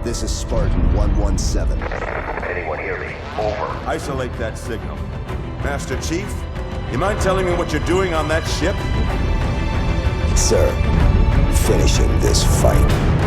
This is Spartan 117. Anyone hear me? Over. Isolate that signal. Master Chief, you mind telling me what you're doing on that ship? Sir, finishing this fight.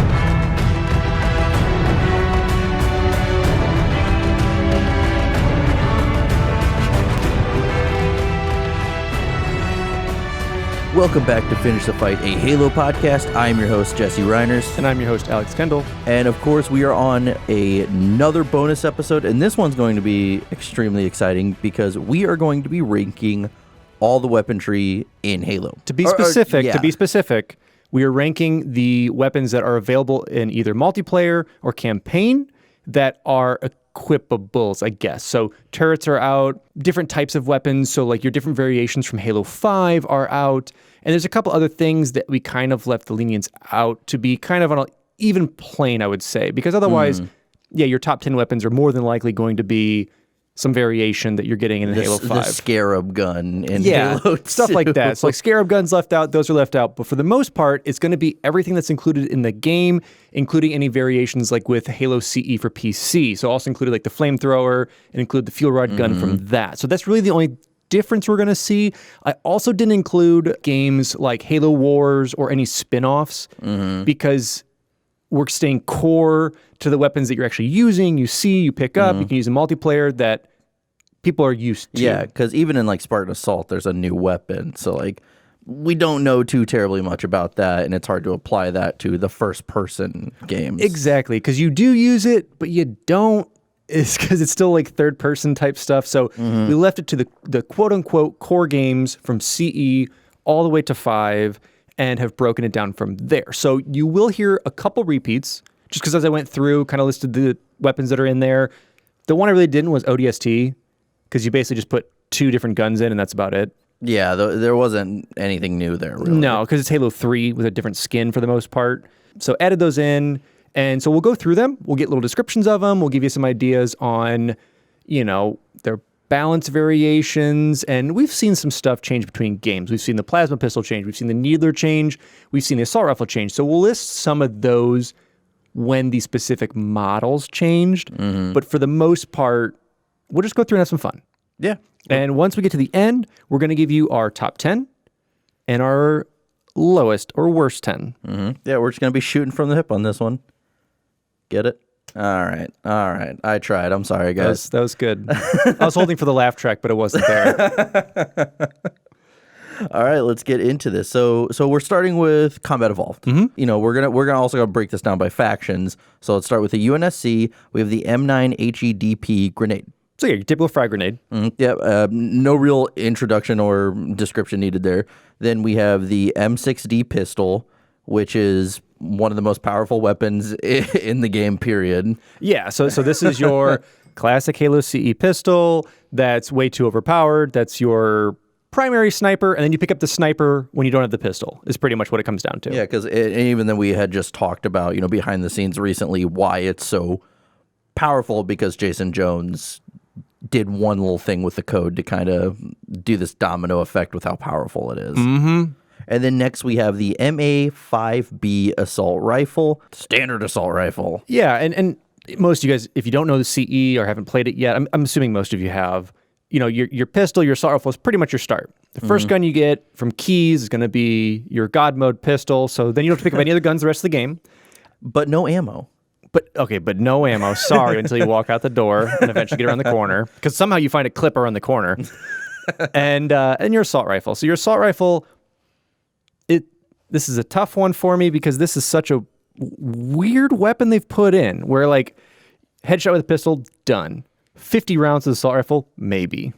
Welcome back to Finish the Fight, a Halo podcast. I'm your host, Jesse Reiners. And I'm your host, Alex Kendall. And of course, we are on another bonus episode, and this one's going to be extremely exciting because we are going to be ranking all the weaponry in Halo. To be specific, we are ranking the weapons that are available in either multiplayer or campaign that are equipables, I guess. So turrets are out, different types of weapons, so like your different variations from Halo 5 are out, and there's a couple other things that we kind of left the lenience out to be kind of on an even plane, I would say, because otherwise, your top 10 weapons are more than likely going to be some variation that you're getting in Halo 5. The Scarab gun in Halo 2. Stuff like that. So like Scarab guns left out, those are left out. But for the most part, it's going to be everything that's included in the game, including any variations like with Halo CE for PC. So also included like the flamethrower and include the fuel rod gun from that. So that's really the only difference we're going to see. I also didn't include games like Halo Wars or any spin-offs because we're staying core to the weapons that you're actually using, you see, you pick up, you can use in multiplayer that people are used to. Yeah, because even in like Spartan Assault, there's a new weapon. So like we don't know too terribly much about that, and it's hard to apply that to the first-person games. Exactly, because you do use it, but you don't. It's because it's still like third-person type stuff. So we left it to the quote-unquote core games from CE all the way to 5 and have broken it down from there. So you will hear a couple repeats, just because as I went through, kind of listed the weapons that are in there. The one I really didn't was ODST, because you basically just put 2 different guns in, and that's about it. Yeah, there wasn't anything new there, really. No, because it's Halo 3 with a different skin for the most part. So added those in, and so we'll go through them. We'll get little descriptions of them. We'll give you some ideas on, their balance variations, and we've seen some stuff change between games. We've seen the plasma pistol change. We've seen the needler change. We've seen the assault rifle change. So we'll list some of those when the specific models changed. But for the most part, we'll just go through and have some fun. Yeah. And once we get to the end, we're going to give you our top 10 and our lowest or worst 10. Yeah, we're just going to be shooting from the hip on this one. Get it? All right. I tried. I'm sorry, guys. That was good. I was holding for the laugh track, but it wasn't there. All right, let's get into this. So we're starting with Combat Evolved. We're gonna also break this down by factions. So let's start with the UNSC. We have the M9 HEDP grenade. So yeah, your typical frag grenade. No real introduction or description needed there. Then we have the M6D pistol, which is one of the most powerful weapons in the game, period. Yeah, so this is your classic Halo CE pistol that's way too overpowered. That's your primary sniper, and then you pick up the sniper when you don't have the pistol, is pretty much what it comes down to. Yeah, because even then we had just talked about, behind the scenes recently, why it's so powerful, because Jason Jones did one little thing with the code to kind of do this domino effect with how powerful it is. And then next we have the MA5B assault rifle, standard assault rifle. Yeah, and most of you guys, if you don't know the CE or haven't played it yet, I'm assuming most of you have, your pistol, your assault rifle is pretty much your start. The first gun you get from Keys is going to be your God mode pistol, so then you don't have to pick up any other guns the rest of the game. But no ammo. But no ammo, sorry, until you walk out the door and eventually get around the corner, because somehow you find a clip around the corner. And your assault rifle. So your assault rifle, this is a tough one for me because this is such a weird weapon they've put in, where like headshot with a pistol, done. 50 rounds with assault rifle, maybe.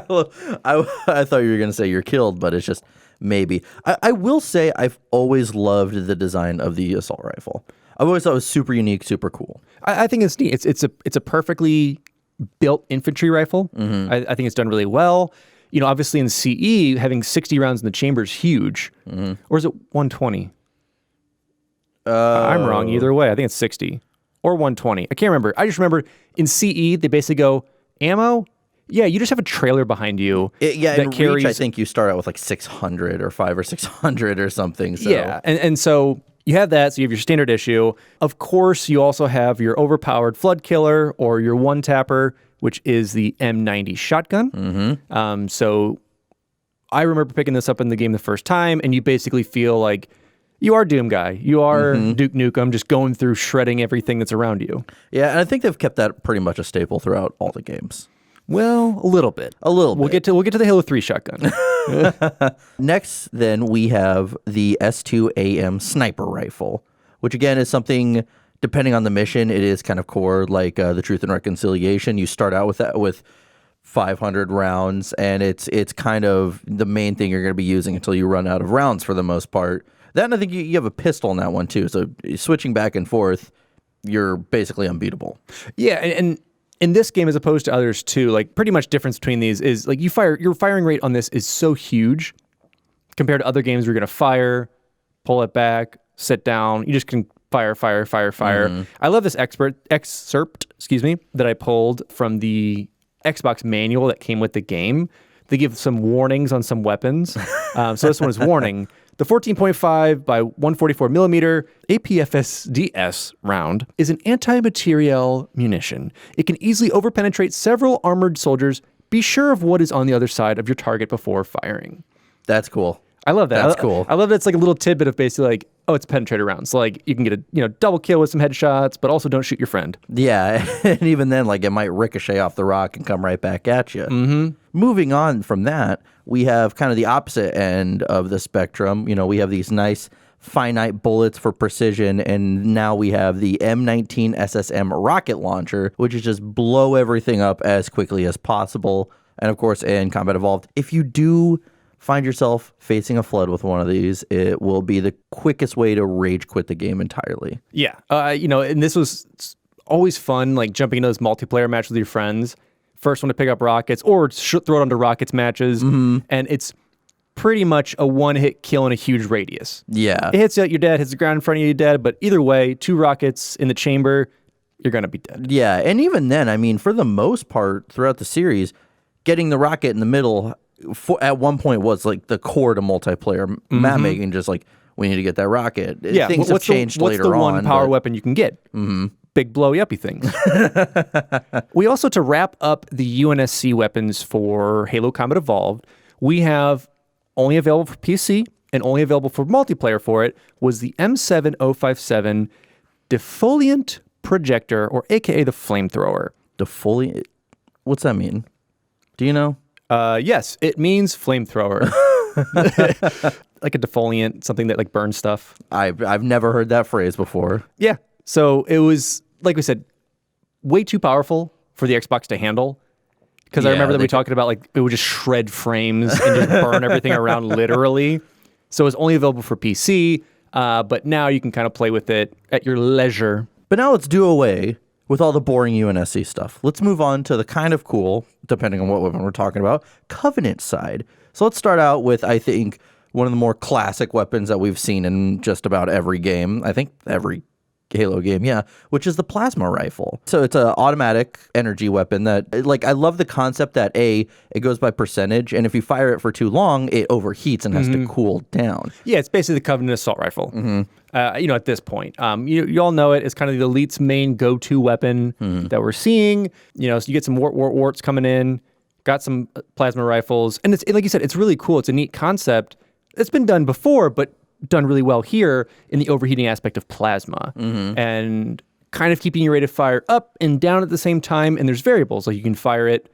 Well, I thought you were going to say you're killed, but it's just maybe. I will say I've always loved the design of the assault rifle. I've always thought it was super unique, super cool. I think it's neat. It's a perfectly built infantry rifle. I think it's done really well. Obviously in CE, having 60 rounds in the chamber is huge. Or is it 120? I'm wrong either way. I think it's 60 or 120. I can't remember. I just remember in CE, they basically go, ammo? Yeah, you just have a trailer behind you. That carries. Reach, I think you start out with like 600 or 500 or 600 or something. So. Yeah, and so You have that, so you have your standard issue. Of course, you also have your overpowered flood killer or your one-tapper, which is the M90 shotgun. So I remember picking this up in the game the first time, and you basically feel like you are Doom Guy. You are Duke Nukem, just going through shredding everything that's around you. Yeah, and I think they've kept that pretty much a staple throughout all the games. Well, a little bit. We'll get to the Halo 3 shotgun. Next, then, we have the S2AM sniper rifle, which again is something, depending on the mission, it is kind of core, like the Truth and Reconciliation. You start out with that with 500 rounds, and it's kind of the main thing you're going to be using until you run out of rounds for the most part. Then I think you have a pistol in that one too, so switching back and forth, you're basically unbeatable. Yeah, and in this game, as opposed to others too, like pretty much difference between these is like your firing rate on this is so huge compared to other games where you're going to fire, pull it back, sit down. You just can fire. I love this excerpt, that I pulled from the Xbox manual that came with the game. They give some warnings on some weapons. So this one is warning. The 14.5 by 144 millimeter APFSDS round is an anti-materiel munition. It can easily overpenetrate several armored soldiers. Be sure of what is on the other side of your target before firing. That's cool. I love that. That's cool. I love that it's like a little tidbit of basically like, oh, it's penetrator rounds. So like you can get a double kill with some headshots, but also don't shoot your friend. Yeah, and even then, like it might ricochet off the rock and come right back at you. Moving on from that, we have kind of the opposite end of the spectrum. We have these nice finite bullets for precision, and now we have the M19 SSM rocket launcher, which is just blow everything up as quickly as possible. And of course, in Combat Evolved, if you do find yourself facing a flood with one of these, it will be the quickest way to rage quit the game entirely. Yeah. And this was always fun, like jumping into those multiplayer matches with your friends. First one to pick up rockets or throw it onto rockets matches. And it's pretty much a one-hit kill in a huge radius. Yeah. It hits you, you're dead, hits the ground in front of you, you're dead. But either way, 2 rockets in the chamber, you're going to be dead. Yeah. And even then, I mean, for the most part throughout the series, getting the rocket in the middle at one point was like the core to multiplayer map making, just like we need to get that rocket. Yeah, things have changed later on. What's the one power weapon you can get? Big blowy-uppy things. We also, to wrap up the UNSC weapons for Halo Combat Evolved, we have only available for PC and only available for multiplayer for it was the M7057 Defoliant Projector, or AKA the Flamethrower. Defoliant? What's that mean? Do you know? Yes, it means flamethrower. Like a defoliant, something that like burns stuff. I've never heard that phrase before. Yeah. So it was, like we said, way too powerful for the Xbox to handle. Because I remember that we talked about like it would just shred frames and just burn everything around literally. So it was only available for PC, but now you can kind of play with it at your leisure. But now let's do away with all the boring UNSC stuff. Let's move on to the kind of cool, depending on what weapon we're talking about, Covenant side. So let's start out with, I think, one of the more classic weapons that we've seen in just about every game. I think every Halo game, yeah, which is the plasma rifle. So it's an automatic energy weapon that, like, I love the concept that it goes by percentage, and if you fire it for too long, it overheats and has to cool down. Yeah, it's basically the Covenant assault rifle. At this point, you all know it. It's kind of the elite's main go-to weapon that we're seeing. So you get some warts coming in, got some plasma rifles, and it's like you said, it's really cool. It's a neat concept. It's been done before, but done really well here in the overheating aspect of plasma and kind of keeping your rate of fire up and down at the same time. And there's variables, like you can fire it.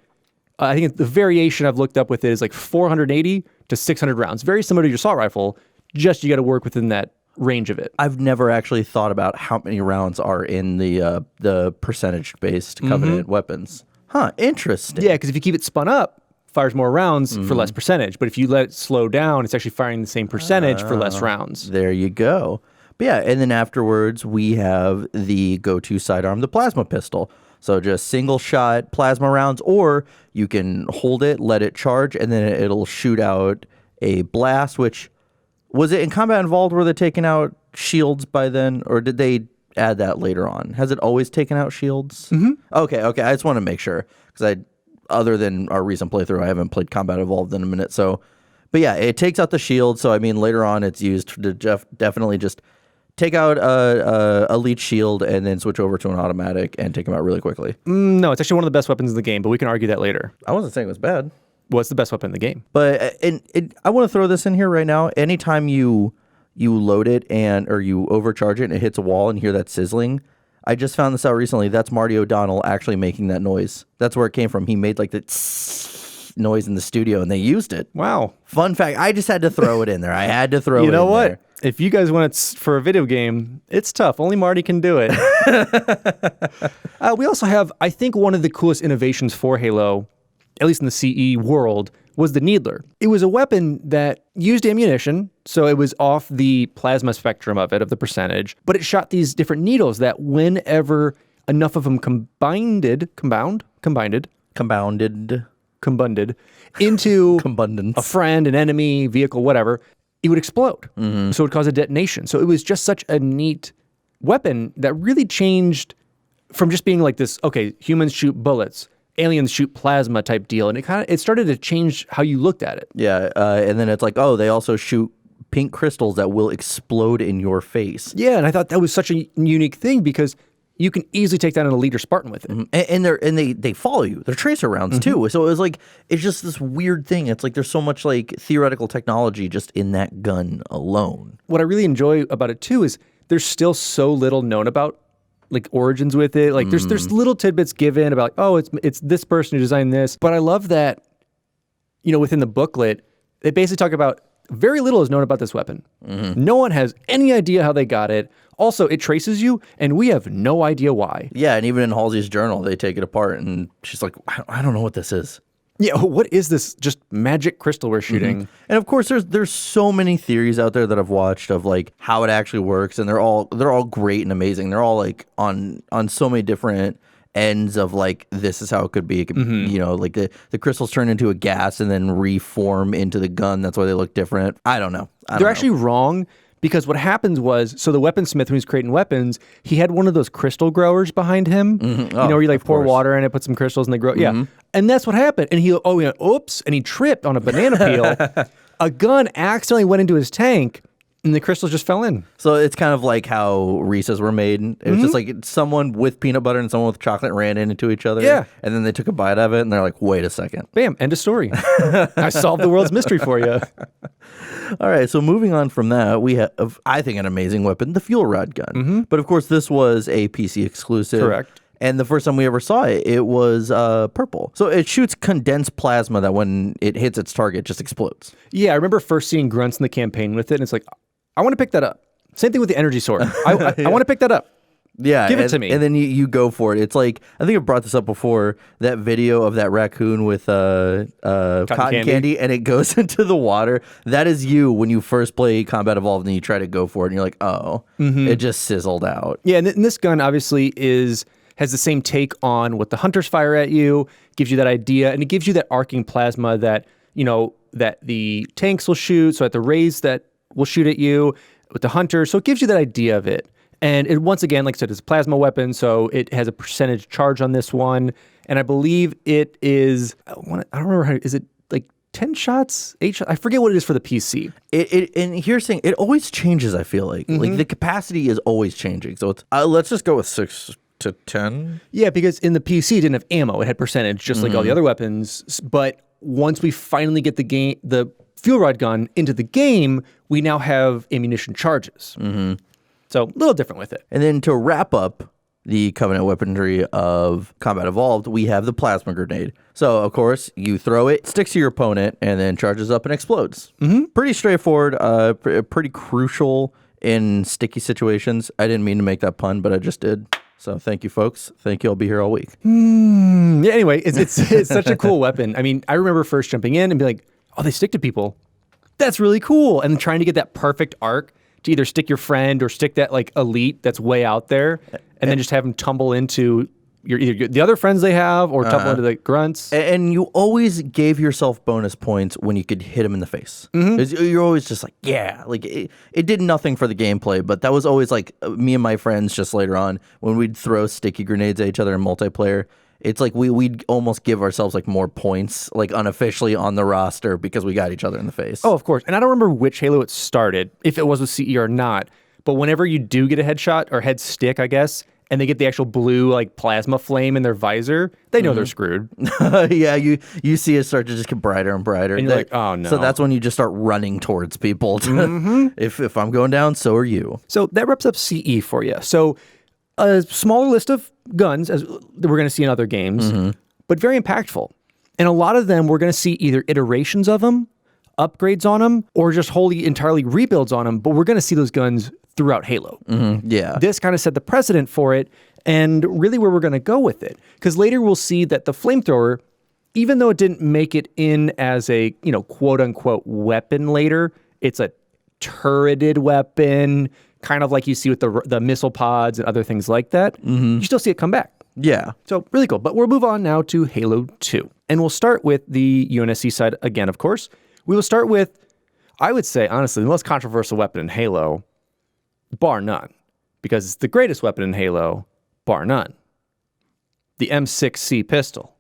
I think the variation I've looked up with it is like 480 to 600 rounds, very similar to your assault rifle. Just you got to work within that range of it. I've never actually thought about how many rounds are in the percentage-based Covenant weapons. Huh, interesting. Yeah, because if you keep it spun up, fires more rounds for less percentage. But if you let it slow down, it's actually firing the same percentage for less rounds. There you go. But yeah, and then afterwards, we have the go-to sidearm, the plasma pistol. So just single shot plasma rounds, or you can hold it, let it charge, and then it'll shoot out a blast, which... Was it in Combat Evolved where they're taking out shields by then, or did they add that later on? Has it always taken out shields? Okay. I just want to make sure, because other than our recent playthrough, I haven't played Combat Evolved in a minute. So, but yeah, it takes out the shield. So I mean, later on, it's used to definitely just take out a leech shield and then switch over to an automatic and take him out really quickly. No, it's actually one of the best weapons in the game, but we can argue that later. I wasn't saying it was bad. What's the best weapon in the game? But I want to throw this in here right now. Anytime you load it or you overcharge it and it hits a wall and you hear that sizzling, I just found this out recently. That's Marty O'Donnell actually making that noise. That's where it came from. He made like the noise in the studio and they used it. Wow. Fun fact. I just had to throw it in there. I had to throw it in there. You know what? If you guys want it for a video game, it's tough. Only Marty can do it. We also have, I think, one of the coolest innovations for Halo, at least in the CE world, was the Needler. It was a weapon that used ammunition, so it was off the plasma spectrum of the percentage, but it shot these different needles that whenever enough of them combined into Combundance. a friend, an enemy, vehicle, whatever, it would explode. So it would cause a detonation. So it was just such a neat weapon that really changed from just being like this, okay, humans shoot bullets, aliens shoot plasma type deal. And it started to change how you looked at it. Yeah, and then it's like, oh, they also shoot pink crystals that will explode in your face. Yeah, and I thought that was such a unique thing because you can easily take down an elite or Spartan with it. And they follow you. They're tracer rounds too. So it was like, it's just this weird thing. It's like there's so much like theoretical technology just in that gun alone. What I really enjoy about it too is there's still so little known about like origins with it. Like there's little tidbits given about, oh, it's this person who designed this. But I love that, within the booklet, they basically talk about very little is known about this weapon. No one has any idea how they got it. Also, it traces you, and we have no idea why. Yeah, and even in Halsey's journal, they take it apart, and she's like, I don't know what this is. Yeah, what is this just magic crystal we're shooting? And of course, there's so many theories out there that I've watched of like how it actually works, and they're all great and amazing. They're all like on so many different ends of like this is how it could be. It could, like the crystals turn into a gas and then reform into the gun. That's why they look different. I don't know. They're actually wrong. Because what happens was, so the weaponsmith, when he was creating weapons, he had one of those crystal growers behind him. Where you like pour water in it, put some crystals, and they grow. Yeah. And that's what happened. And he went, oops, and he tripped on a banana peel. A gun accidentally went into his tank, and the crystals just fell in. So it's kind of like how Reese's were made. It was just like someone with peanut butter and someone with chocolate ran into each other. Yeah. And then they took a bite of it, and they're like, wait a second. Bam, end of story. I solved the world's mystery for you. All right, so moving on from that, we have, I think, an amazing weapon, the fuel rod gun. But of course, this was a PC exclusive. Correct. And the first time we ever saw it, it was purple. So it shoots condensed plasma that when it hits its target, just explodes. Yeah, I remember first seeing grunts in the campaign with it, and it's like, I want to pick that up. Same thing with the energy sword. I want to pick that up. Yeah, give it to me. And then you go for it. It's like, I think I brought this up before, that video of that raccoon with cotton candy, and it goes into the water. That is you when you first play Combat Evolved and you try to go for it, and you're like, oh, it just sizzled out. Yeah, and this gun obviously has the same take on what the hunters fire at you, gives you that idea, and it gives you that arcing plasma that, that the tanks will shoot, so at the rays that will shoot at you with the hunters. So it gives you that idea of it. And it, once again, like I said, it's a plasma weapon, so it has a percentage charge on this one. And I believe it is, I don't remember is it like 10 shots, 8 shots? I forget what it is for the PC. And here's the thing, it always changes, I feel like. Like the capacity is always changing. So it's, let's just go with 6 to 10. Yeah, because in the PC, it didn't have ammo. It had percentage, just like all the other weapons. But once we finally get the fuel rod gun into the game, we now have ammunition charges. So a little different with it. And then to wrap up the Covenant weaponry of Combat Evolved, we have the plasma grenade. So, of course, you throw it, sticks to your opponent, and then charges up and explodes. Pretty straightforward, pretty crucial in sticky situations. I didn't mean to make that pun, but I just did. So thank you, folks. Thank you. I'll be here all week. Yeah, anyway, it's such a cool weapon. I mean, I remember first jumping in and be like, oh, they stick to people. That's really cool. And trying to get that perfect arc to either stick your friend or stick that like elite that's way out there, and then just have them tumble into either the other friends they have or tumble into the grunts. And you always gave yourself bonus points when you could hit them in the face. You're always just like, yeah, like it did nothing for the gameplay, but that was always like me and my friends just later on when we'd throw sticky grenades at each other in multiplayer. It's like we'd almost give ourselves like more points, like unofficially on the roster because we got each other in the face. Oh, of course. And I don't remember which Halo it started, if it was with CE or not. But whenever you do get a headshot or head stick, I guess, and they get the actual blue like plasma flame in their visor, they know they're screwed. Yeah, you see it start to just get brighter and brighter. And you're like, oh no. So that's when you just start running towards people. If I'm going down, so are you. So that wraps up CE for you. So a smaller list of guns, as we're going to see in other games, but very impactful. And a lot of them, we're going to see either iterations of them, upgrades on them, or just wholly entirely rebuilds on them. But we're going to see those guns throughout Halo. Yeah. This kind of set the precedent for it and really where we're going to go with it. Because later we'll see that the flamethrower, even though it didn't make it in as a, quote unquote weapon later, it's a turreted weapon, kind of like you see with the missile pods and other things like that. You still see it come back. Yeah. So really cool. But we'll move on now to Halo 2. And we'll start with the UNSC side again, of course. We will start with, I would say, honestly, the most controversial weapon in Halo, bar none, because it's the greatest weapon in Halo, bar none. The M6C pistol.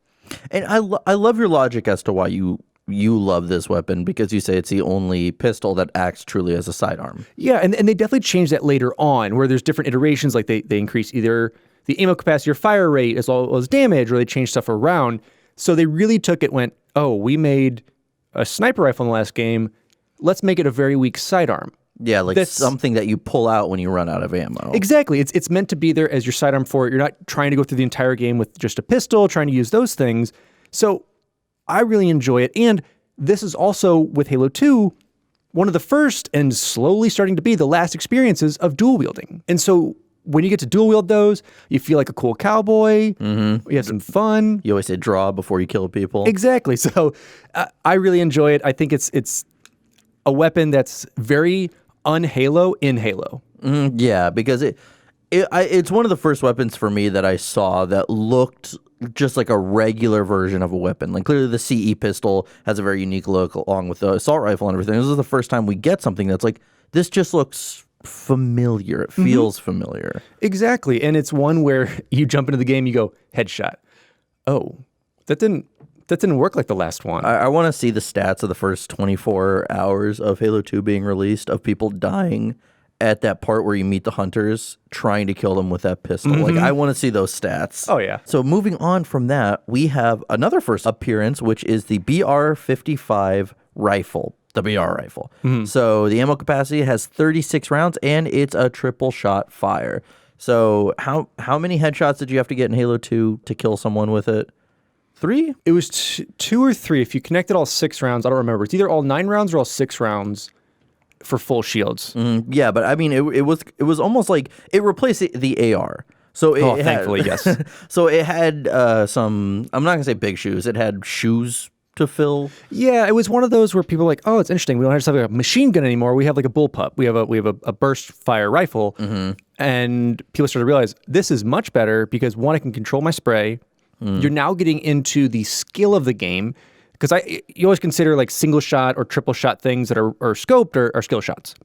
And I love your logic as to why you love this weapon, because you say it's the only pistol that acts truly as a sidearm. Yeah, and they definitely changed that later on, where there's different iterations, like they increase either the ammo capacity or fire rate as well as damage, or they change stuff around. So they really went, oh, we made a sniper rifle in the last game, let's make it a very weak sidearm. Yeah, like something that you pull out when you run out of ammo. Exactly. It's meant to be there as your sidearm for it. You're not trying to go through the entire game with just a pistol, trying to use those things. So I really enjoy it. And this is also, with Halo 2, one of the first and slowly starting to be the last experiences of dual wielding. And so when you get to dual wield those, you feel like a cool cowboy. You have some fun. You always say draw before you kill people. Exactly. So I really enjoy it. I think it's a weapon that's very un-Halo in Halo. Yeah, because it's one of the first weapons for me that I saw that looked just like a regular version of a weapon. Like clearly the CE pistol has a very unique look along with the assault rifle and everything. This is the first time we get something that's like, this just looks familiar. It feels familiar. Exactly. And it's one where you jump into the game, you go, headshot. Oh, that didn't work like the last one. I want to see the stats of the first 24 hours of Halo 2 being released, of people dying at that part where you meet the hunters trying to kill them with that pistol. Like, I want to see those stats. Oh, yeah. So moving on from that, we have another first appearance, which is the BR-55 rifle, the BR rifle. So the ammo capacity has 36 rounds, and it's a triple shot fire. So how many headshots did you have to get in Halo 2 to kill someone with it? 3? It was 2 or 3. If you connected all 6 rounds, I don't remember. It's either all 9 rounds or all 6 rounds for full shields. Yeah, but I mean, it was almost like it replaced the AR. So it thankfully, yes. So it had some, I'm not going to say big shoes. It had shoes to fill. Yeah, it was one of those where people were like, oh, it's interesting. We don't just have a machine gun anymore. We have like a bullpup. We have a burst fire rifle. And people started to realize this is much better because, one, I can control my spray. You're now getting into the skill of the game, because you always consider like single shot or triple shot things that are scoped are skill shots.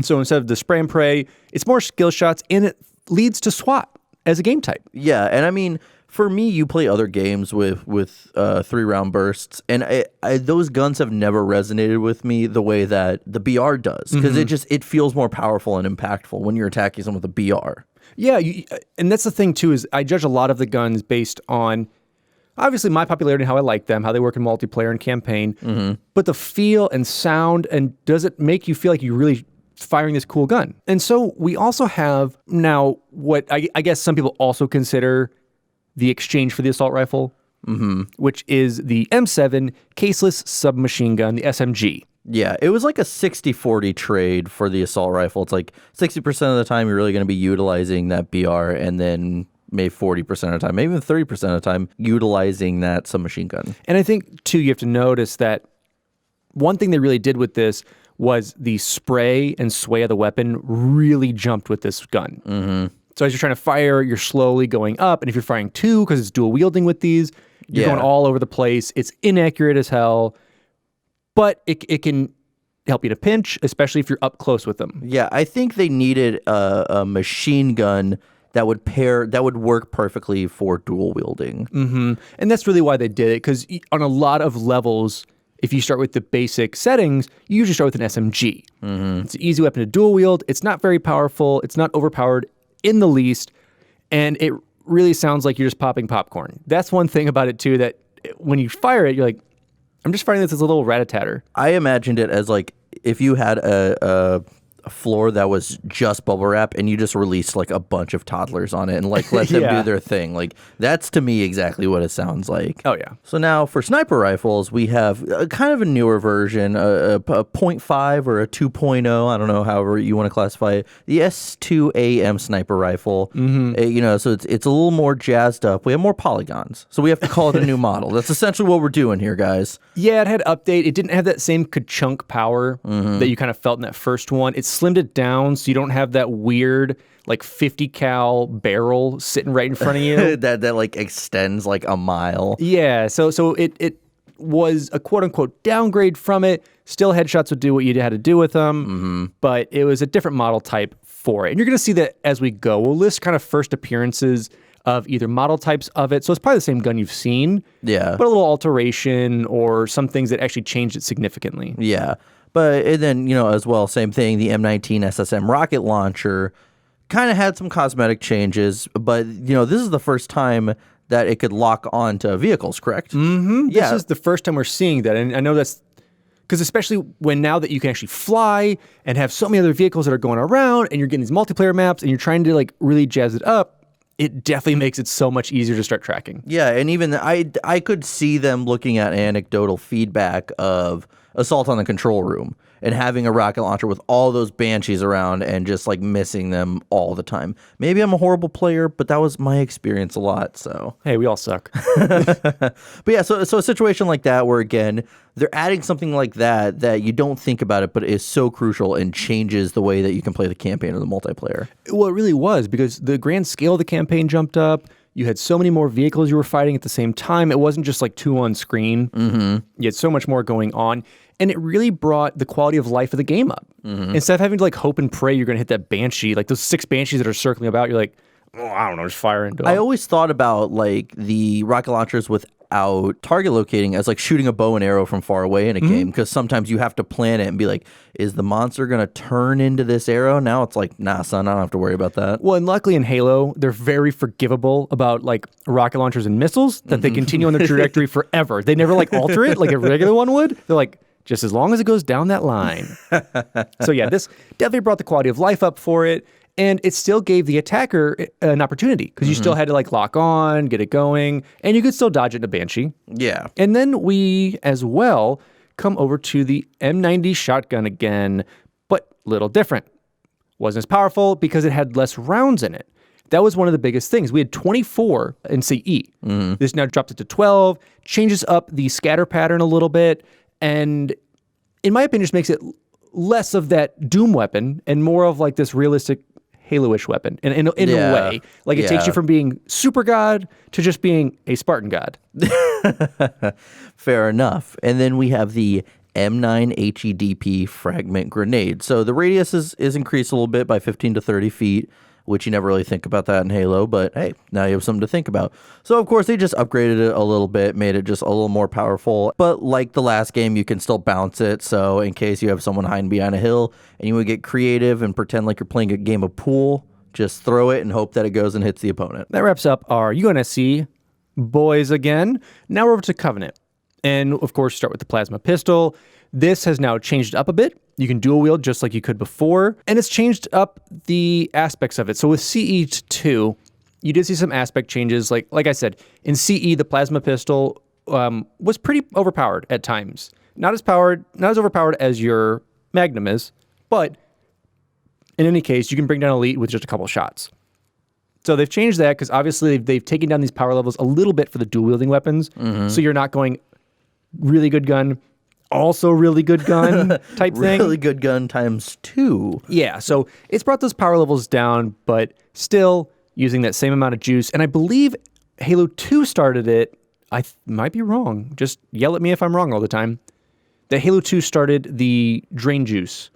So instead of the spray and pray, it's more skill shots, and it leads to SWAT as a game type. Yeah, and I mean, for me, you play other games with 3-round bursts, and those guns have never resonated with me the way that the BR does, because it feels more powerful and impactful when you're attacking someone with a BR. Yeah, and that's the thing, too, is I judge a lot of the guns based on, obviously, my popularity and how I like them, how they work in multiplayer and campaign, but the feel and sound, and does it make you feel like you're really firing this cool gun? And so we also have now what I guess some people also consider the exchange for the assault rifle, which is the M7 caseless submachine gun, the SMG. Yeah, it was like a 60-40 trade for the assault rifle. It's like 60% of the time you're really going to be utilizing that BR, and then maybe 40% of the time, maybe even 30% of the time, utilizing that submachine gun. And I think, too, you have to notice that one thing they really did with this was the spray and sway of the weapon really jumped with this gun. So as you're trying to fire, you're slowly going up, and if you're firing 2, because it's dual wielding with these, you're going all over the place. It's inaccurate as hell. But it can help you to pinch, especially if you're up close with them. Yeah, I think they needed a machine gun that would work perfectly for dual wielding. And that's really why they did it, because on a lot of levels, if you start with the basic settings, you usually start with an SMG. It's an easy weapon to dual wield. It's not very powerful. It's not overpowered in the least. And it really sounds like you're just popping popcorn. That's one thing about it too, that when you fire it, you're like, I'm just firing this as a little rat-a-tatter. I imagined it as like if you had a floor that was just bubble wrap and you just released like a bunch of toddlers on it and like let them do their thing. Like that's to me exactly what it sounds like. Oh yeah. So now for sniper rifles, we have kind of a newer version, a 0.5 or a 2.0. I don't know, however you want to classify it. The S2AM sniper rifle. You know, so it's a little more jazzed up. We have more polygons, so we have to call it a new model. That's essentially what we're doing here, guys. Yeah, it had update. It didn't have that same ka-chunk power that you kind of felt in that first one. It slimmed it down so you don't have that weird like 50 cal barrel sitting right in front of you that like extends like a mile. Yeah, so it was a quote unquote downgrade from it. Still, headshots would do what you had to do with them, but it was a different model type for it. And you're going to see that as we go. We'll list kind of first appearances of either model types of it. So it's probably the same gun you've seen, but a little alteration or some things that actually changed it significantly. Yeah. But and then, you know, as well, same thing, the M19 SSM rocket launcher kind of had some cosmetic changes, but, you know, this is the first time that it could lock onto vehicles, correct? This is the first time we're seeing that. And I know that's because especially when now that you can actually fly and have so many other vehicles that are going around and you're getting these multiplayer maps and you're trying to like really jazz it up, it definitely makes it so much easier to start tracking. Yeah, and even I could see them looking at anecdotal feedback of Assault on the Control Room and having a rocket launcher with all those Banshees around and just like missing them all the time. Maybe I'm a horrible player, but that was my experience a lot. So hey, we all suck. But yeah, so a situation like that where again they're adding something like that you don't think about it, but is so crucial and changes the way that you can play the campaign or the multiplayer. Well, it really was because the grand scale of the campaign jumped up. You had so many more vehicles you were fighting at the same time. It wasn't just like two on screen. You had so much more going on. And it really brought the quality of life of the game up. Instead of having to like hope and pray you're going to hit that Banshee, like those 6 Banshees that are circling about, you're like, oh, I don't know, just fire into them. I always thought about like the rocket launchers without target locating as like shooting a bow and arrow from far away in a game, because sometimes you have to plan it and be like, is the monster going to turn into this arrow? Now it's like, nah, son, I don't have to worry about that. Well, and luckily in Halo, they're very forgivable about like rocket launchers and missiles, that they continue on their trajectory forever. They never like alter it like a regular one would. They're like, just as long as it goes down that line. So yeah, this definitely brought the quality of life up for it. And it still gave the attacker an opportunity because you still had to like lock on, get it going, and you could still dodge it in a Banshee. Yeah. And then we as well come over to the M90 shotgun again, but little different. Wasn't as powerful because it had less rounds in it. That was one of the biggest things. We had 24 in CE. This now dropped it to 12, changes up the scatter pattern a little bit, and in my opinion, just makes it less of that Doom weapon and more of like this realistic Halo-ish weapon in a way. Like it takes you from being super god to just being a Spartan god. Fair enough. And then we have the M9 HEDP fragment grenade. So the radius is increased a little bit by 15 to 30 feet, which you never really think about that in Halo, but hey, now you have something to think about. So of course they just upgraded it a little bit, made it just a little more powerful, but like the last game, you can still bounce it. So in case you have someone hiding behind a hill and you would get creative and pretend like you're playing a game of pool, just throw it and hope that it goes and hits the opponent. That wraps up our UNSC boys again. Now we're over to Covenant. And of course, start with the plasma pistol. This has now changed up a bit. You can dual wield just like you could before, and it's changed up the aspects of it. So with CE2, you did see some aspect changes. Like I said, in CE, the plasma pistol was pretty overpowered at times. Not as overpowered as your Magnum is, but in any case, you can bring down Elite with just a couple shots. So they've changed that because obviously they've taken down these power levels a little bit for the dual wielding weapons. So you're not going really good gun, also really good gun type thing. Really good gun times 2. Yeah, so it's brought those power levels down, but still using that same amount of juice. And I believe Halo 2 started it. I might be wrong. Just yell at me if I'm wrong all the time. That Halo 2 started the drain juice.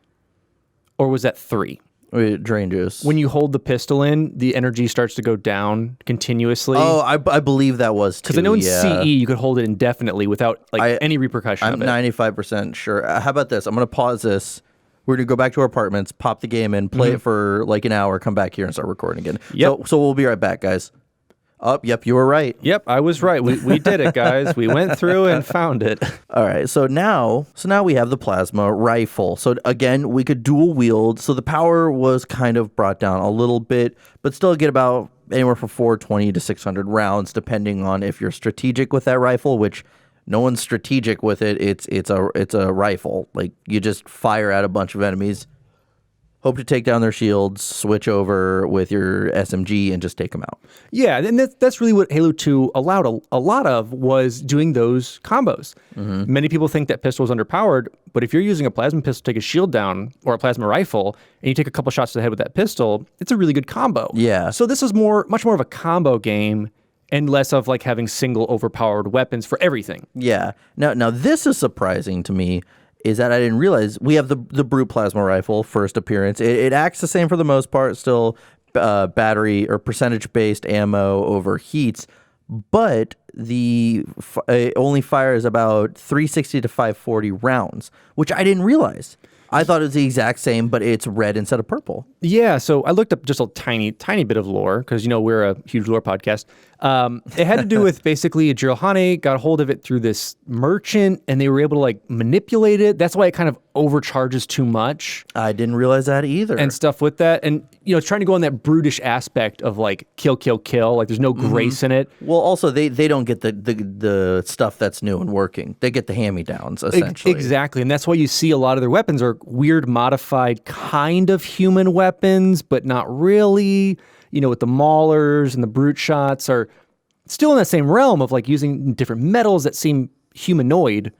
Or was that 3? Wait, drain juice. When you hold the pistol in, the energy starts to go down continuously. Oh, I believe that was too. Because I know in CE you could hold it indefinitely without any repercussion. I'm of it. 95% sure. How about this? I'm going to pause this. We're going to go back to our apartments, pop the game in, play it for like an hour, come back here and start recording again. Yep. So we'll be right back, guys. Yep, you were right. Yep, I was right. We did it, guys. We went through and found it. All right, so now we have the plasma rifle. So again, we could dual wield. So the power was kind of brought down a little bit, but still get about anywhere from 420 to 600 rounds, depending on if you're strategic with that rifle, which no one's strategic with it. It's a rifle. Like you just fire at a bunch of enemies, hope to take down their shields, switch over with your SMG, and just take them out. Yeah, and that's really what Halo 2 allowed a lot of, was doing those combos. Many people think that pistol is underpowered, but if you're using a plasma pistol to take a shield down, or a plasma rifle, and you take a couple shots to the head with that pistol, it's a really good combo. Yeah. So this is much more of a combo game, and less of like having single overpowered weapons for everything. Yeah. Now this is surprising to me, is that I didn't realize we have the Brute Plasma Rifle, first appearance. It acts the same for the most part, still battery or percentage-based ammo overheats, but it only fires about 360 to 540 rounds, which I didn't realize. I thought it was the exact same, but it's red instead of purple. Yeah, so I looked up just a tiny bit of lore, because, we're a huge lore podcast. It had to do with basically Jiralhanae got a hold of it through this merchant, and they were able to like manipulate it. That's why it kind of overcharges too much. I didn't realize that either. And stuff with that. And, trying to go on that brutish aspect of like kill, kill, kill. Like there's no grace in it. Well, also, they don't get the stuff that's new and working. They get the hand-me-downs, essentially. Exactly. And that's why you see a lot of their weapons are weird, modified kind of human weapons, but not really. With the maulers and the brute shots are still in that same realm of like using different metals that seem humanoid,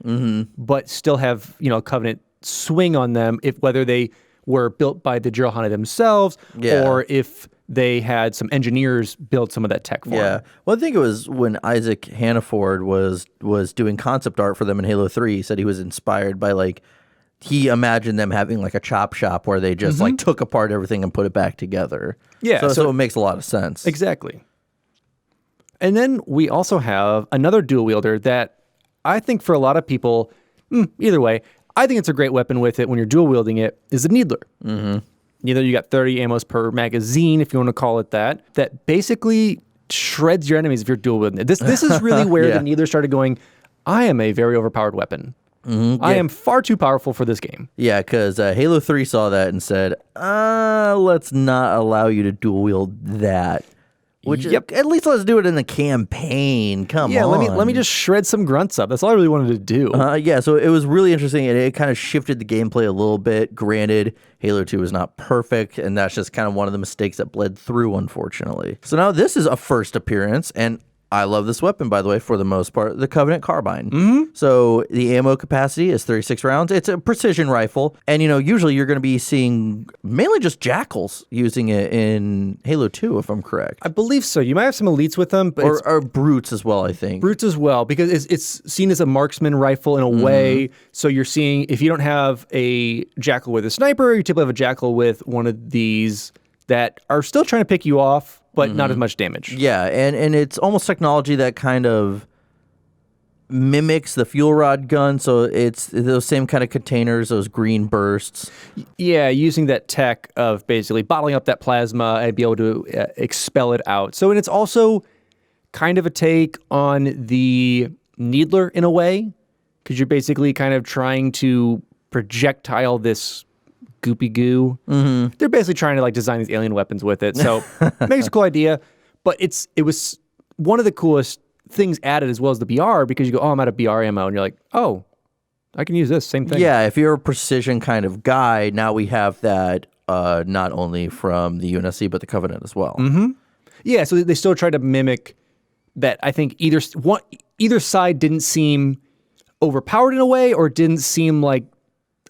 but still have, a Covenant swing on them, whether they were built by the Jiralhanae themselves or if they had some engineers build some of that tech for them. Well, I think it was when Isaac Hannaford was doing concept art for them in Halo 3. He said he was inspired by like, he imagined them having like a chop shop where they just like took apart everything and put it back together. Yeah. So it makes a lot of sense. Exactly. And then we also have another dual wielder that I think for a lot of people, either way, I think it's a great weapon with it when you're dual wielding it, is the Needler. Needler, you got 30 ammos per magazine, if you want to call it that basically shreds your enemies if you're dual wielding it. This is really where the Needler started going, I am a very overpowered weapon. I am far too powerful for this game. Yeah, because Halo 3 saw that and said, let's not allow you to dual wield that. Which at least let's do it in the campaign. Come on. Yeah, let me just shred some grunts up. That's all I really wanted to do. So it was really interesting, and it kind of shifted the gameplay a little bit. Granted, Halo 2 is not perfect, and that's just kind of one of the mistakes that bled through, unfortunately. So now this is a first appearance, and I love this weapon, by the way, for the most part, the Covenant Carbine. So the ammo capacity is 36 rounds. It's a precision rifle. And, usually you're going to be seeing mainly just Jackals using it in Halo 2, if I'm correct. I believe so. You might have some elites with them. But or Brutes as well, I think. Brutes as well, because it's seen as a marksman rifle in a way. So you're seeing, if you don't have a Jackal with a sniper, you typically have a Jackal with one of these that are still trying to pick you off, but not as much damage. Yeah, and it's almost technology that kind of mimics the fuel rod gun, so it's those same kind of containers, those green bursts. Yeah, using that tech of basically bottling up that plasma and be able to expel it out. So, and it's also kind of a take on the Needler in a way, because you're basically kind of trying to projectile this goopy goo. They're basically trying to like design these alien weapons with it. So makes a cool idea. But it was one of the coolest things added, as well as the BR, because you go, I'm out of BR ammo, and you're like, I can use this same thing. Yeah, if you're a precision kind of guy, now we have that not only from the UNSC but the Covenant as well. Yeah, so they still try to mimic that. I think either side didn't seem overpowered in a way, or didn't seem like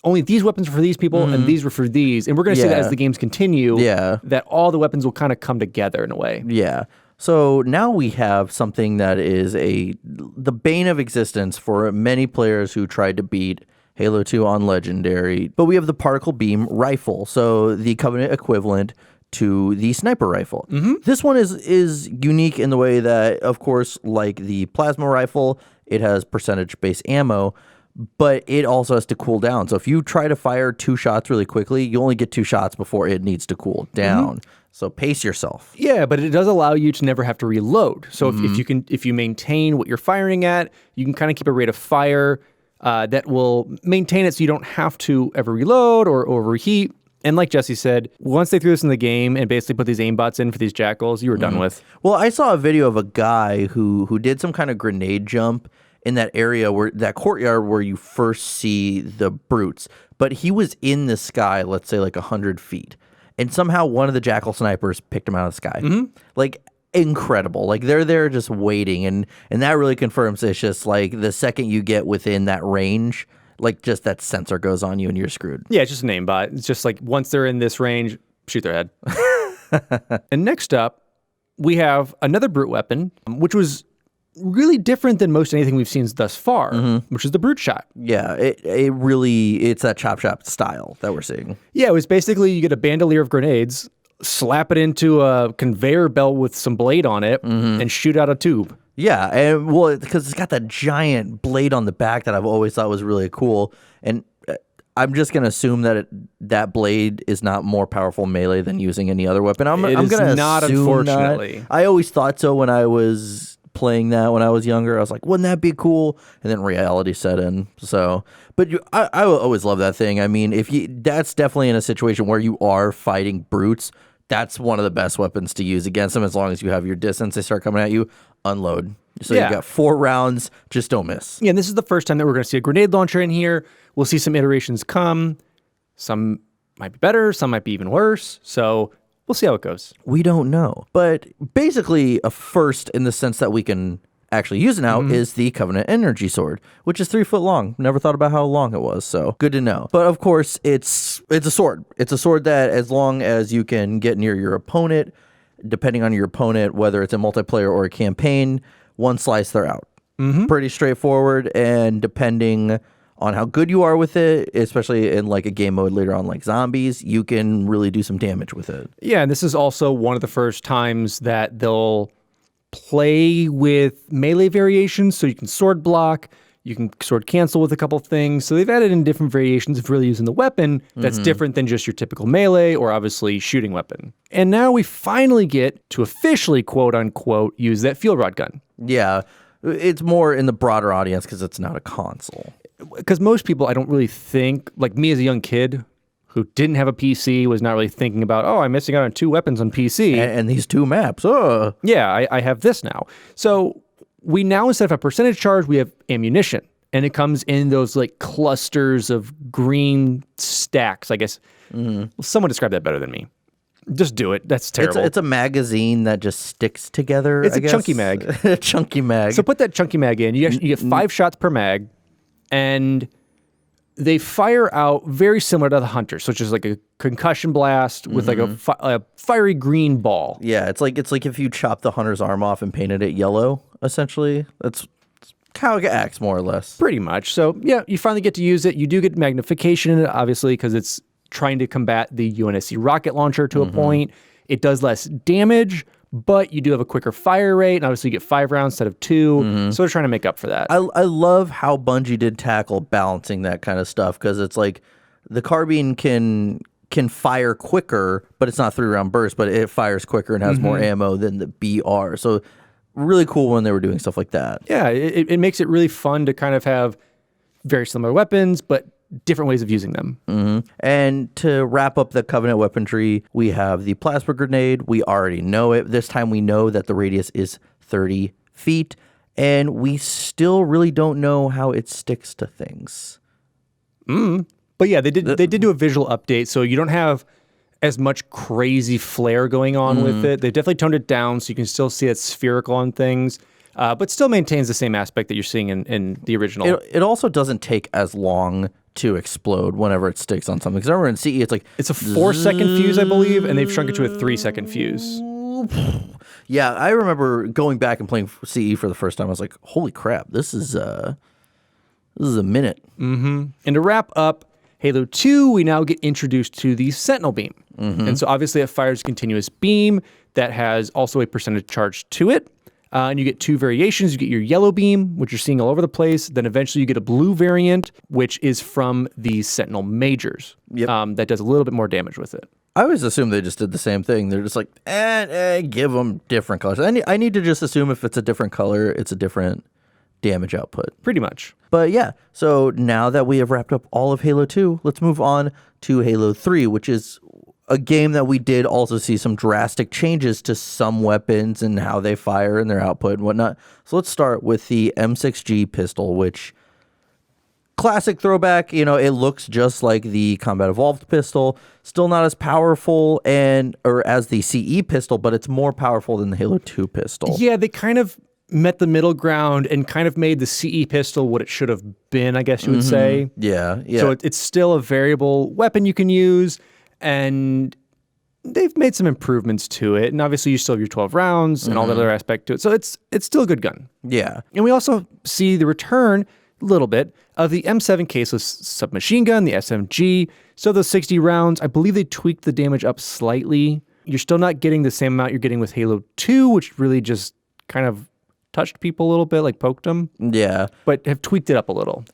only these weapons were for these people and these were for these. And we're going to see that as the games continue, that all the weapons will kind of come together in a way. Yeah. So now we have something that is the bane of existence for many players who tried to beat Halo 2 on Legendary. But we have the particle beam rifle, so the Covenant equivalent to the sniper rifle. This one is unique in the way that, of course, like the plasma rifle, it has percentage-based ammo, but it also has to cool down. So if you try to fire 2 shots really quickly, you only get 2 shots before it needs to cool down. So pace yourself. Yeah, but it does allow you to never have to reload. So if you maintain what you're firing at, you can kind of keep a rate of fire that will maintain it so you don't have to ever reload or overheat. And like Jesse said, once they threw this in the game and basically put these aimbots in for these jackals, you were done with. Well, I saw a video of a guy who did some kind of grenade jump in that area, where that courtyard where you first see the brutes. But he was in the sky, let's say like 100 feet. And somehow one of the jackal snipers picked him out of the sky. Like, incredible. Like, they're there just waiting. And that really confirms it's just like the second you get within that range, like just that sensor goes on you and you're screwed. Yeah, it's just an aimbot. It's just like once they're in this range, shoot their head. And next up, we have another brute weapon, which was really different than most anything we've seen thus far, which is the brute shot. Yeah, it's that chop shop style that we're seeing. Yeah, it was basically you get a bandolier of grenades, slap it into a conveyor belt with some blade on it, and shoot out a tube. Yeah, and well, because it's got that giant blade on the back that I've always thought was really cool. And I'm just gonna assume that that blade is not more powerful melee than using any other weapon. I'm gonna not, assume unfortunately. Not. I always thought so when I was playing that when I was younger. I was like, wouldn't that be cool? And then reality set in. So, but I always love that thing. I mean, that's definitely in a situation where you are fighting brutes. That's one of the best weapons to use against them, as long as you have your distance. They start coming at you, unload. So you got 4 rounds, just don't miss. Yeah, and this is the first time that we're going to see a grenade launcher in here. We'll see some iterations come. Some might be better, some might be even worse. So we'll see how it goes. We don't know. But basically, a first in the sense that we can actually use it now is the Covenant Energy Sword, which is 3 foot long. Never thought about how long it was, so good to know. But of course, it's a sword. It's a sword that, as long as you can get near your opponent, depending on your opponent, whether it's a multiplayer or a campaign, one slice, they're out. Pretty straightforward, and depending on how good you are with it, especially in like a game mode later on like zombies, you can really do some damage with it. Yeah, and this is also one of the first times that they'll play with melee variations, so you can sword block, you can sword cancel with a couple things. So they've added in different variations of really using the weapon that's different than just your typical melee or obviously shooting weapon. And now we finally get to officially, quote unquote, use that field rod gun. Yeah, it's more in the broader audience because it's not a console. Because most people, I don't really think, like me as a young kid who didn't have a PC, was not really thinking about, I'm missing out on 2 weapons on PC. And these 2 maps. Yeah, I have this now. So we now, instead of a percentage charge, we have ammunition. And it comes in those like clusters of green stacks, I guess. Someone described that better than me. Just do it. That's terrible. It's a magazine that just sticks together, It's I a guess. chunky mag. A chunky mag. So put that chunky mag in. You get 5 shots per mag. And they fire out very similar to the Hunter, so it's just like a concussion blast with like a fiery green ball. Yeah, it's like if you chopped the Hunter's arm off and painted it yellow, essentially. That's how it acts, more or less. Pretty much. So, yeah, you finally get to use it. You do get magnification in it, obviously, because it's trying to combat the UNSC rocket launcher to a point. It does less damage, but you do have a quicker fire rate, and obviously you get 5 rounds instead of 2, so they're trying to make up for that. I love how Bungie did tackle balancing that kind of stuff, because it's like the carbine can fire quicker, but it's not 3-round burst, but it fires quicker and has more ammo than the BR. So really cool when they were doing stuff like that. Yeah, it makes it really fun to kind of have very similar weapons, but different ways of using them. And to wrap up the Covenant weaponry, we have the plasma grenade. We already know it. This time we know that the radius is 30 feet, and we still really don't know how it sticks to things. But yeah, they did do a visual update, so you don't have as much crazy flare going on with it. They definitely toned it down so you can still see it spherical on things. But still maintains the same aspect that you're seeing in the original. It also doesn't take as long to explode whenever it sticks on something. Because remember in CE, it's like... It's a 4-second fuse, I believe, and they've shrunk it to a 3-second fuse. Yeah, I remember going back and playing CE for the first time. I was like, holy crap, this is This is a minute. And to wrap up Halo 2, we now get introduced to the Sentinel Beam. And so obviously it fires a continuous beam that has also a percentage charge to it. And you get two variations. You get your yellow beam, which you're seeing all over the place. Then eventually you get a blue variant, which is from the Sentinel Majors. That does a little bit more damage with it. I always assume they just did the same thing. They're just like, give them different colors. I need to just assume if it's a different color, it's a different damage output. Pretty much. But yeah, so now that we have wrapped up all of Halo 2, let's move on to Halo 3, which is a game that we did also see some drastic changes to some weapons and how they fire and their output and whatnot. So let's start with the M6G pistol, which classic throwback, it looks just like the Combat Evolved pistol, still not as powerful or as the CE pistol, but it's more powerful than the Halo 2 pistol. Yeah, they kind of met the middle ground and kind of made the CE pistol what it should have been, I guess you would say. Yeah. So it's still a variable weapon you can use, and they've made some improvements to it. And obviously you still have your 12 rounds and all that other aspect to it. So it's still a good gun. Yeah. And we also see the return a little bit of the M7 caseless submachine gun, the SMG. So those 60 rounds, I believe they tweaked the damage up slightly. You're still not getting the same amount you're getting with Halo 2, which really just kind of touched people a little bit, like poked them. Yeah. But have tweaked it up a little.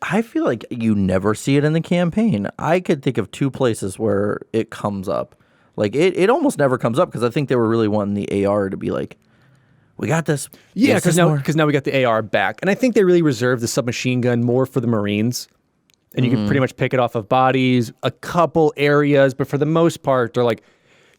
I feel like you never see it in the campaign. I could think of two places where it comes up. Like, it almost never comes up because I think they were really wanting the AR to be like, we got this. Yeah, because now we got the AR back. And I think they really reserved the submachine gun more for the Marines. And you can pretty much pick it off of bodies, a couple areas. But for the most part, they're like,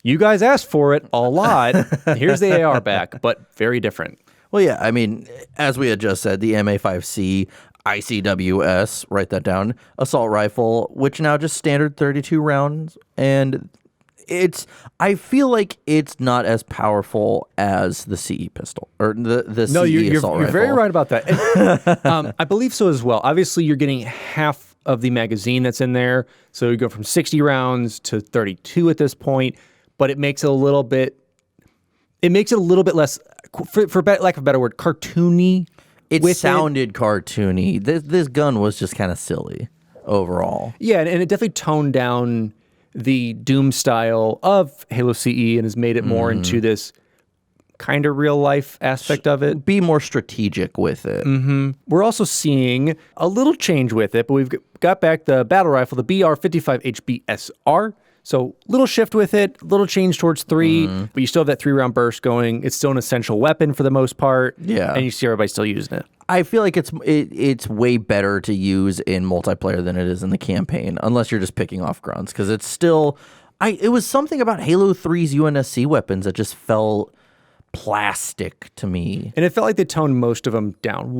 you guys asked for it a lot. Here's the AR back, but very different. Well, yeah, I mean, as we had just said, the MA5C ICWS, write that down, assault rifle, which now just standard 32 rounds. And I feel like it's not as powerful as the CE pistol or the CE assault rifle. You're very right about that. And, I believe so as well. Obviously, you're getting half of the magazine that's in there. So you go from 60 rounds to 32 at this point, but it makes it a little bit less, for lack of a better word, cartoony. It sounded cartoony. This gun was just kind of silly overall. Yeah, and it definitely toned down the Doom style of Halo CE and has made it more into this kind of real life aspect of it. Be more strategic with it. We're also seeing a little change with it, but we've got back the battle rifle, the BR-55 HBSR. So little shift with it, little change towards 3, but you still have that 3-round burst going. It's still an essential weapon for the most part. Yeah. And you see everybody still using it. I feel like it's way better to use in multiplayer than it is in the campaign, unless you're just picking off grunts, because it's still... It was something about Halo 3's UNSC weapons that just felt plastic to me. And it felt like they toned most of them down.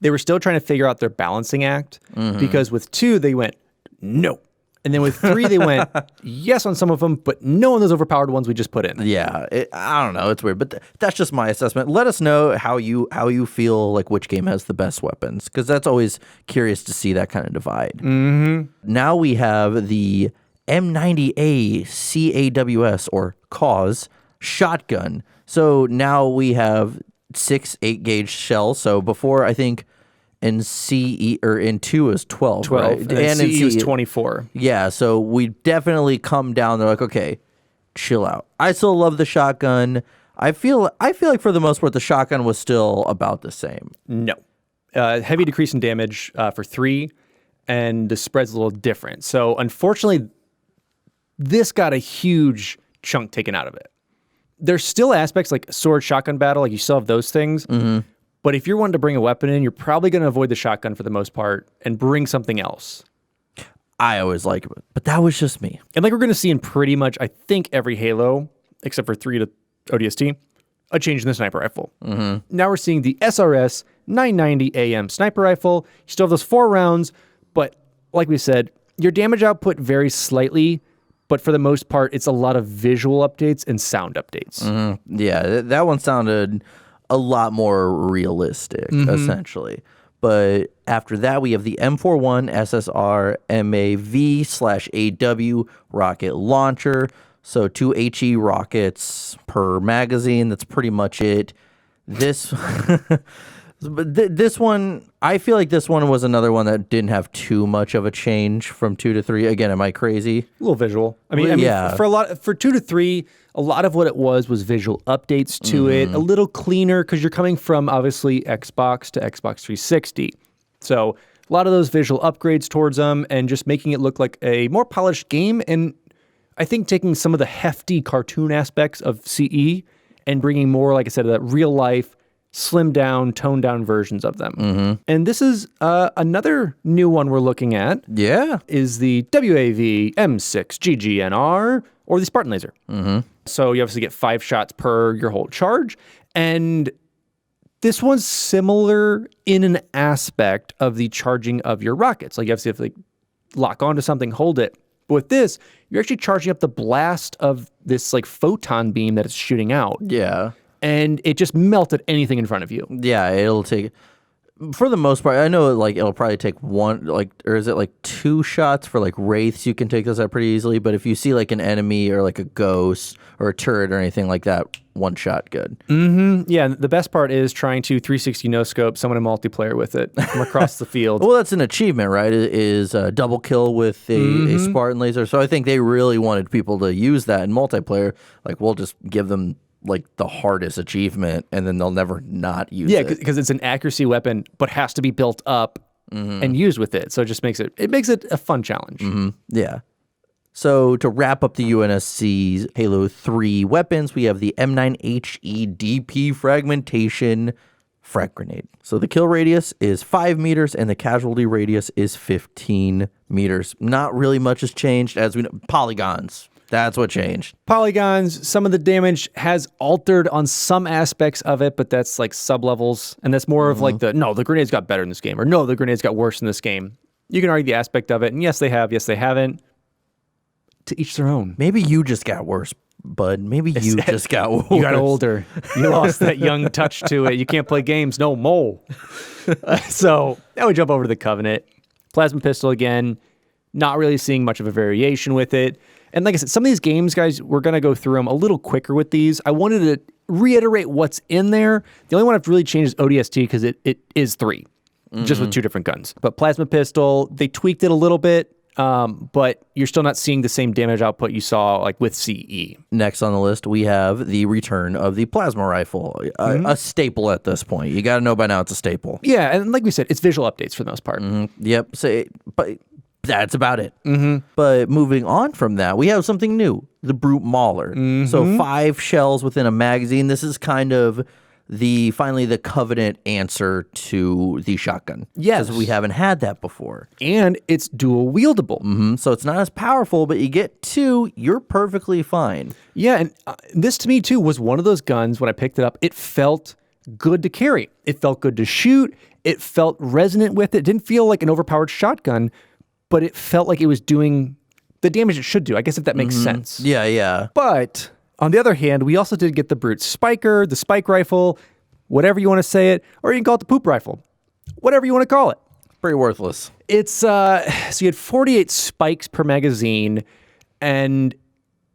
They were still trying to figure out their balancing act, because with 2, they went, no. And then with 3, they went, yes on some of them, but no on those overpowered ones we just put in. Yeah, I don't know. It's weird, but that's just my assessment. Let us know how you feel like which game has the best weapons, because that's always curious to see that kind of divide. Now we have the M90A CAWS, or CAWS, shotgun. So now we have 6 8-gauge shells. So before, I think... in CE or in 2 is 12, right? And CE is 24. Yeah, so we definitely come down. They're like, okay, chill out. I still love the shotgun. I feel like for the most part the shotgun was still about the same. No, heavy decrease in damage for 3, and the spread's a little different. So unfortunately, this got a huge chunk taken out of it. There's still aspects like sword shotgun battle, like you still have those things. But if you're wanting to bring a weapon in, you're probably going to avoid the shotgun for the most part and bring something else. I always like it, but that was just me. And like we're going to see in pretty much, I think, every Halo, except for 3 to ODST, a change in the sniper rifle. Now we're seeing the SRS 990 AM sniper rifle. You still have those 4 rounds, but like we said, your damage output varies slightly, but for the most part, it's a lot of visual updates and sound updates. Yeah, that one sounded... a lot more realistic, essentially. But after that, we have the M41 SSR MAV/AW rocket launcher. So 2 HE rockets per magazine. That's pretty much it. This But this one, I feel like this one was another one that didn't have too much of a change from 2 to 3. Again, am I crazy? A little visual. I mean, yeah. For 2 to 3, a lot of what it was visual updates to it, a little cleaner because you're coming from obviously Xbox to Xbox 360. So a lot of those visual upgrades towards them and just making it look like a more polished game. And I think taking some of the hefty cartoon aspects of CE and bringing more, like I said, that real life, slimmed down, toned down versions of them. And this is another new one we're looking at. Yeah. Is the WAV M6 GGNR or the Spartan Laser. So you obviously get 5 shots per your whole charge. And this one's similar in an aspect of the charging of your rockets. Like you obviously have to like lock onto something, hold it. But with this, you're actually charging up the blast of this like photon beam that it's shooting out. Yeah. And it just melted anything in front of you. Yeah, it'll take, for the most part, I know like it'll probably take one, like, or is it like 2 shots for like wraiths? You can take this out pretty easily. But if you see like an enemy or like a ghost or a turret or anything like that, 1 shot good. Yeah, the best part is trying to 360 no scope someone in multiplayer with it from across the field. Well, that's an achievement, right? It is a double kill with a Spartan laser. So I think they really wanted people to use that in multiplayer. Like, we'll just give them like the hardest achievement and then they'll never not use it. Yeah, because it's an accuracy weapon, but has to be built up and used with it. So it just makes it a fun challenge. Yeah. So to wrap up the UNSC's Halo 3 weapons, we have the M9HE DP fragmentation frag grenade. So the kill radius is 5 meters and the casualty radius is 15 meters. Not really much has changed as we know. Polygons. That's what changed. Polygons, some of the damage has altered on some aspects of it, but that's like sub-levels. And that's more of like the grenades got better in this game, or no, the grenades got worse in this game. You can argue the aspect of it, and yes, they have, yes, they haven't. To each their own. Maybe you just got worse, bud. Maybe you just got worse. You got older. You lost that young touch to it. You can't play games no more. So now we jump over to the Covenant. Plasma pistol again. Not really seeing much of a variation with it. And like I said, some of these games, guys, we're going to go through them a little quicker with these. I wanted to reiterate what's in there. The only one I've really changed is ODST because it is 3, just with 2 different guns. But plasma pistol, they tweaked it a little bit, but you're still not seeing the same damage output you saw like with CE. Next on the list, we have the return of the plasma rifle, a staple at this point. You got to know by now it's a staple. Yeah, and like we said, it's visual updates for the most part. Yep. But that's about it. But moving on from that, we have something new, the Brute Mauler. So 5 shells within a magazine. This is kind of finally the Covenant answer to the shotgun. Yes. Because we haven't had that before. And it's dual wieldable. So it's not as powerful, but you get 2, you're perfectly fine. Yeah, and this to me too was one of those guns when I picked it up, it felt good to carry. It felt good to shoot. It felt resonant with it. It didn't feel like an overpowered shotgun, but it felt like it was doing the damage it should do, I guess, if that makes sense. Yeah, yeah. But on the other hand, we also did get the Brute Spiker, the Spike Rifle, whatever you want to say it, or you can call it the Poop Rifle, whatever you want to call it. Pretty worthless. It's, so you had 48 spikes per magazine, and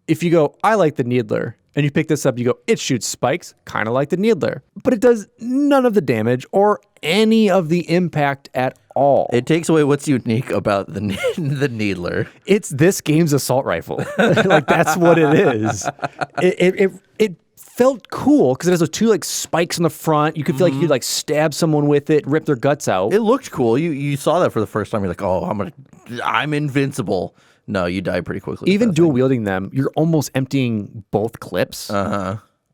if you go, I like the Needler, and you pick this up, you go, it shoots spikes, kind of like the Needler, but it does none of the damage or any of the impact at all. It takes away what's unique about the Needler. It's this game's assault rifle. Like, that's what it is. It felt cool because it has those 2 like spikes on the front. You could feel like you could like stab someone with it, rip their guts out. It looked cool. You saw that for the first time. You're like, oh, I'm invincible. No, you die pretty quickly. Even dual wielding them, you're almost emptying both clips.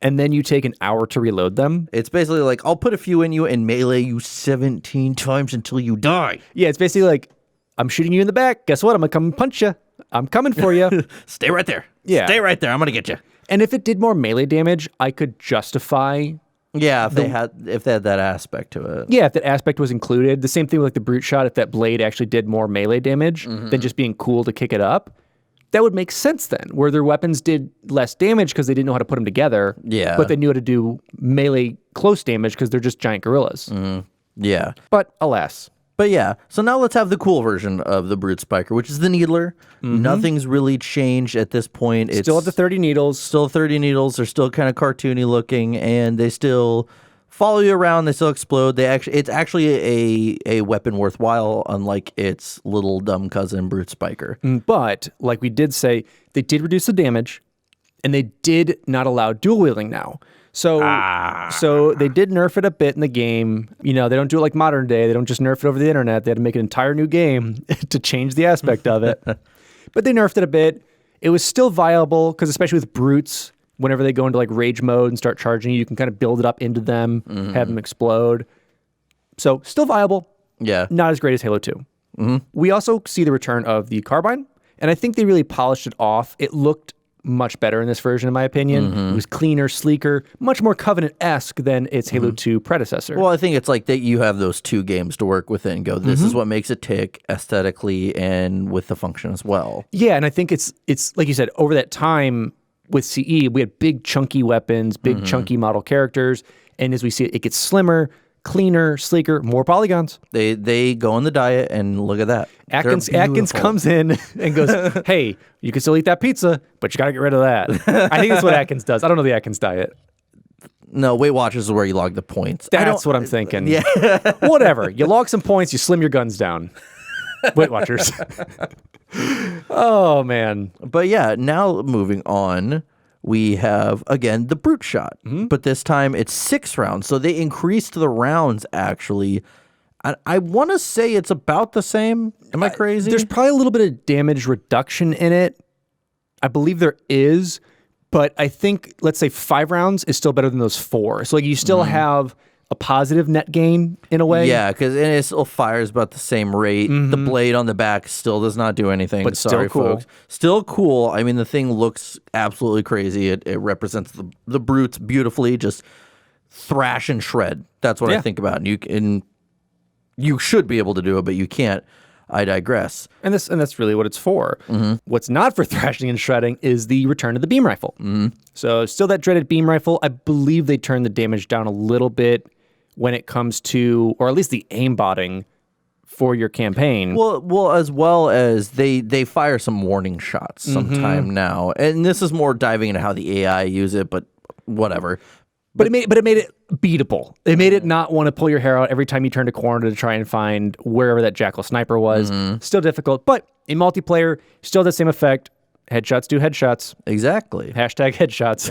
And then you take an hour to reload them. It's basically like, I'll put a few in you and melee you 17 times until you die. Yeah, it's basically like, I'm shooting you in the back. Guess what? I'm going to come and punch you. I'm coming for you. Stay right there. Yeah. Stay right there. I'm going to get you. And if it did more melee damage, I could justify. Yeah, if they had that aspect to it. Yeah, if that aspect was included. The same thing with like the Brute Shot, if that blade actually did more melee damage than just being cool to kick it up. That would make sense then, where their weapons did less damage because they didn't know how to put them together. Yeah. But they knew how to do melee close damage because they're just giant gorillas. Yeah. But alas. But yeah, so now let's have the cool version of the Brute Spiker, which is the Needler. Nothing's really changed at this point. It's still at the 30 needles. Still 30 needles. They're still kind of cartoony looking, and they still follow you around. They still explode. It's actually a weapon worthwhile, unlike its little dumb cousin Brute Spiker. But like we did say, they did reduce the damage, and they did not allow dual wielding now. So they did nerf it a bit in the game. They don't do it like modern day. They don't just nerf it over the internet. They had to make an entire new game to change the aspect of it. But they nerfed it a bit. It was still viable because especially with brutes, whenever they go into like rage mode and start charging you can kind of build it up into them, have them explode. So still viable. Yeah. Not as great as Halo 2. We also see the return of the carbine, and I think they really polished it off. It looked much better in this version, in my opinion. It was cleaner, sleeker, much more Covenant-esque than its Halo 2 predecessor. Well, I think it's like that you have those two games to work with and go, this is what makes it tick aesthetically and with the function as well. Yeah, and I think it's like you said, over that time with CE, we had big chunky weapons, big chunky model characters, and as we see it, it gets slimmer, cleaner, sleeker, more polygons. They go on the diet, and look at that. Atkins comes in and goes, hey, you can still eat that pizza, but you got to get rid of that. I think that's what Atkins does. I don't know the Atkins diet. No, Weight Watchers is where you log the points. That's what I'm thinking. Yeah. Whatever. You log some points, you slim your guns down. Weight Watchers. Oh, man. But yeah, now moving on, we have, again, the brute shot. But this time it's 6 rounds. So they increased the rounds, actually. I want to say it's about the same. Am I crazy? There's probably a little bit of damage reduction in it. I believe there is. But I think, let's say 5 rounds is still better than those 4. So like you still have a positive net gain in a way. Yeah, because it still fires about the same rate. The blade on the back still does not do anything. But Sorry, still cool. folks. Still cool. I mean, the thing looks absolutely crazy. It represents the brutes beautifully, just thrash and shred. That's what I think about. And you should be able to do it, but you can't. I digress. And that's really what it's for. What's not for thrashing and shredding is the return of the beam rifle. So still that dreaded beam rifle. I believe they turned the damage down a little bit when it comes to, or at least the aimbotting for your campaign. Well, as well as they fire some warning shots sometime now. And this is more diving into how the AI use it, but whatever. But it made it beatable. It made it not want to pull your hair out every time you turned a corner to try and find wherever that Jackal sniper was. Still difficult, but in multiplayer, still the same effect. Headshots do headshots. Exactly. Hashtag headshots.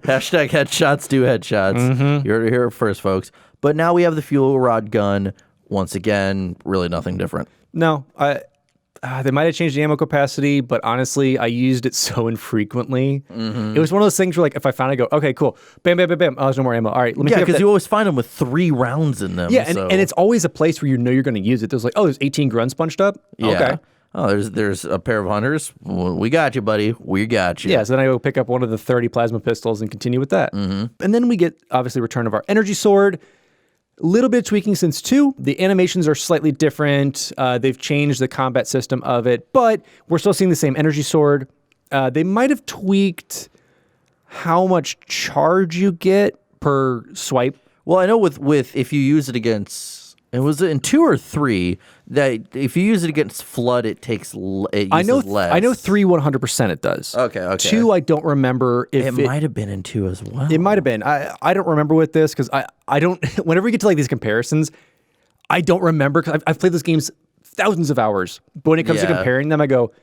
Hashtag headshots do headshots. You heard it here first, folks. But now we have the fuel rod gun. Once again, really nothing different. No, they might have changed the ammo capacity, but honestly, I used it so infrequently. It was one of those things where, like, if I found it, I go, okay, cool. Bam, bam, bam, bam. Oh, there's no more ammo. All right, let me pick up because you always find them with 3 rounds in them. Yeah, and it's always a place where you know you're going to use it. There's like, oh, there's 18 grunts punched up? Yeah. Okay. Oh, there's a pair of hunters. Well, we got you, buddy. We got you. Yeah, so then I go pick up one of the 30 plasma pistols and continue with that. And then we get, obviously, return of our energy sword. A little bit of tweaking since 2. The animations are slightly different. They've changed the combat system of it, but we're still seeing the same energy sword. They might have tweaked how much charge you get per swipe. Well, I know with if you use it against, it was in 2 or 3 that if you use it against flood, it uses less. I know 3 100% it does. Okay. 2 I don't remember if it might have been in 2 as well. It might have been. I don't remember with this because I don't. Whenever we get to like these comparisons, I don't remember because I've played those games thousands of hours. But when it comes to comparing them, I go,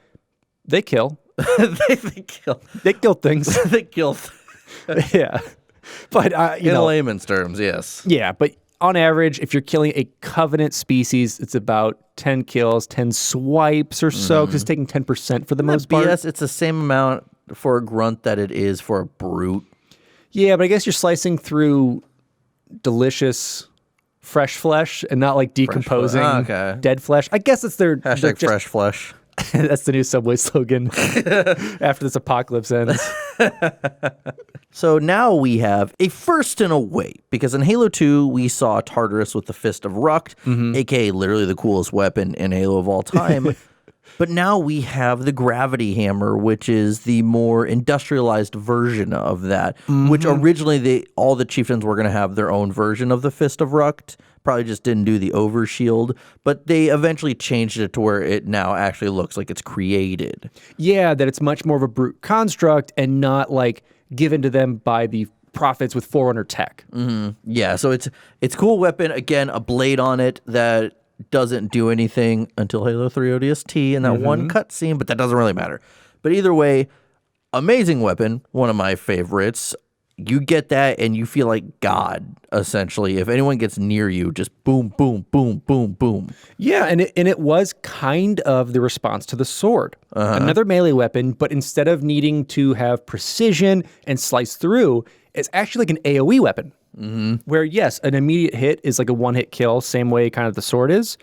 they kill. they kill. They kill things. They kill. Yeah, but in layman's terms, yes. Yeah, but on average, if you're killing a Covenant species, it's about 10 kills, 10 swipes or so, because it's taking 10% for the most part. Yes, it's the same amount for a grunt that it is for a brute. Yeah, but I guess you're slicing through delicious fresh flesh and not like decomposing dead flesh. I guess it's their Hashtag fresh flesh. That's the new Subway slogan after this apocalypse ends. So now we have a first in a way, because in Halo 2, we saw Tartarus with the Fist of Rukt, aka literally the coolest weapon in Halo of all time. But now we have the Gravity Hammer, which is the more industrialized version of that, which originally all the chieftains were going to have their own version of the Fist of Rukt. Probably just didn't do the overshield, but they eventually changed it to where it now actually looks like it's created. Yeah, that it's much more of a brute construct and not like given to them by the profits with Forerunner tech. Yeah, so it's a cool weapon. Again, a blade on it that doesn't do anything until Halo 3 ODST and that one cutscene, but that doesn't really matter. But either way, amazing weapon, one of my favorites. You get that and you feel like God, essentially. If anyone gets near you, just boom, boom, boom, boom, boom. Yeah, and it was kind of the response to the sword. Another melee weapon, but instead of needing to have precision and slice through, it's actually like an AoE weapon. Where, yes, an immediate hit is like a one-hit kill, same way kind of the sword is.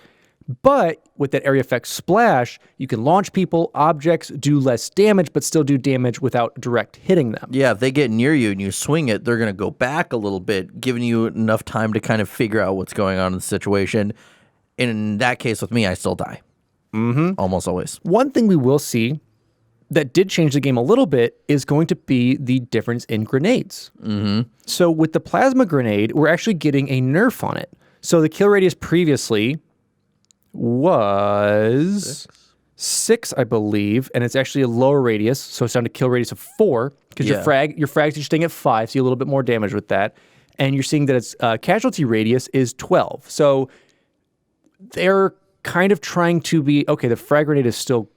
But with that area effect splash, you can launch people, objects, do less damage, but still do damage without direct hitting them. Yeah, if they get near you and you swing it, they're going to go back a little bit, giving you enough time to kind of figure out what's going on in the situation. In that case, with me, I still die. Almost always. One thing we will see that did change the game a little bit is going to be the difference in grenades. So with the plasma grenade, we're actually getting a nerf on it. So the kill radius previously was 6, I believe, and it's actually a lower radius, so it's down to kill radius of 4, because your frags are staying at 5, so you have a little bit more damage with that. And you're seeing that its casualty radius is 12. So they're kind of trying to be, okay, the frag grenade is still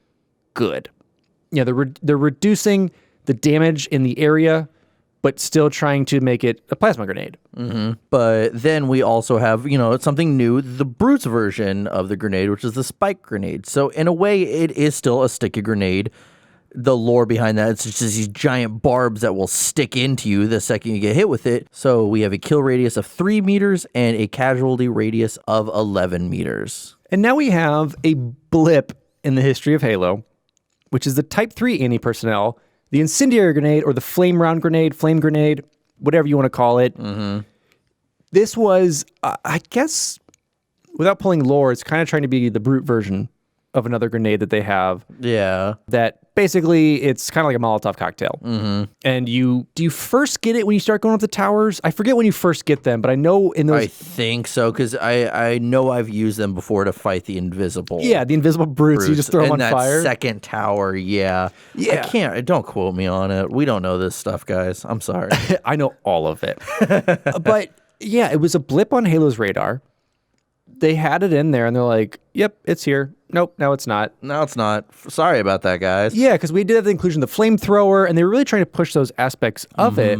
good. Yeah, they're reducing the damage in the area, but still trying to make it a plasma grenade. But then we also have, something new, the Brute's version of the grenade, which is the spike grenade. So in a way, it is still a sticky grenade. The lore behind that, it's just these giant barbs that will stick into you the second you get hit with it. So we have a kill radius of 3 meters and a casualty radius of 11 meters. And now we have a blip in the history of Halo, which is the Type 3 anti-personnel, the incendiary grenade or the flame grenade, whatever you want to call it. This was, I guess, without pulling lore, it's kind of trying to be the Brute version of another grenade that they have. Yeah. That basically, it's kind of like a Molotov cocktail. And do you first get it when you start going up the towers? I forget when you first get them, but I know in those... I think so, because I know I've used them before to fight the invisible. Yeah, the invisible brutes. You just throw them on fire. And that second tower, yeah. Don't quote me on it. We don't know this stuff, guys. I'm sorry. I know all of it. But yeah, it was a blip on Halo's radar. They had it in there, and they're like, yep, it's here. Nope, no, it's not. No, it's not. Sorry about that, guys. Yeah, because we did have the inclusion of the flamethrower, and they were really trying to push those aspects of it.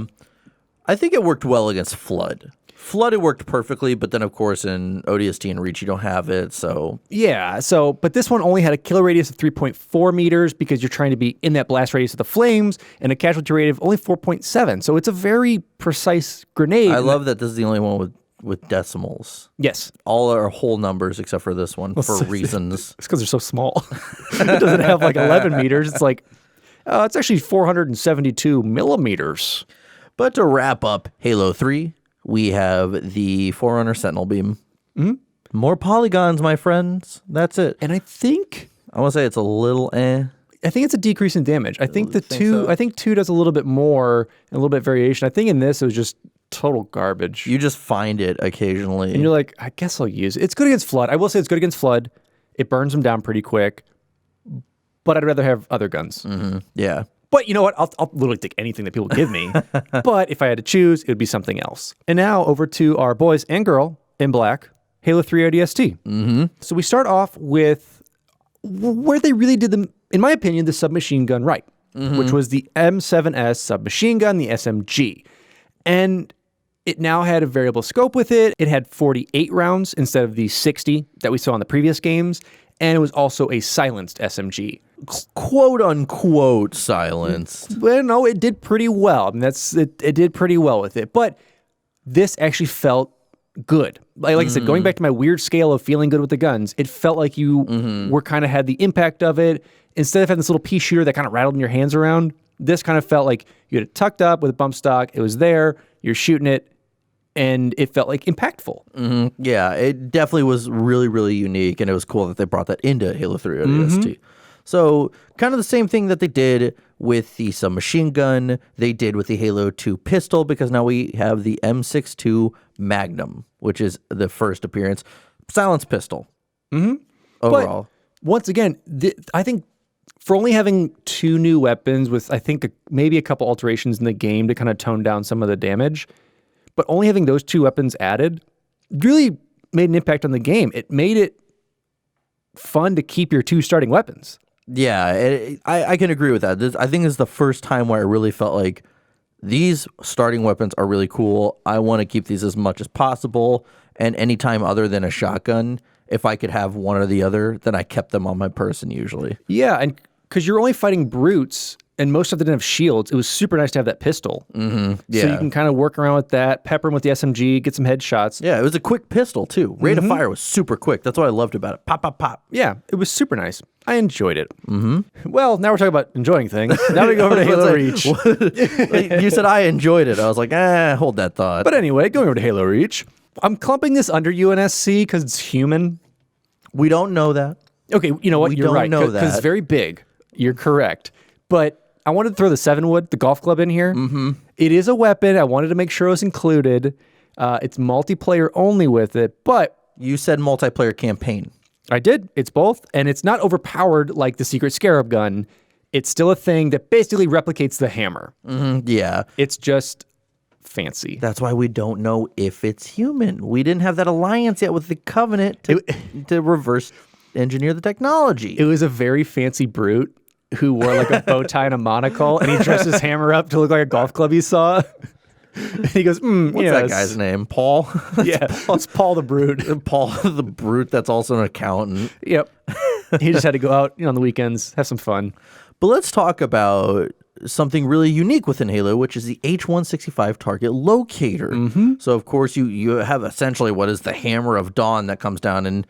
I think it worked well against Flood. Flood, it worked perfectly, but then, of course, in ODST and Reach, you don't have it, so... Yeah, but this one only had a kill radius of 3.4 meters because you're trying to be in that blast radius of the flames, and a casualty rate of only 4.7, so it's a very precise grenade. I love that this is the only one with decimals. Yes. All are whole numbers except for this one for reasons. It's because they're so small. It doesn't have like 11 meters. It's like, it's actually 472 millimeters. But to wrap up Halo 3, we have the Forerunner Sentinel Beam. More polygons, my friends. That's it. And I think... I want to say it's a little I think it's a decrease in damage. I think I think 2 does a little bit more, and a little bit variation. I think in this, it was just total garbage. You just find it occasionally. And you're like, I guess I'll use it. It's good against Flood. I will say it's good against Flood. It burns them down pretty quick. But I'd rather have other guns. Yeah. But you know what? I'll literally take anything that people give me. But if I had to choose, it would be something else. And now over to our boys and girl in black, Halo 3 ODST. So we start off with where they really did, in my opinion, the submachine gun right, which was the M7S submachine gun, the SMG. And it now had a variable scope with it. It had 48 rounds instead of the 60 that we saw in the previous games. And it was also a silenced SMG. Quote unquote silenced. Well, no, it did pretty well. I mean, it did pretty well with it. But this actually felt good. Like I said, going back to my weird scale of feeling good with the guns, it felt like you were kind of had the impact of it. Instead of having this little pea shooter that kind of rattled in your hands around, this kind of felt like you had it tucked up with a bump stock. It was there. You're shooting it. And it felt like impactful. Yeah, it definitely was really, really unique. And it was cool that they brought that into Halo 3 ODST. So kind of the same thing that they did with the submachine gun, they did with the Halo 2 pistol, because now we have the M62 Magnum, which is the first appearance. Silenced pistol. Overall. But once again, I think For only having 2 new weapons with, I think, maybe a couple alterations in the game to kind of tone down some of the damage, but only having those 2 weapons added really made an impact on the game. It made it fun to keep your 2 starting weapons. Yeah, I can agree with that. I think this is the first time where I really felt like these starting weapons are really cool. I want to keep these as much as possible. And anytime other than a shotgun, if I could have one or the other, then I kept them on my person usually. Yeah, and because you're only fighting brutes, and most of them didn't have shields, it was super nice to have that pistol. Mm-hmm. Yeah. So you can kind of work around with that, pepper them with the SMG, get some headshots. Yeah, it was a quick pistol too. Rate of fire was super quick. That's what I loved about it. Pop, pop, pop. Yeah, it was super nice. I enjoyed it. Mm-hmm. Well, now we're talking about enjoying things. Now we go over to Halo Reach. You said I enjoyed it. I was like, hold that thought. But anyway, going over to Halo Reach, I'm clumping this under UNSC because it's human. We don't know that. Okay, you know what? We You're don't right. know Because it's that. very big. You're correct. But I wanted to throw the 7-wood, the golf club, in here. Mm-hmm. It is a weapon. I wanted to make sure it was included. It's multiplayer only with it, but You said multiplayer campaign. I did. It's both, and it's not overpowered like the Secret Scarab gun. It's still a thing that basically replicates the hammer. Mm-hmm. Yeah. It's just fancy. That's why we don't know if it's human. We didn't have that alliance yet with the Covenant to reverse engineer the technology. It was a very fancy brute who wore like a bow tie and a monocle, and he dressed his hammer up to look like a golf club he saw. And he goes, What's that guy's name? Paul? Yeah, it's Paul the Brute. Paul the Brute, that's also an accountant. Yep. He just had to go out on the weekends, have some fun. But let's talk about something really unique within Halo, which is the H-165 target locator. Mm-hmm. So, of course, you have essentially what is the Hammer of Dawn that comes down in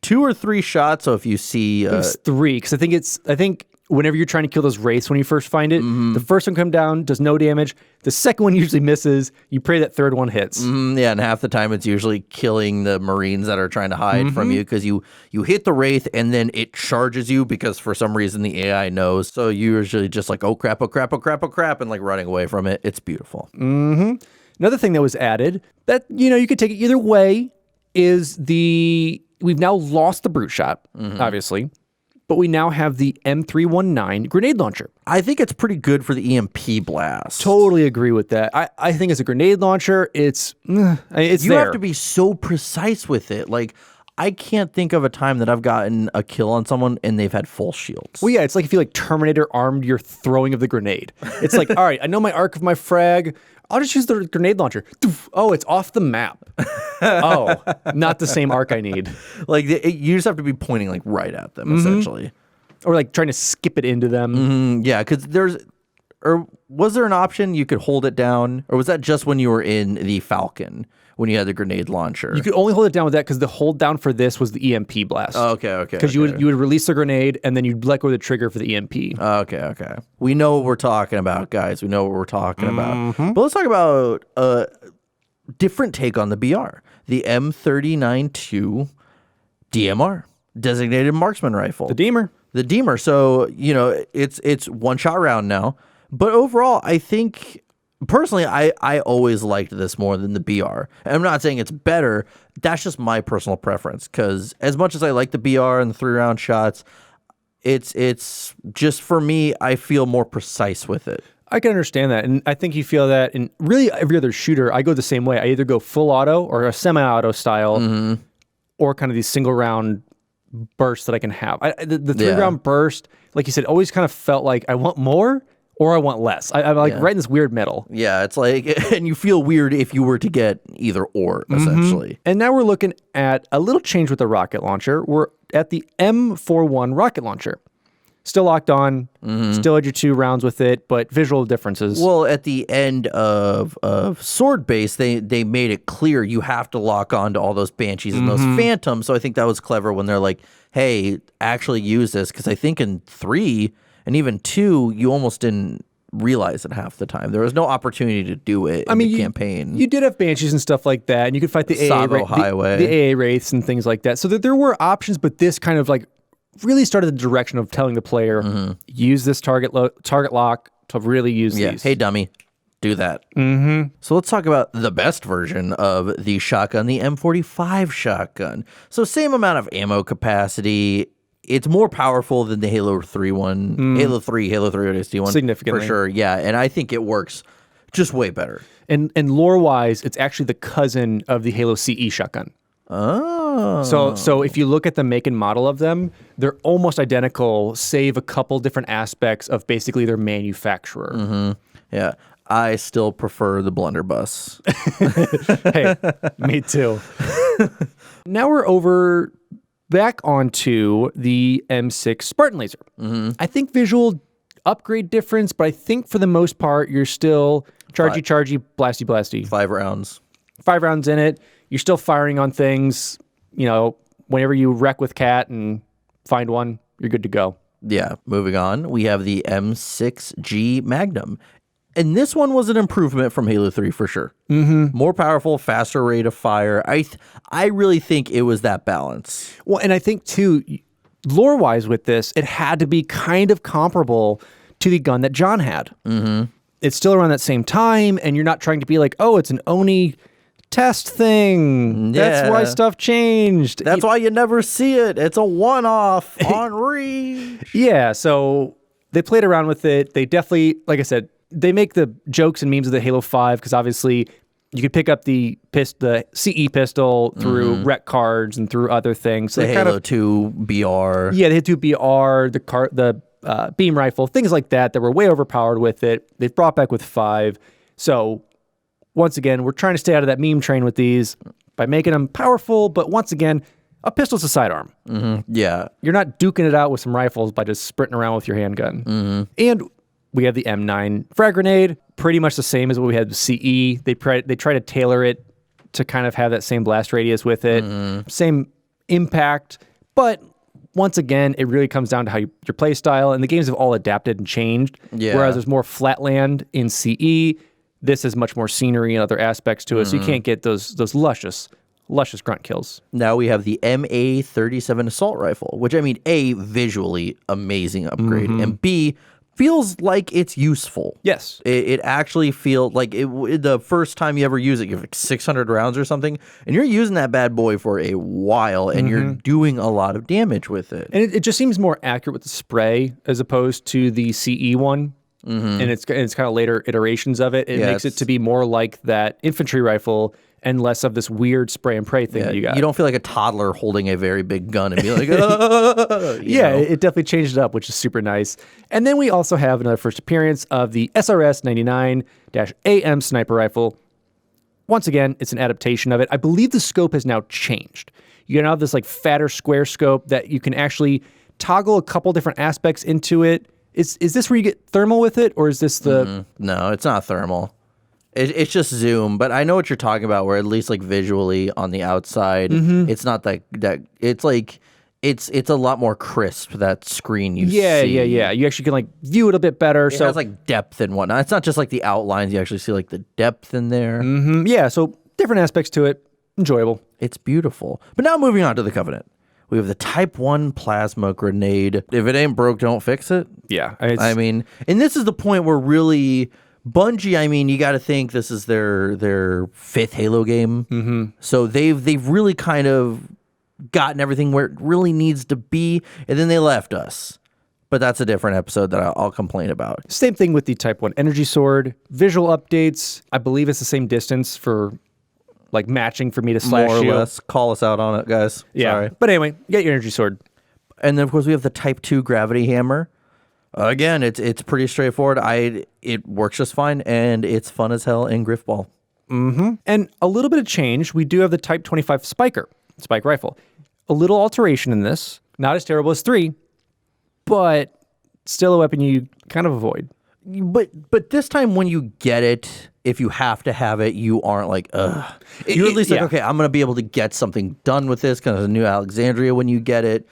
2 or 3 shots. So if you see... It's 3, because I think whenever you're trying to kill those wraiths when you first find it, the first one comes down, does no damage. The second one usually misses. You pray that third one hits. Yeah, and half the time it's usually killing the Marines that are trying to hide from you because you hit the wraith and then it charges you because for some reason the AI knows. So you usually just like, oh crap, oh crap, oh crap, oh crap, and like running away from it. It's beautiful. Mm-hmm. Another thing that was added that, you could take it either way is we've now lost the brute shot, obviously. But we now have the M319 grenade launcher. I think it's pretty good for the EMP blast. Totally agree with that. I think as a grenade launcher, it's You there. have to be so precise with it. Like, I can't think of a time that I've gotten a kill on someone and they've had full shields. Well, yeah, it's like if you like Terminator armed your throwing of the grenade. It's like, all right, I know my arc of my frag. I'll just use the grenade launcher. Oh, it's off the map. Oh, not the same arc I need. Like, you just have to be pointing like right at them, essentially. Or like trying to skip it into them. Yeah, because was there an option you could hold it down? Or was that just when you were in the Falcon, when you had the grenade launcher? You could only hold it down with that because the hold down for this was the EMP blast. Oh, okay. Because you would release the grenade and then you'd let go of the trigger for the EMP. Okay. We know what we're talking about, guys. We know what we're talking about. But let's talk about a different take on the BR. The M39-2 DMR, Designated Marksman Rifle. The Deemer. The Deemer. So, it's one-shot round now. But overall, I think... Personally, I always liked this more than the BR. And I'm not saying it's better. That's just my personal preference. Because as much as I like the BR and the 3-round shots, it's just, for me, I feel more precise with it. I can understand that. And I think you feel that in really every other shooter, I go the same way. I either go full auto or a semi-auto style or kind of these single-round bursts that I can have. The 3-round burst, like you said, always kind of felt like I want more or I want less. I'm like right in this weird middle. Yeah, it's like, and you feel weird if you were to get either or, essentially. And now we're looking at a little change with the rocket launcher. We're at the M41 rocket launcher. Still locked on, still had your 2 rounds with it, but visual differences. Well, at the end of Sword Base, they made it clear you have to lock on to all those Banshees and those Phantoms. So I think that was clever when they're like, hey, actually use this. Because I think in 3 and even 2, you almost didn't realize it half the time. There was no opportunity to do it in the campaign. You did have Banshees and stuff like that, and you could fight the Savo Highway. the AA Wraiths and things like that. So that there were options, but this kind of like really started the direction of telling the player, use this target lock to really use these. Hey, dummy, do that. So let's talk about the best version of the shotgun, the M45 shotgun. So same amount of ammo capacity. it's more powerful than the Halo 3 one. Halo 3 ODST one. Significantly. For sure, yeah. And I think it works just way better. And lore-wise, it's actually the cousin of the Halo CE shotgun. Oh. So if you look at the make and model of them, they're almost identical, save a couple different aspects of basically their manufacturer. Yeah. I still prefer the blunderbuss. Hey, me too. Now we're back onto the M6 Spartan Laser. I think visual upgrade difference, but I think for the most part, you're still chargy, blasty, blasty. 5 rounds. 5 rounds in it. You're still firing on things. You know, whenever you wreck with Cat and find one, you're good to go. Yeah. Moving on, we have the M6G Magnum. And this one was an improvement from Halo 3 for sure. More powerful, faster rate of fire. I really think it was that balance. Well, and I think too, lore-wise with this, it had to be kind of comparable to the gun that John had. It's still around that same time, and you're not trying to be like, oh, it's an Oni test thing. That's why stuff changed. That's why you never see it. It's a one-off on Reach. Yeah, so they played around with it. They definitely, like I said, they make the jokes and memes of the Halo 5 because obviously you could pick up the CE pistol through rec cards and through other things. So the Halo 2 BR. Yeah, they had 2 BR, the beam rifle, things like that were way overpowered with it. They've brought back with 5. So once again, we're trying to stay out of that meme train with these by making them powerful. But once again, a pistol's a sidearm. Yeah. You're not duking it out with some rifles by just sprinting around with your handgun. And we have the M9 frag grenade, pretty much the same as what we had with CE. They try to tailor it to kind of have that same blast radius with it, same impact. But once again, it really comes down to how your play style, and the games have all adapted and changed. Yeah. Whereas there's more flatland in CE, this has much more scenery and other aspects to it, so you can't get those luscious grunt kills. Now we have the MA-37 assault rifle, which I mean, A, visually amazing upgrade, and B, feels like it's useful. Yes. It actually feels like the first time you ever use it, you have like 600 rounds or something, and you're using that bad boy for a while, and you're doing a lot of damage with it. And it just seems more accurate with the spray as opposed to the CE one. And it's kind of later iterations of it. It makes it to be more like that infantry rifle and less of this weird spray and pray thing that you got. You don't feel like a toddler holding a very big gun and be like, yeah, it definitely changed it up, which is super nice. And then we also have another first appearance of the SRS 99-AM sniper rifle. Once again, it's an adaptation of it. I believe the scope has now changed. You now have this like fatter square scope that you can actually toggle a couple different aspects into it. Is this where you get thermal with it, or is this the... No, it's not thermal. It's just zoom, but I know what you're talking about, where at least like visually on the outside, it's not that it's like it's a lot more crisp, that screen you see. Yeah. You actually can like view it a bit better. It has like depth and whatnot. It's not just like the outlines, you actually see like the depth in there. Yeah, so different aspects to it. Enjoyable. It's beautiful. But now moving on to the Covenant. We have the Type 1 plasma grenade. If it ain't broke, don't fix it. Yeah. I mean, and this is the point where really Bungie, I mean, you got to think this is their 5th Halo game. So they've really kind of gotten everything where it really needs to be, and then they left us. But that's a different episode that I'll complain about. Same thing with the Type 1 energy sword. Visual updates. I believe it's the same distance for like matching for me to slash More or you. less. Call us out on it, guys. Yeah. Sorry. But anyway, get your energy sword. And then, of course, we have the Type 2 gravity hammer. Again, it's pretty straightforward. It works just fine, and it's fun as hell in Griffball. And a little bit of change. We do have the Type 25 spike rifle. A little alteration in this. Not as terrible as 3, but still a weapon you kind of avoid. But this time when you get it, if you have to have it, you aren't like, ugh. You're at least like, okay, I'm going to be able to get something done with this, because of New Alexandria when you get it.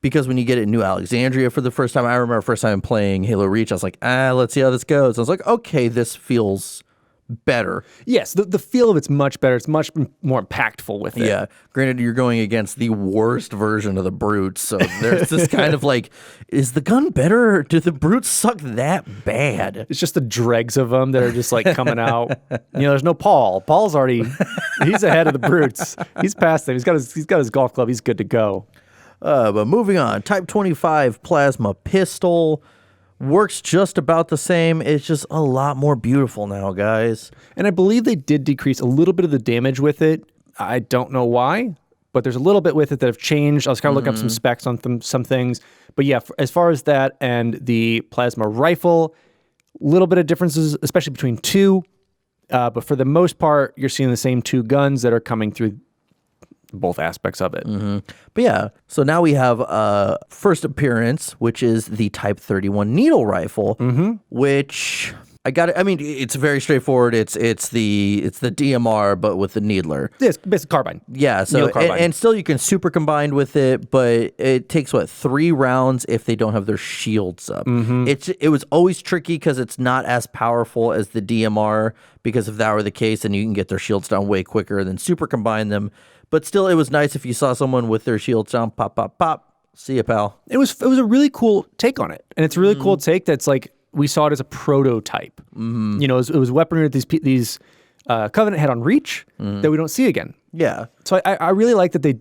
Because when you get it in New Alexandria for the first time, I remember first time playing Halo Reach, I was like, let's see how this goes. I was like, okay, this feels better. Yes, the feel of it's much better. It's much more impactful with it. Yeah. Granted, you're going against the worst version of the brutes, so there's this kind of like, is the gun better, or do the brutes suck that bad? It's just the dregs of them that are just like coming out. There's no Paul. Paul's already, he's ahead of the brutes. He's past them. He's got his golf club. He's good to go. But moving on, Type 25 plasma pistol works just about the same. It's just a lot more beautiful now, guys. And I believe they did decrease a little bit of the damage with it. I don't know why, but there's a little bit with it that have changed. I was kind of looking up some specs on some things. But yeah, as far as that and the plasma rifle, a little bit of differences, especially between two. But for the most part, you're seeing the same two guns that are coming through both aspects of it. But yeah, so now we have first appearance, which is the Type 31 needle rifle, which I mean, it's very straightforward. It's the DMR, but with the needler. Yeah, it's basically carbine. Yeah, so and still you can super combine with it, but it takes 3 rounds if they don't have their shields up. It was always tricky because it's not as powerful as the DMR, because if that were the case, then you can get their shields down way quicker than super combine them. But still, it was nice if you saw someone with their shields down, pop, pop, pop. See ya, pal. It was a really cool take on it, and it's a really cool take that's like, we saw it as a prototype. You know, it was weaponry that these Covenant had on Reach that we don't see again. Yeah. So I really like that they,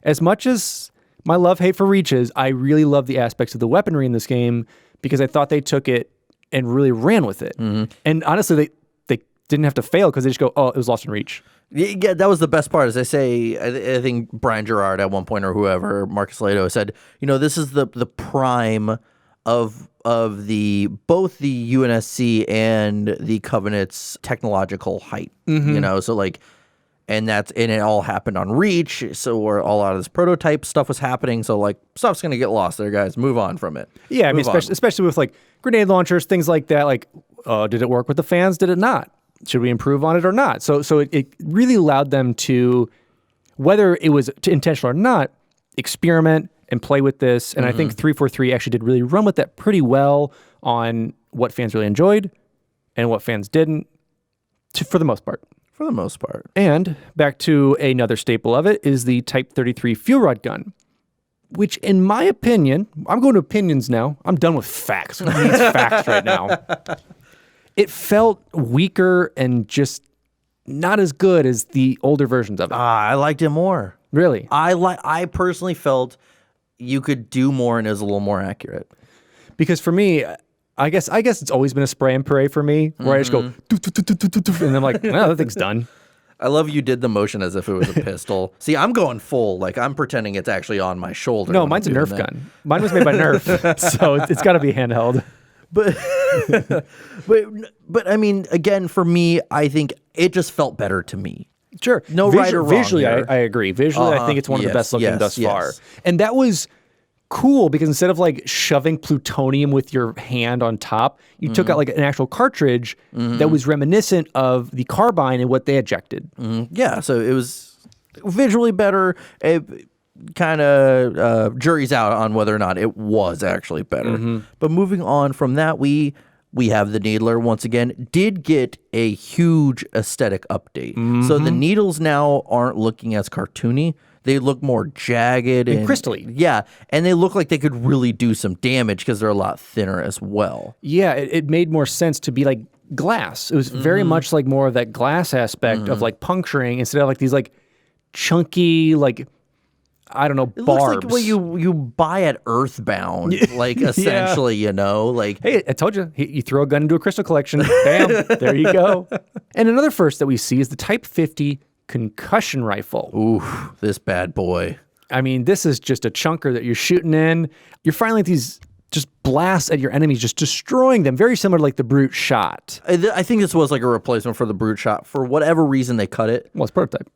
as much as my love-hate for Reach is, I really love the aspects of the weaponry in this game, because I thought they took it and really ran with it. And honestly, they didn't have to fail, because they just go, oh, it was lost in Reach. Yeah, that was the best part. As I say, I think Brian Gerard at one point, or whoever, Marcus Lato, said, you know, this is the prime of the both the UNSC and the Covenant's technological height. You know, so like, and it all happened on Reach, so where a lot of this prototype stuff was happening. So like, stuff's gonna get lost there, guys. Move on from it. Yeah, I mean, especially with like grenade launchers, things like that. Like, did it work with the fans? Did it not? Should we improve on it or not? So it really allowed them to, whether it was intentional or not, experiment and play with this. And I think 343 actually did really run with that pretty well on what fans really enjoyed and what fans didn't, for the most part. For the most part. And back to another staple of it is the Type 33 fuel rod gun, which in my opinion, I'm going to opinions now. I'm done with facts. Who needs facts right now? It felt weaker and just not as good as the older versions of it. I liked it more. Really? I personally felt you could do more and it was a little more accurate. Because for me, I guess it's always been a spray and pray for me, where I just go, and I'm like, well, that thing's done. I love you did the motion as if it was a pistol. See, I'm going full. Like, I'm pretending it's actually on my shoulder. No, mine's a Nerf gun. Mine was made by Nerf, so it's got to be handheld. But I mean, again, for me, I think it just felt better to me. Sure. No right or wrong visually, here. I agree. Visually, I think it's one of the best looking thus far. And that was cool, because instead of like shoving plutonium with your hand on top, you took out like an actual cartridge that was reminiscent of the carbine and what they ejected. Yeah, so it was visually better. It kind of jury's out on whether or not it was actually better. But moving on from that, we have the needler once again did get a huge aesthetic update. So the needles now aren't looking as cartoony. They look more jagged and crystally. Yeah, and they look like they could really do some damage because they're a lot thinner as well. Yeah, it made more sense to be like glass. It was very much like more of that glass aspect of like puncturing, instead of like these like chunky, like, I don't know, It barbs. looks like what you buy at Earthbound, like essentially, you know, like. Hey, I told you, you throw a gun into a crystal collection, bam, there you go. And another first that we see is the Type 50 concussion rifle. Ooh, this bad boy. I mean, this is just a chunker that you're shooting in. You're firing like these just blasts at your enemies, just destroying them. Very similar to like the brute shot. I think this was like a replacement for the brute shot. For whatever reason, they cut it. Well, it's prototype.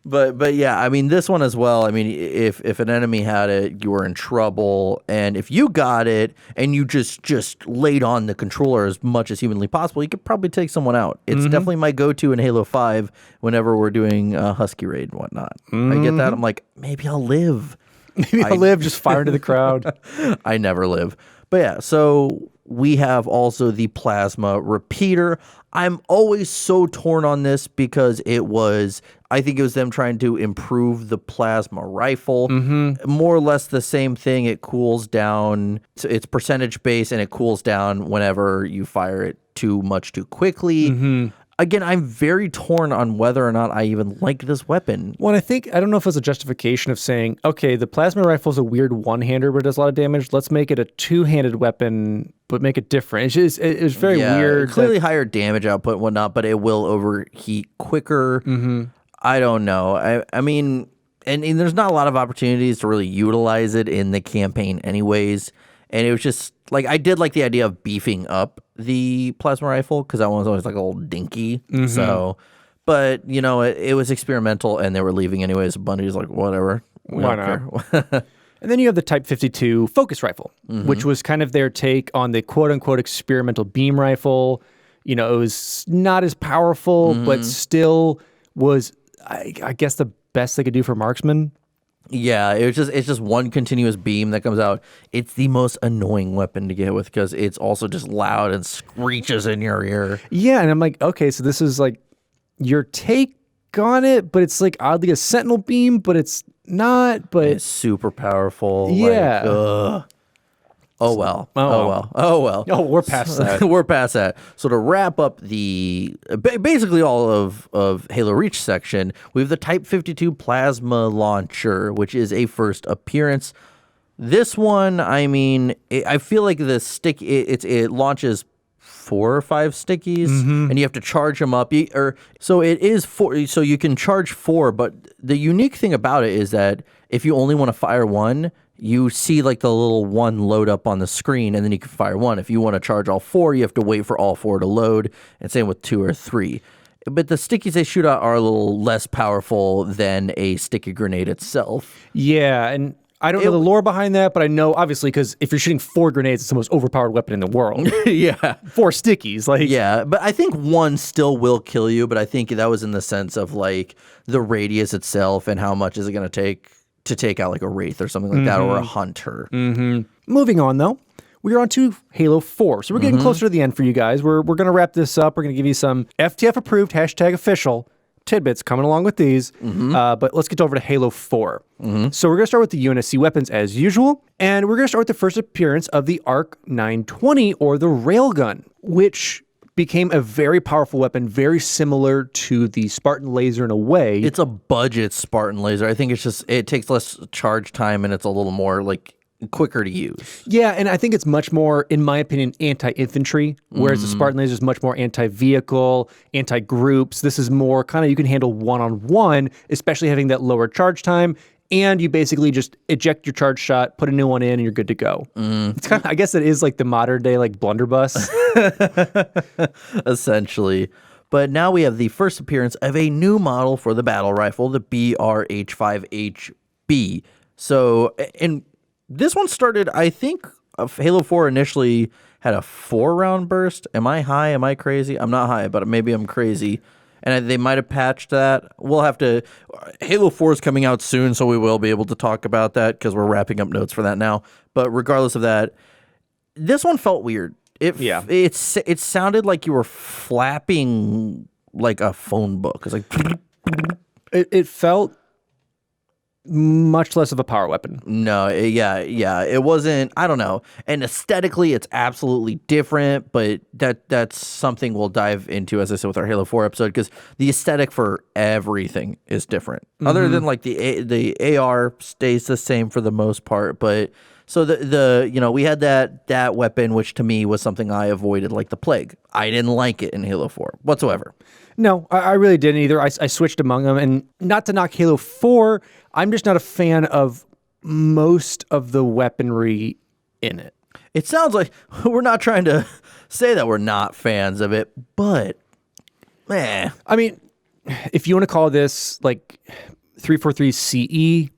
But yeah, I mean, this one as well. I mean, if an enemy had it, you were in trouble. And if you got it and you just laid on the controller as much as humanly possible, you could probably take someone out. It's definitely my go-to in Halo 5 whenever we're doing Husky Raid and whatnot. I get that. I'm like, maybe I'll live. Maybe I'll live, just fire into the crowd. I never live. But yeah, so we have also the plasma repeater. I'm always so torn on this because I think it was them trying to improve the plasma rifle. More or less the same thing. It cools down. It's percentage based and it cools down whenever you fire it too much too quickly. again, I'm very torn on whether or not I even like this weapon. Well, I don't know if it's a justification of saying, okay, the plasma rifle is a weird one-hander but it does a lot of damage. Let's make it a two-handed weapon, but make it different. It's very weird. Clearly higher damage output and whatnot, but it will overheat quicker. I don't know. I mean, and there's not a lot of opportunities to really utilize it in the campaign anyways. And it was just, like, I did like the idea of beefing up the plasma rifle because that one was always like a little dinky. So, but, you know, it was experimental and they were leaving anyways. Bundy's like, whatever. Why not? And then you have the Type 52 focus rifle, which was kind of their take on the quote-unquote experimental beam rifle. You know, it was not as powerful, but still was, I guess, the best they could do for marksmen. Yeah, it's just one continuous beam that comes out. It's the most annoying weapon to get with because it's also just loud and screeches in your ear. Yeah, and I'm like, okay, so this is like your take on it, but it's like oddly a sentinel beam, but it's not. But it's super powerful. Yeah. Like, oh well. Oh, we're past that. We're past that. So to wrap up the basically all of Halo Reach section, we have the Type 52 plasma launcher, which is a first appearance. This one, I mean, I feel like the stick it launches 4 or 5 stickies, and you have to charge them up. So it is 4. So you can charge 4, but the unique thing about it is that if you only want to fire one, you see like the little one load up on the screen, and then you can fire one. If you want to charge all 4, you have to wait for all 4 to load, and same with 2 or 3. But the stickies they shoot out are a little less powerful than a sticky grenade itself. Yeah, and I don't know the lore behind that, but I know, obviously, because if you're shooting 4 grenades, it's the most overpowered weapon in the world. Yeah. 4 stickies. Like, yeah, but I think one still will kill you, but I think that was in the sense of like the radius itself and how much is it going to take out like a Wraith or something like that, or a Hunter. Moving on, though, we are on to Halo 4. So we're getting closer to the end for you guys. We're going to wrap this up. We're going to give you some FTF-approved, #official tidbits coming along with these. But let's get over to Halo 4. So we're going to start with the UNSC weapons as usual. And we're going to start with the first appearance of the ARC 920, or the railgun, which became a very powerful weapon, very similar to the Spartan laser in a way. It's a budget Spartan laser. I think it takes less charge time and it's a little more like quicker to use. Yeah, and I think it's much more, in my opinion, anti-infantry, whereas the Spartan laser is much more anti-vehicle, anti-groups. This is more kind of you can handle one-on-one, especially having that lower charge time. And you basically just eject your charge shot, put a new one in, and you're good to go. It's kind of, I guess it is like the modern day like blunderbuss. Essentially. But now we have the first appearance of a new model for the battle rifle, the BRH5HB. So, and this one started, I think, Halo 4 initially had a 4-round burst. Am I high? Am I crazy? I'm not high, but maybe I'm crazy. And they might have patched that. We'll have to. Halo 4 is coming out soon, so we will be able to talk about that because we're wrapping up notes for that now. But regardless of that, this one felt weird. It sounded like you were flapping like a phone book. It's like it felt much less of a power weapon. No, it wasn't. I don't know. And aesthetically, it's absolutely different, but that's something we'll dive into, as I said, with our Halo 4 episode, because the aesthetic for everything is different. Other than like the AR stays the same for the most part, but so the we had that weapon, which to me was something I avoided like the plague. I didn't like it in Halo 4 whatsoever. No, I really didn't either. I switched among them, and not to knock Halo 4, I'm just not a fan of most of the weaponry in it. It sounds like we're not trying to say that we're not fans of it, but I mean, if you want to call this like 343 CE,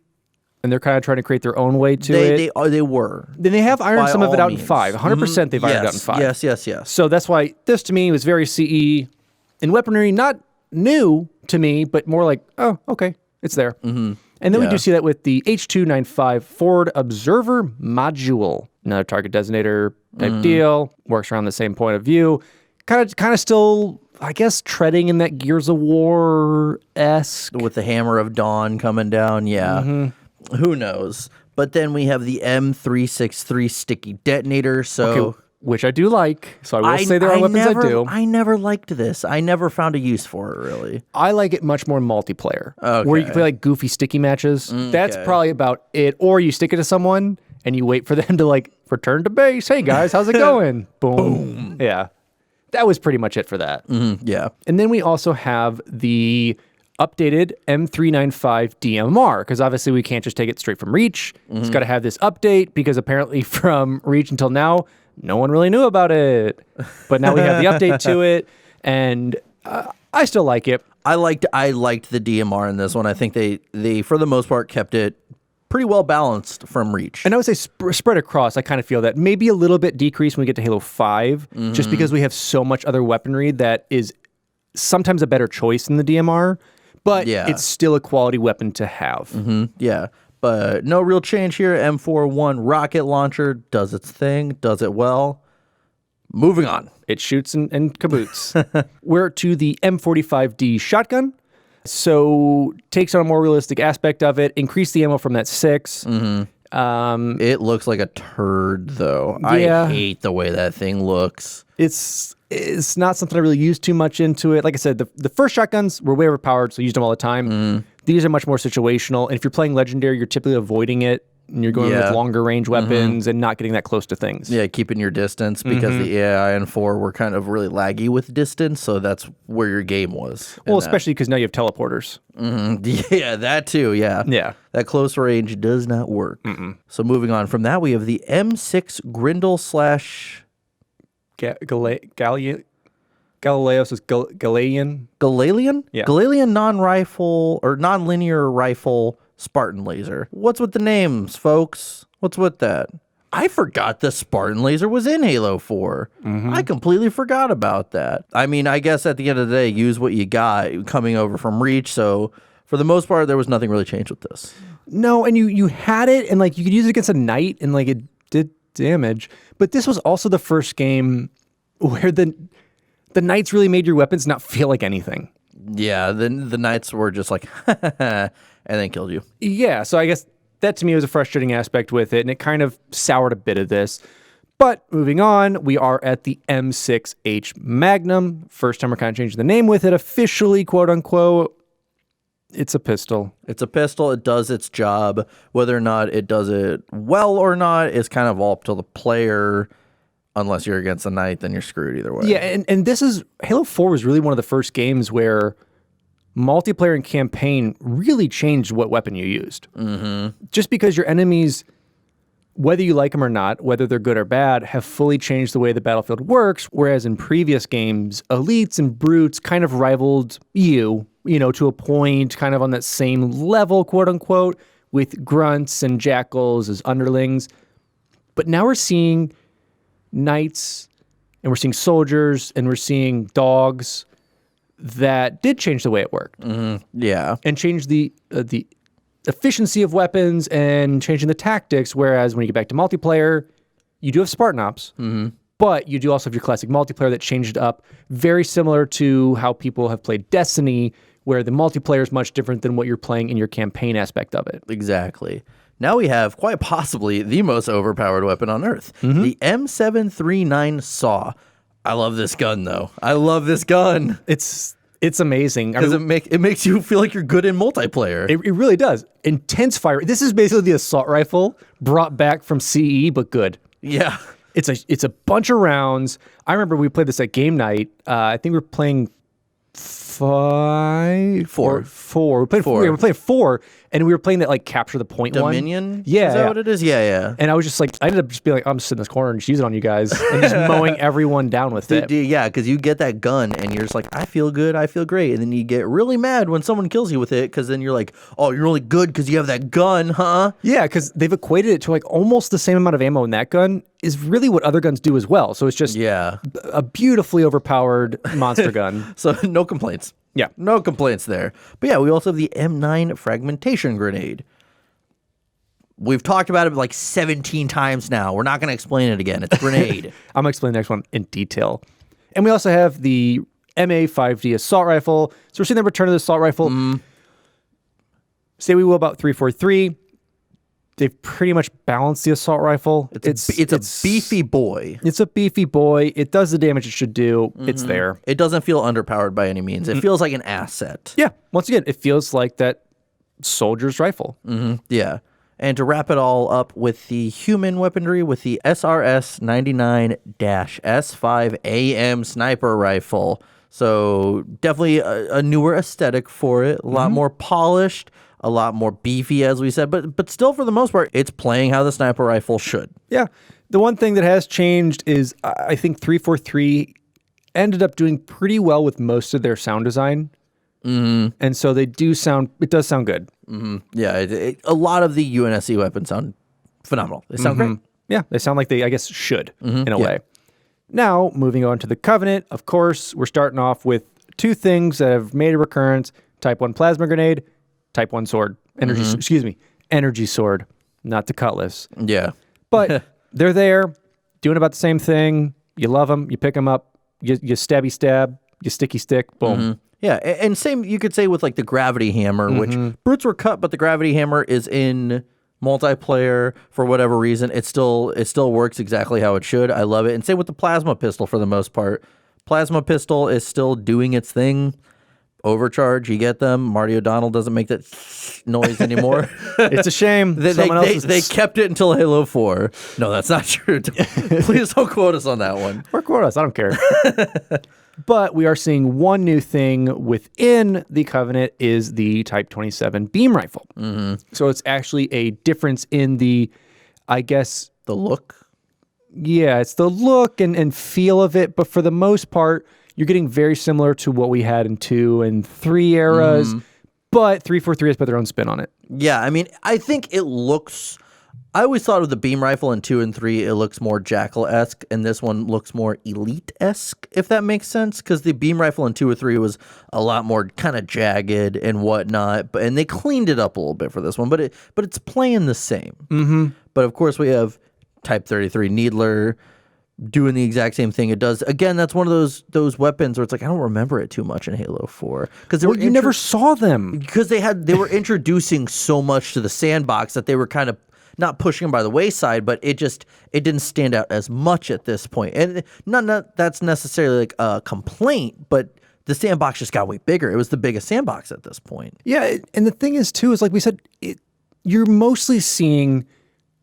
and they're kind of trying to create their own way to it. They were. Then they have ironed some of it out means. in 5. 100% they've ironed it out in 5. Yes. So that's why this to me was very CE. And weaponry, not new to me, but more like, oh, okay, it's there. And then we do see that with the H295 Forward Observer Module. Another target designator type deal. Works around the same point of view. Kind of still, I guess, treading in that Gears of War-esque. With the Hammer of Dawn coming down, Who knows? But then we have the M363 sticky detonator. So which I do like. So I will say there are weapons I do. I never liked this. I never found a use for it, really. I like it much more multiplayer, where you can play like goofy sticky matches. That's probably about it. Or you stick it to someone and you wait for them to like return to base. Hey guys, how's it going? Boom. Yeah. That was pretty much it for that. Yeah. And then we also have the updated M395 DMR, because obviously we can't just take it straight from Reach. It's got to have this update, because apparently from Reach until now, no one really knew about it. But now we have the update to it, and I still like it. I liked the DMR in this one. I think they for the most part kept it pretty well balanced from Reach. And I would say spread across, I kind of feel that maybe a little bit decreased when we get to Halo 5, just because we have so much other weaponry that is sometimes a better choice than the DMR, but it's still a quality weapon to have. Yeah, but no real change here. M41 rocket launcher does its thing, does it well. Moving on. It shoots and kaboots. We're to the M45D shotgun. So takes on a more realistic aspect of it, increase the ammo from that 6. It looks like a turd, though. Yeah. I hate the way that thing looks. It's not something I really use too much into it. Like I said, the first shotguns were way overpowered, so I used them all the time. These are much more situational, and if you're playing Legendary, you're typically avoiding it, and you're going with longer range weapons and not getting that close to things. Yeah, keeping your distance, because the AI and 4 were kind of really laggy with distance, so that's where your game was. Well, especially because now you have teleporters. Yeah, that too, yeah. Yeah. That close range does not work. So moving on from that, we have the M6 Grindle / Galileos is Galilean? Galalian? Yeah. Galalian non-rifle or non-linear rifle Spartan laser. What's with the names, folks? What's with that? I forgot the Spartan laser was in Halo 4. I completely forgot about that. I mean, I guess at the end of the day, use what you got coming over from Reach. So for the most part, there was nothing really changed with this. No, and you had it, and like you could use it against a knight, and like it did damage. But this was also the first game where the knights really made your weapons not feel like anything. Yeah, the knights were just like, and then killed you. Yeah, so I guess that to me was a frustrating aspect with it, and it kind of soured a bit of this. But moving on, we are at the M6H Magnum. First time we're kind of changing the name with it officially, quote unquote. It's a pistol. It's a pistol. It does its job. Whether or not it does it well or not is kind of all up to the player. Unless you're against a knight, then you're screwed either way. Yeah, and this is, Halo 4 was really one of the first games where multiplayer and campaign really changed what weapon you used. Just because your enemies, whether you like them or not, whether they're good or bad, have fully changed the way the battlefield works, whereas in previous games, elites and brutes kind of rivaled you know, to a point, kind of on that same level, quote unquote, with grunts and jackals as underlings. But now we're seeing knights, and we're seeing soldiers, and we're seeing dogs that did change the way it worked. Yeah. And change the efficiency of weapons and changing the tactics, whereas when you get back to multiplayer, you do have Spartan Ops, but you do also have your classic multiplayer that changed up, very similar to how people have played Destiny, where the multiplayer is much different than what you're playing in your campaign aspect of it. Exactly. Now we have quite possibly the most overpowered weapon on Earth, the M739 Saw. I love this gun, though. I love this gun. It's amazing. Because it makes you feel like you're good in multiplayer. It really does. Intense fire. This is basically the assault rifle brought back from CE, but good. Yeah. It's a bunch of rounds. I remember we played this at game night. I think we were playing four. We played four. We were playing 4, and we were playing that like capture the point Dominion? one. Yeah, is that what it is? Yeah. And I was just like, I ended up just being like, I'm just sitting in this corner and just using it on you guys, and just mowing everyone down with it. Yeah, because you get that gun, and you're just like, I feel good, I feel great, and then you get really mad when someone kills you with it, because then you're like, oh, you're really good because you have that gun, huh? Yeah, because they've equated it to like almost the same amount of ammo in that gun is really what other guns do as well. So it's just a beautifully overpowered monster gun. So no complaints. Yeah. No complaints there. But yeah, we also have the M9 fragmentation grenade. We've talked about it like 17 times now. We're not going to explain it again. It's a grenade. I'm going to explain the next one in detail. And we also have the MA5D assault rifle. So we're seeing the return of the assault rifle. Say we will about 343. they've pretty much balanced the assault rifle. It's a beefy boy. It's a beefy boy. It does the damage it should do. It's there. It doesn't feel underpowered by any means. It feels like an asset. Yeah. Once again, it feels like that soldier's rifle. Yeah. And to wrap it all up with the human weaponry, with the SRS 99-S5 AM sniper rifle. So definitely a newer aesthetic for it, a lot more polished, a lot more beefy, as we said, but still, for the most part, it's playing how the sniper rifle should. Yeah. The one thing that has changed is I think 343 ended up doing pretty well with most of their sound design. And so it does sound good. Yeah, a lot of the UNSC weapons sound phenomenal. They sound great. Yeah, they sound like they, I guess, should in a way. Now, moving on to the Covenant, of course, we're starting off with two things that have made a recurrence: Type 1 plasma grenade, Type 1 sword. Energy sword, not the cutlass. Yeah. But they're there, doing about the same thing. You love them, you pick them up, you stabby stab, you sticky stick, boom. Yeah, and same you could say with like the gravity hammer, which brutes were cut, but the gravity hammer is in multiplayer for whatever reason. It still works exactly how it should. I love it. And same with the plasma pistol for the most part. Plasma pistol is still doing its thing. Overcharge, you get them. Marty O'Donnell doesn't make that noise anymore. It's a shame. They kept it until Halo 4. No, that's not true. Please don't quote us on that one. Or quote us, I don't care. But we are seeing one new thing within the Covenant is the Type 27 beam rifle. So it's actually a difference in the, I guess... The look? Yeah, it's the look and feel of it. But for the most part, you're getting very similar to what we had in 2 and 3 eras. But 343 has put their own spin on it. Yeah, I mean, I think it looks... I always thought of the beam rifle in 2 and 3, it looks more Jackal-esque, and this one looks more Elite-esque, if that makes sense, because the beam rifle in 2 or 3 was a lot more kind of jagged and whatnot, and they cleaned it up a little bit for this one, but it's playing the same. But of course, we have Type 33 Needler doing the exact same thing it does. Again, that's one of those weapons where it's like, I don't remember it too much in Halo 4. Because you never saw them. Because they were introducing so much to the sandbox that they were kind of not pushing them by the wayside, but it didn't stand out as much at this point. And not that's necessarily like a complaint, but the sandbox just got way bigger. It was the biggest sandbox at this point. Yeah, and the thing is, too, is like we said, you're mostly seeing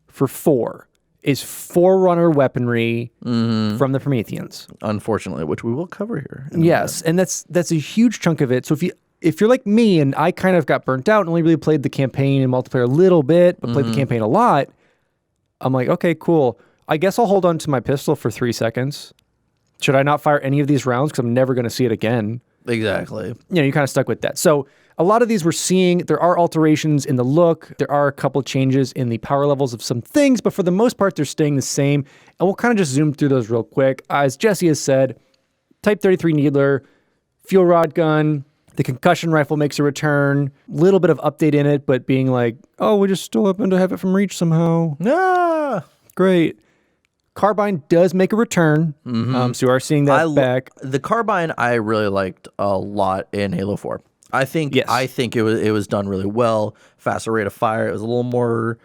for 4 is Forerunner weaponry from the Prometheans. Unfortunately, which we will cover here. Yes, and that's a huge chunk of it. So if you're like me and I kind of got burnt out and only really played the campaign and multiplayer a little bit, but played the campaign a lot, I'm like, okay, cool. I guess I'll hold on to my pistol for 3 seconds. Should I not fire any of these rounds? Because I'm never going to see it again. Exactly. You're kind of stuck with that. So a lot of these we're seeing, there are alterations in the look. There are a couple changes in the power levels of some things, but for the most part, they're staying the same. And we'll kind of just zoom through those real quick. As Jesse has said, Type 33 Needler, fuel rod gun, the concussion rifle makes a return. Little bit of update in it, but being like, oh, we just still happen to have it from reach somehow. Ah, great. Carbine does make a return, so you are seeing that back. The carbine I really liked a lot in Halo 4. I think it was done really well. Faster rate of fire. It was a little more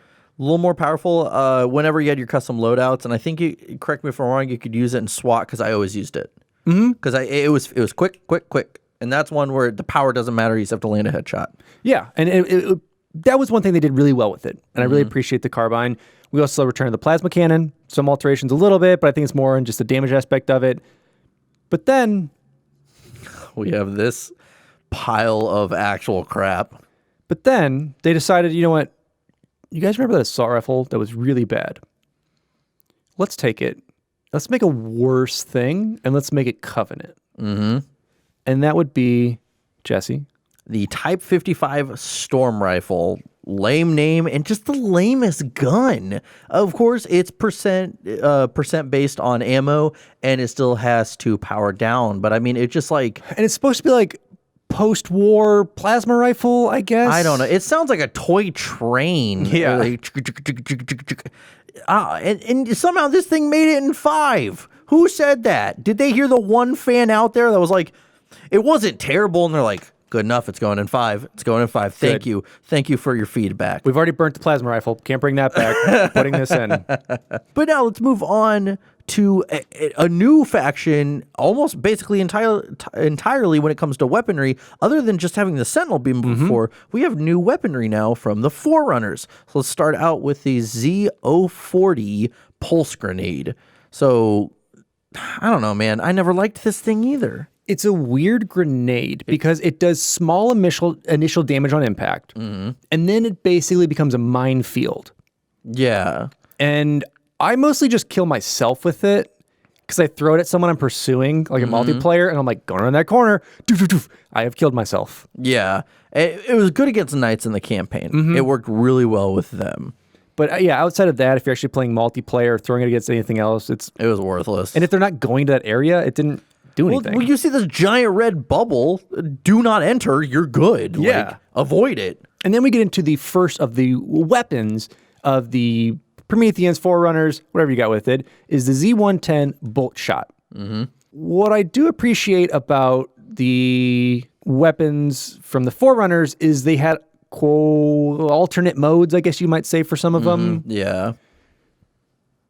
powerful. Whenever you had your custom loadouts, and I think you correct me if I'm wrong, you could use it in SWAT because I always used it. Because it was quick. And that's one where the power doesn't matter. You just have to land a headshot. Yeah, and that was one thing they did really well with it. And I really appreciate the carbine. We also returned the plasma cannon. Some alterations a little bit, but I think it's more in just the damage aspect of it. But then we have this pile of actual crap. But then they decided, you know what? You guys remember that assault rifle that was really bad? Let's take it. Let's make a worse thing, and let's make it Covenant. And that would be, Jesse? The Type 55 Storm Rifle. Lame name and just the lamest gun. Of course, it's percent based on ammo, and it still has to power down. But I mean, it's just like... And it's supposed to be like post-war plasma rifle, I guess? I don't know. It sounds like a toy train. Yeah. And somehow this thing made it in 5. Who said that? Did they hear the one fan out there that was like, it wasn't terrible, and they're like, good enough. It's going in 5. It's going in 5. Thank you. Thank you for your feedback. We've already burnt the plasma rifle. Can't bring that back. Putting this in. But now let's move on to a new faction, almost basically entirely when it comes to weaponry, other than just having the Sentinel beam before. We have new weaponry now from the Forerunners. So let's start out with the Z040 Pulse Grenade. So, I don't know, man. I never liked this thing either. It's a weird grenade because it does small initial damage on impact, and then it basically becomes a minefield. Yeah. And I mostly just kill myself with it because I throw it at someone I'm pursuing, like a multiplayer, and I'm like, going around that corner. Doof, doof, doof. I have killed myself. Yeah. It was good against Knights in the campaign. It worked really well with them. But yeah, outside of that, if you're actually playing multiplayer, throwing it against anything else, it was worthless. And if they're not going to that area, it didn't do anything. Well, you see this giant red bubble, do not enter, you're good. Yeah. Like, avoid it. And then we get into the first of the weapons of the Prometheans, Forerunners, whatever you got with it, is the Z110 Bolt Shot. What I do appreciate about the weapons from the Forerunners is they had alternate modes, I guess you might say, for some of them. Yeah.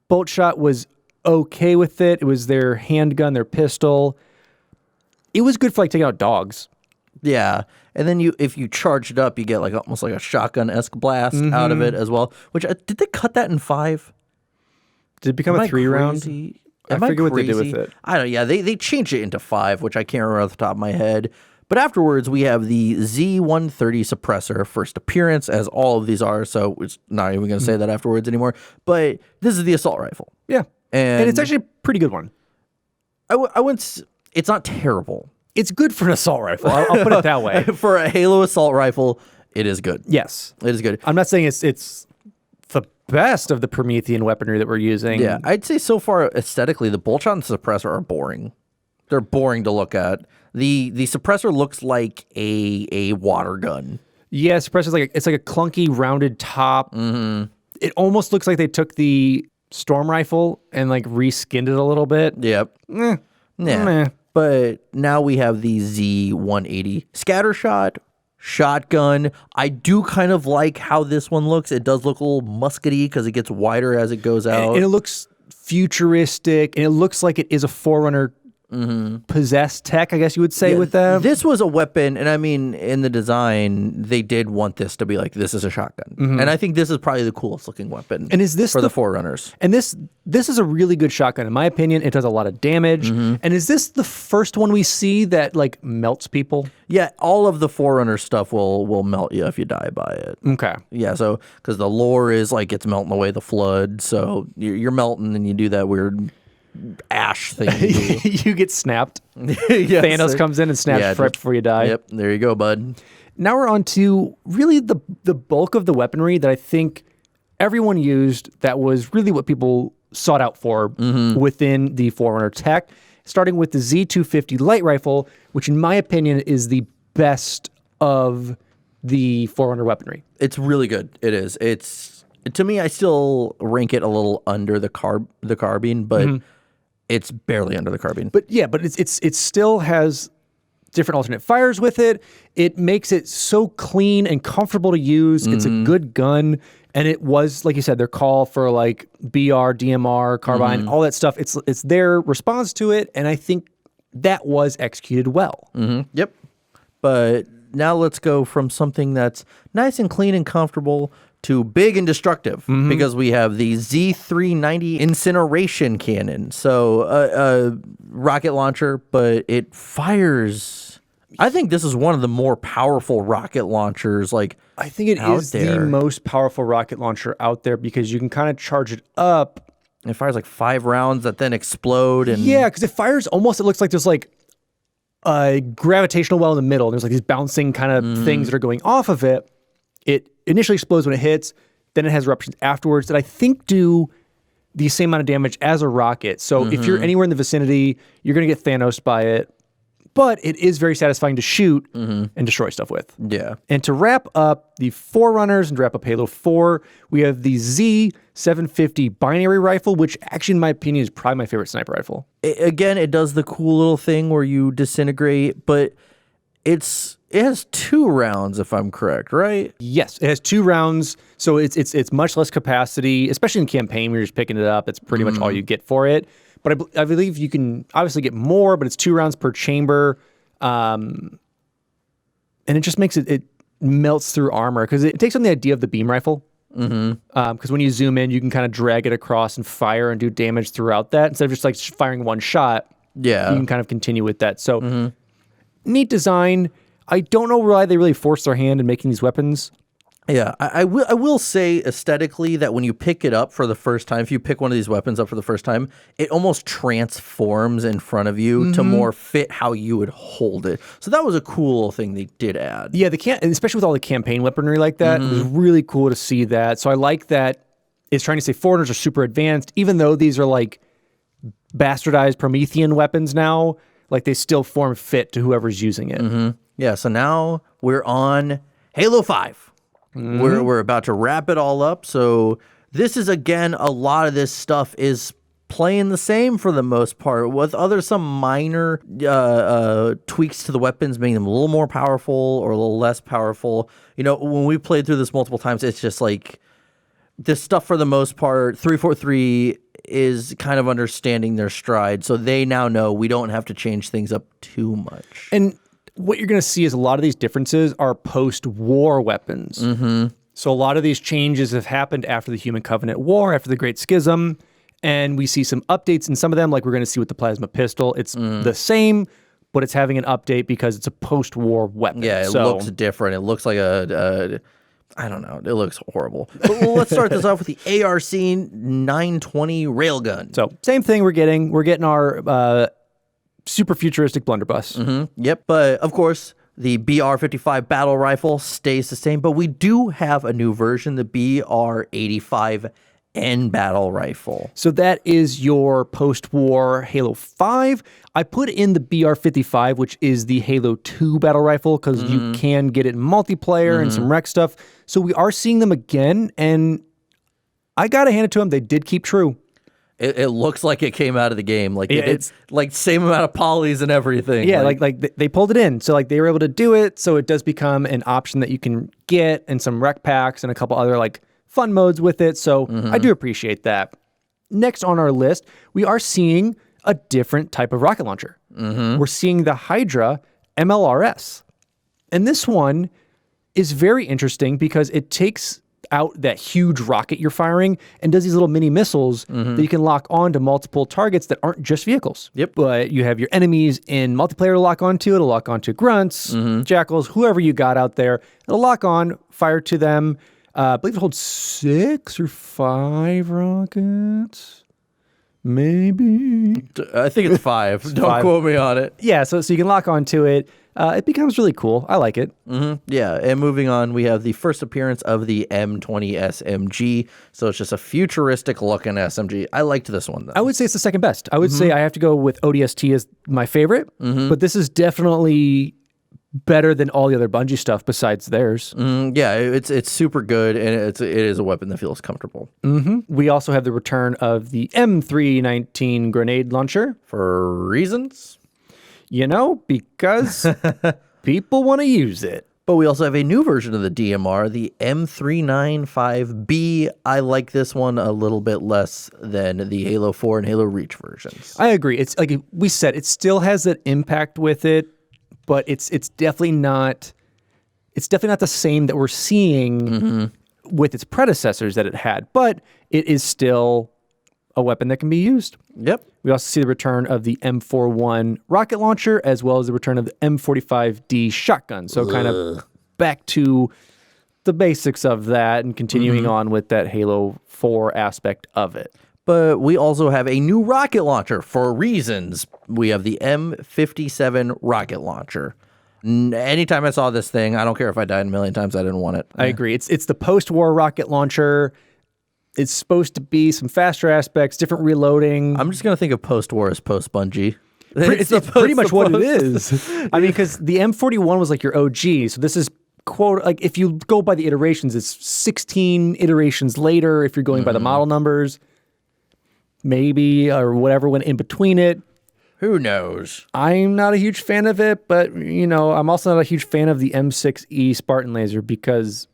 Bolt Shot was okay with it. It was their handgun, their pistol. It was good for like taking out dogs. Yeah. And then if you charge it up, you get like almost like a shotgun-esque blast out of it as well. Which did they cut that in 5? Did it become a 3-round? I forget what they did with it. I don't know. Yeah, they changed it into 5, which I can't remember off the top of my head. But afterwards, we have the Z130 suppressor, first appearance, as all of these are. So it's not even going to say that afterwards anymore. But this is the assault rifle. Yeah. And it's actually a pretty good one. I wouldn't. It's not terrible. It's good for an assault rifle. I'll put it that way. For a Halo assault rifle, it is good. Yes. It is good. I'm not saying it's the best of the Promethean weaponry that we're using. Yeah, I'd say so far aesthetically, the bolt shot and suppressor are boring. They're boring to look at. The suppressor looks like a water gun. Yeah, suppressor's like it's like a clunky rounded top. It almost looks like they took the storm rifle and like reskinned it a little bit. Yep. Meh. But now we have the Z180 scatter shot, shotgun. I do kind of like how this one looks. It does look a little muskety because it gets wider as it goes out. And it looks futuristic, and it looks like it is a Forerunner possessed tech, I guess you would say, with them. This was a weapon, and I mean, in the design, they did want this to be like, this is a shotgun. And I think this is probably the coolest looking weapon and is this for the Forerunners. And this is a really good shotgun. In my opinion, it does a lot of damage. And is this the first one we see that like melts people? Yeah, all of the Forerunner stuff will melt you if you die by it. Okay. Yeah, so, because the lore is like it's melting away the flood, so you're melting and you do that weird ash thing. You get snapped. Yes. Thanos comes in and snaps right before you die. Yep, there you go, bud. Now we're on to really the bulk of the weaponry that I think everyone used that was really what people sought out for within the Forerunner tech, starting with the Z250 light rifle, which in my opinion is the best of the Forerunner weaponry. It's really good. It is. It's, to me, I still rank it a little under the carbine, but it's barely under the carbine. But yeah, but it still has different alternate fires with it. It makes it so clean and comfortable to use. It's a good gun. And it was, like you said, their call for like BR, DMR, carbine, all that stuff. It's their response to it. And I think that was executed well. Yep. But now let's go from something that's nice and clean and comfortable to big and destructive, because we have the Z390 incineration cannon. So a rocket launcher, but it fires. I think this is one of the more powerful rocket launchers. Like, I think it is the most powerful rocket launcher out there because you can kind of charge it up. It fires like 5 rounds that then explode. And yeah, because it fires almost. It looks like there's like a gravitational well in the middle. There's like these bouncing kind of things that are going off of it. It initially explodes when it hits, then it has eruptions afterwards that I think do the same amount of damage as a rocket. So if you're anywhere in the vicinity, you're going to get Thanos by it. But it is very satisfying to shoot and destroy stuff with. Yeah. And to wrap up the Forerunners and to wrap up Halo 4, we have the Z750 binary rifle, which actually, in my opinion, is probably my favorite sniper rifle. Again, it does the cool little thing where you disintegrate, but It has 2 rounds, if I'm correct, right? Yes, it has 2 rounds, so it's much less capacity, especially in campaign where you're just picking it up. That's pretty much all you get for it. But I believe you can obviously get more, but it's 2 rounds per chamber, and it just makes it melts through armor because it takes on the idea of the beam rifle. Because when you zoom in, you can kind of drag it across and fire and do damage throughout that instead of just like firing one shot. Yeah, you can kind of continue with that. So neat design. I don't know why they really forced their hand in making these weapons. Yeah, I will say aesthetically that when you pick it up for the first time, if you pick one of these weapons up for the first time, it almost transforms in front of you to more fit how you would hold it. So that was a cool thing they did add. Yeah, and especially with all the campaign weaponry like that, it was really cool to see that. So I like that it's trying to say foreigners are super advanced, even though these are like bastardized Promethean weapons now, like they still form fit to whoever's using it. Yeah, so now we're on Halo 5. We're about to wrap it all up. So this is, again, a lot of this stuff is playing the same for the most part, with some minor tweaks to the weapons, making them a little more powerful or a little less powerful. You know, when we played through this multiple times, it's just like this stuff for the most part. 343 is kind of understanding their stride, so they now know we don't have to change things up too much. And what you're going to see is a lot of these differences are post-war weapons. So a lot of these changes have happened after the Human Covenant War, after the Great Schism, and we see some updates in some of them, like we're going to see with the plasma pistol. It's the same, but it's having an update because it's a post-war weapon. Yeah, it looks different. It looks like I don't know. It looks horrible. But let's start this off with the ARC 920 railgun. So same thing we're getting. We're getting our super futuristic blunderbuss. Yep, but of course, the BR-55 battle rifle stays the same, but we do have a new version, the BR-85N battle rifle. So that is your post-war Halo 5. I put in the BR-55, which is the Halo 2 battle rifle, because you can get it in multiplayer and some rec stuff. So we are seeing them again, and I got to hand it to them. They did keep true. It looks like it came out of the game. Like it's like same amount of polys and everything. Yeah, like they pulled it in. So like they were able to do it. So it does become an option that you can get and some rec packs and a couple other like fun modes with it. So I do appreciate that. Next on our list, we are seeing a different type of rocket launcher. We're seeing the Hydra MLRS. And this one is very interesting because it takes out that huge rocket you're firing and does these little mini missiles that you can lock on to multiple targets that aren't just vehicles. Yep. But you have your enemies in multiplayer to lock onto. It'll lock onto grunts, jackals, whoever you got out there. It'll lock on, fire to them. I believe it holds 6 or 5 rockets. Maybe. I think it's 5. Don't quote me on it. Yeah, so you can lock onto it. It becomes really cool. I like it. Yeah, and moving on, we have the first appearance of the M20 SMG. So it's just a futuristic looking SMG. I liked this one, though. I would say it's the second best. I would say I have to go with ODST as my favorite, but this is definitely better than all the other Bungie stuff besides theirs. Yeah, it's super good, and it is a weapon that feels comfortable. We also have the return of the M319 grenade launcher. For reasons? You know, because people want to use it. But we also have a new version of the DMR, the M395B. I like this one a little bit less than the Halo 4 and Halo Reach versions. I agree. It's like we said, it still has that impact with it, but it's definitely not the same that we're seeing with its predecessors that it had. But it is still a weapon that can be used. Yep. We also see the return of the M41 rocket launcher, as well as the return of the M45D shotgun. So kind of back to the basics of that and continuing on with that Halo 4 aspect of it. But we also have a new rocket launcher for reasons. We have the M57 rocket launcher. Anytime I saw this thing, I don't care if I died a million times, I didn't want it. I agree. It's the post-war rocket launcher. It's supposed to be some faster aspects, different reloading. I'm just going to think of post-war as post-Bungie. It's pretty much what it is. I mean, because the M41 was like your OG, so this is, quote, like if you go by the iterations, it's 16 iterations later if you're going by the model numbers, maybe, or whatever went in between it. Who knows? I'm not a huge fan of it, but, I'm also not a huge fan of the M6E Spartan laser because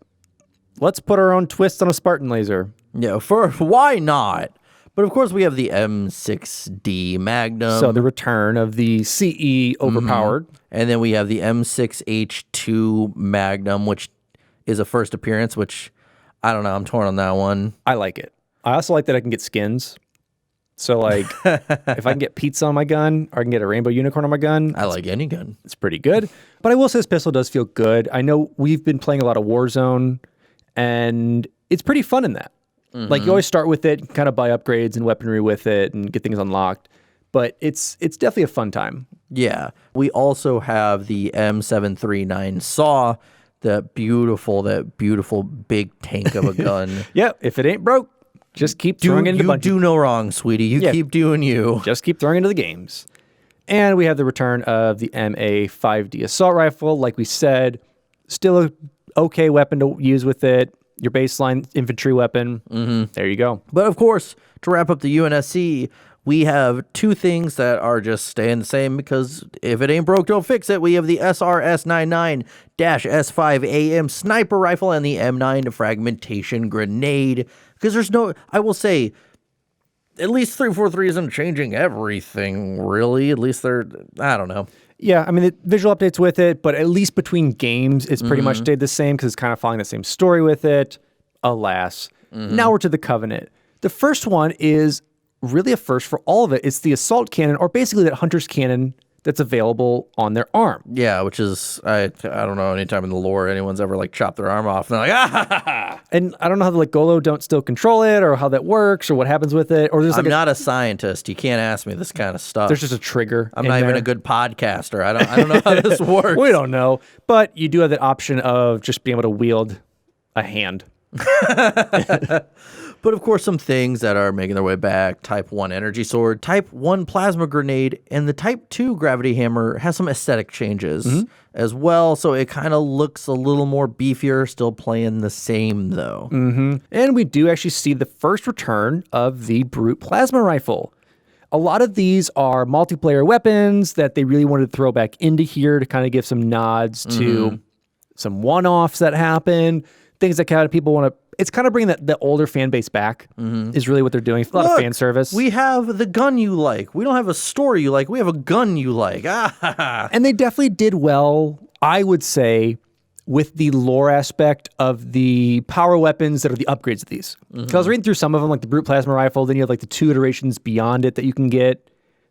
let's put our own twist on a Spartan laser. Yeah, why not? But of course, we have the M6D Magnum. So the return of the CE overpowered. And then we have the M6H2 Magnum, which is a first appearance, which I don't know. I'm torn on that one. I like it. I also like that I can get skins. So, like, if I can get pizza on my gun or I can get a rainbow unicorn on my gun. I like any gun. It's pretty good. But I will say this pistol does feel good. I know we've been playing a lot of Warzone, and it's pretty fun in that. Like, you always start with it, kind of buy upgrades and weaponry with it and get things unlocked. But it's definitely a fun time. Yeah. We also have the M739 Saw, that beautiful big tank of a gun. Yeah, if it ain't broke, just keep throwing it into You do no wrong, sweetie. You keep doing you. Just keep throwing into the games. And we have the return of the MA5D assault rifle. Like we said, still a okay weapon to use with it. Your baseline infantry weapon. There you go. But of course, to wrap up the UNSC, we have two things that are just staying the same because if it ain't broke, don't fix it. We have the SRS-99-S5AM sniper rifle and the M9 fragmentation grenade. Because I will say, at least 343 isn't changing everything, really. At least I don't know. Yeah, I mean, the visual updates with it, but at least between games, it's pretty much stayed the same because it's kind of following the same story with it. Alas. Now we're to the Covenant. The first one is really a first for all of it. It's the assault cannon, or basically that hunter's cannon that's available on their arm. Yeah, which is, I don't know, anytime in the lore anyone's ever like chopped their arm off and they're like, ah ha ha ha. And I don't know how the like Golo don't still control it or how that works or what happens with it. Or there's like I'm not a scientist. You can't ask me this kind of stuff. There's just a trigger. I'm not even a good podcaster. I don't know how this works. We don't know. But you do have that option of just being able to wield a hand. But of course, some things that are making their way back: Type 1 energy sword, Type 1 plasma grenade, and the Type 2 gravity hammer has some aesthetic changes as well. So it kind of looks a little more beefier, still playing the same though. And we do actually see the first return of the Brute plasma rifle. A lot of these are multiplayer weapons that they really wanted to throw back into here to kind of give some nods to some one-offs that happen, things that kind of people want to. It's kind of bringing the older fan base back is really what they're doing. A lot of fan service. We have the gun you like. We don't have a story you like. We have a gun you like. And they definitely did well, I would say, with the lore aspect of the power weapons that are the upgrades of these. Because I was reading through some of them, like the Brute Plasma Rifle, then you have like the 2 iterations beyond it that you can get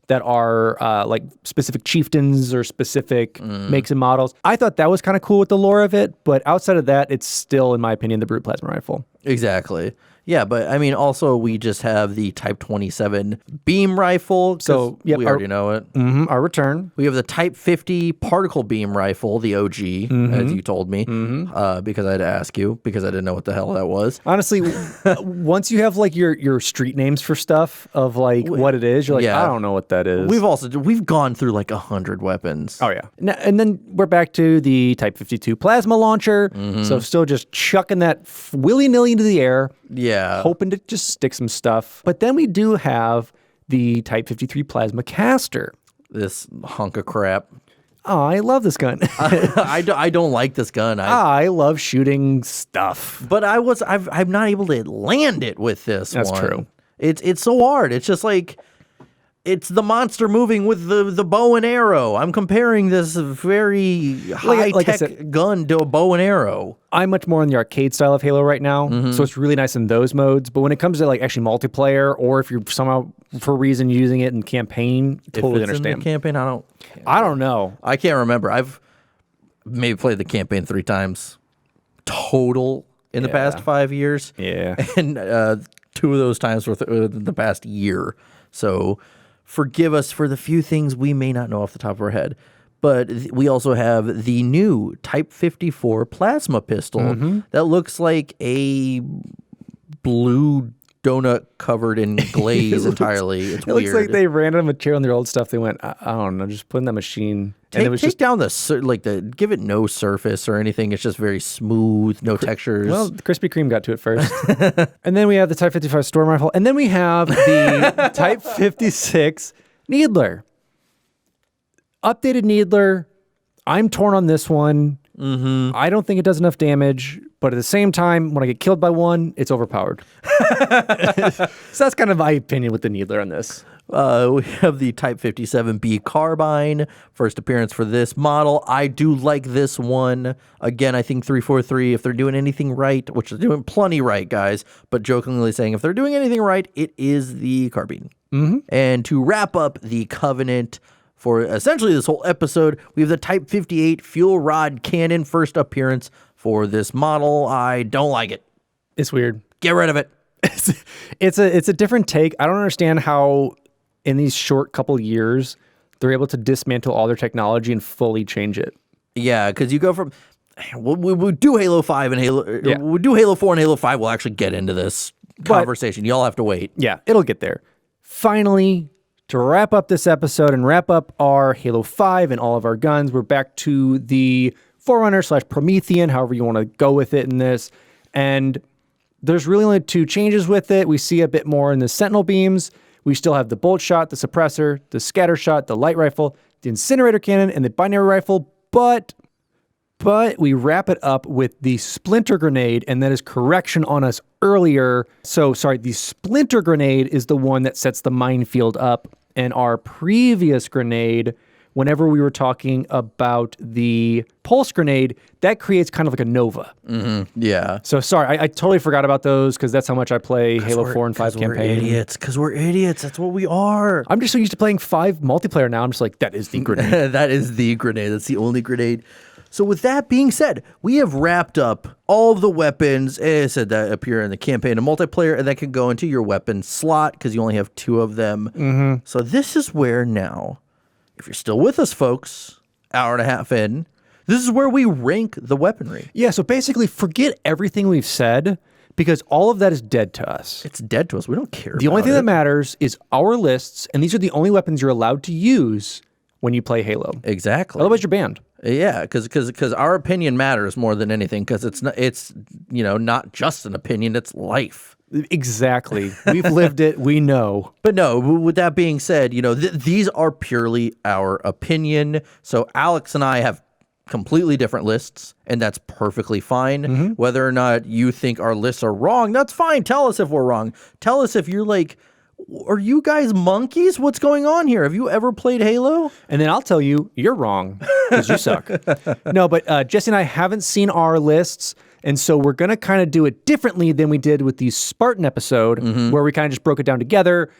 that are like specific chieftains or specific makes and models. I thought that was kind of cool with the lore of it, but outside of that, it's still, in my opinion, the Brute Plasma Rifle. Exactly. Yeah, but I mean, also we just have the Type 27 beam rifle. So we already know it. Our return. We have the Type 50 particle beam rifle, the OG, as you told me, because I had to ask you because I didn't know what the hell that was. Honestly, once you have like your street names for stuff of like what it is, you're like, I don't know what that is. We've gone through like 100 weapons. Oh yeah, and then we're back to the Type 52 plasma launcher. So still just chucking that willy-nilly into the air. Yeah. Hoping to just stick some stuff. But then we do have the Type 53 plasma caster. This hunk of crap. Oh, I love this gun. I don't like this gun. I love shooting stuff. But I'm not able to land it with this one. That's true. It's so hard. It's just like it's the monster moving with the bow and arrow. I'm comparing this very high-tech gun to a bow and arrow. I'm much more in the arcade style of Halo right now, so it's really nice in those modes. But when it comes to like actually multiplayer, or if you're somehow for a reason using it in campaign, totally understand. In the campaign, I don't know. I can't remember. I've maybe played the campaign 3 times total in the past 5 years. Yeah, and 2 of those times were within the past year. So forgive us for the few things we may not know off the top of our head. But we also have the new Type 54 plasma pistol that looks like a blue donut covered in glaze entirely. It's weird. Looks like they ran out of material on their old stuff. They went, I don't know, just put in that machine. Take down give it no surface or anything. It's just very smooth, no textures. Well, Krispy Kreme got to it first. And then we have the Type 55 storm rifle. And then we have the Type 56 Needler. Updated Needler, I'm torn on this one. I don't think it does enough damage, but at the same time, when I get killed by one, it's overpowered. So that's kind of my opinion with the Needler on this. We have the Type 57B Carbine, first appearance for this model. I do like this one. Again, I think 343, if they're doing anything right, which they're doing plenty right, guys, but jokingly saying if they're doing anything right, it is the carbine. And to wrap up the Covenant for essentially this whole episode, we have the Type 58 Fuel Rod Cannon, first appearance for this model. I don't like it. It's weird. Get rid of it. It's a different take. I don't understand how in these short couple years they're able to dismantle all their technology and fully change it. Yeah, because you go from we'll do Halo 5 and we'll do Halo 4 and Halo 5. We'll actually get into this conversation. Y'all have to wait. Yeah, it'll get there. Finally, to wrap up this episode and wrap up our Halo 5 and all of our guns, we're back to the Forerunner / Promethean, however you want to go with it in this. And there's really only 2 changes with it. We see a bit more in the Sentinel beams. We still have the bolt shot, the suppressor, the scatter shot, the light rifle, the incinerator cannon, and the binary rifle. But we wrap it up with the splinter grenade, and that is correction on us earlier. So, sorry, the splinter grenade is the one that sets the minefield up, and our previous grenade, whenever we were talking about the pulse grenade, that creates kind of like a nova. Yeah. So, sorry, I totally forgot about those because that's how much I play Halo 4 and 5 campaign. Because we're idiots. That's what we are. I'm just so used to playing 5 multiplayer now. I'm just like, that is the grenade. That is the grenade. That's the only grenade. So with that being said, we have wrapped up all of the weapons, as I said, that appear in the campaign and multiplayer, and that can go into your weapon slot because you only have 2 of them. So this is where now, if you're still with us, folks, hour and a half in, this is where we rank the weaponry. Yeah, so basically forget everything we've said because all of that is dead to us. It's dead to us. We don't care The only thing that matters is our lists, and these are the only weapons you're allowed to use when you play Halo. Exactly. Otherwise, you're banned. Yeah, because our opinion matters more than anything. Because it's not just an opinion; it's life. Exactly. We've lived it. We know. But no. With that being said, these are purely our opinion. So Alex and I have completely different lists, and that's perfectly fine. Whether or not you think our lists are wrong, that's fine. Tell us if we're wrong. Tell us if you're like, are you guys monkeys? What's going on here? Have you ever played Halo? And then I'll tell you, you're wrong because you suck. No, but Jesse and I haven't seen our lists. And so we're going to kind of do it differently than we did with the Spartan episode where we kind of just broke it down together.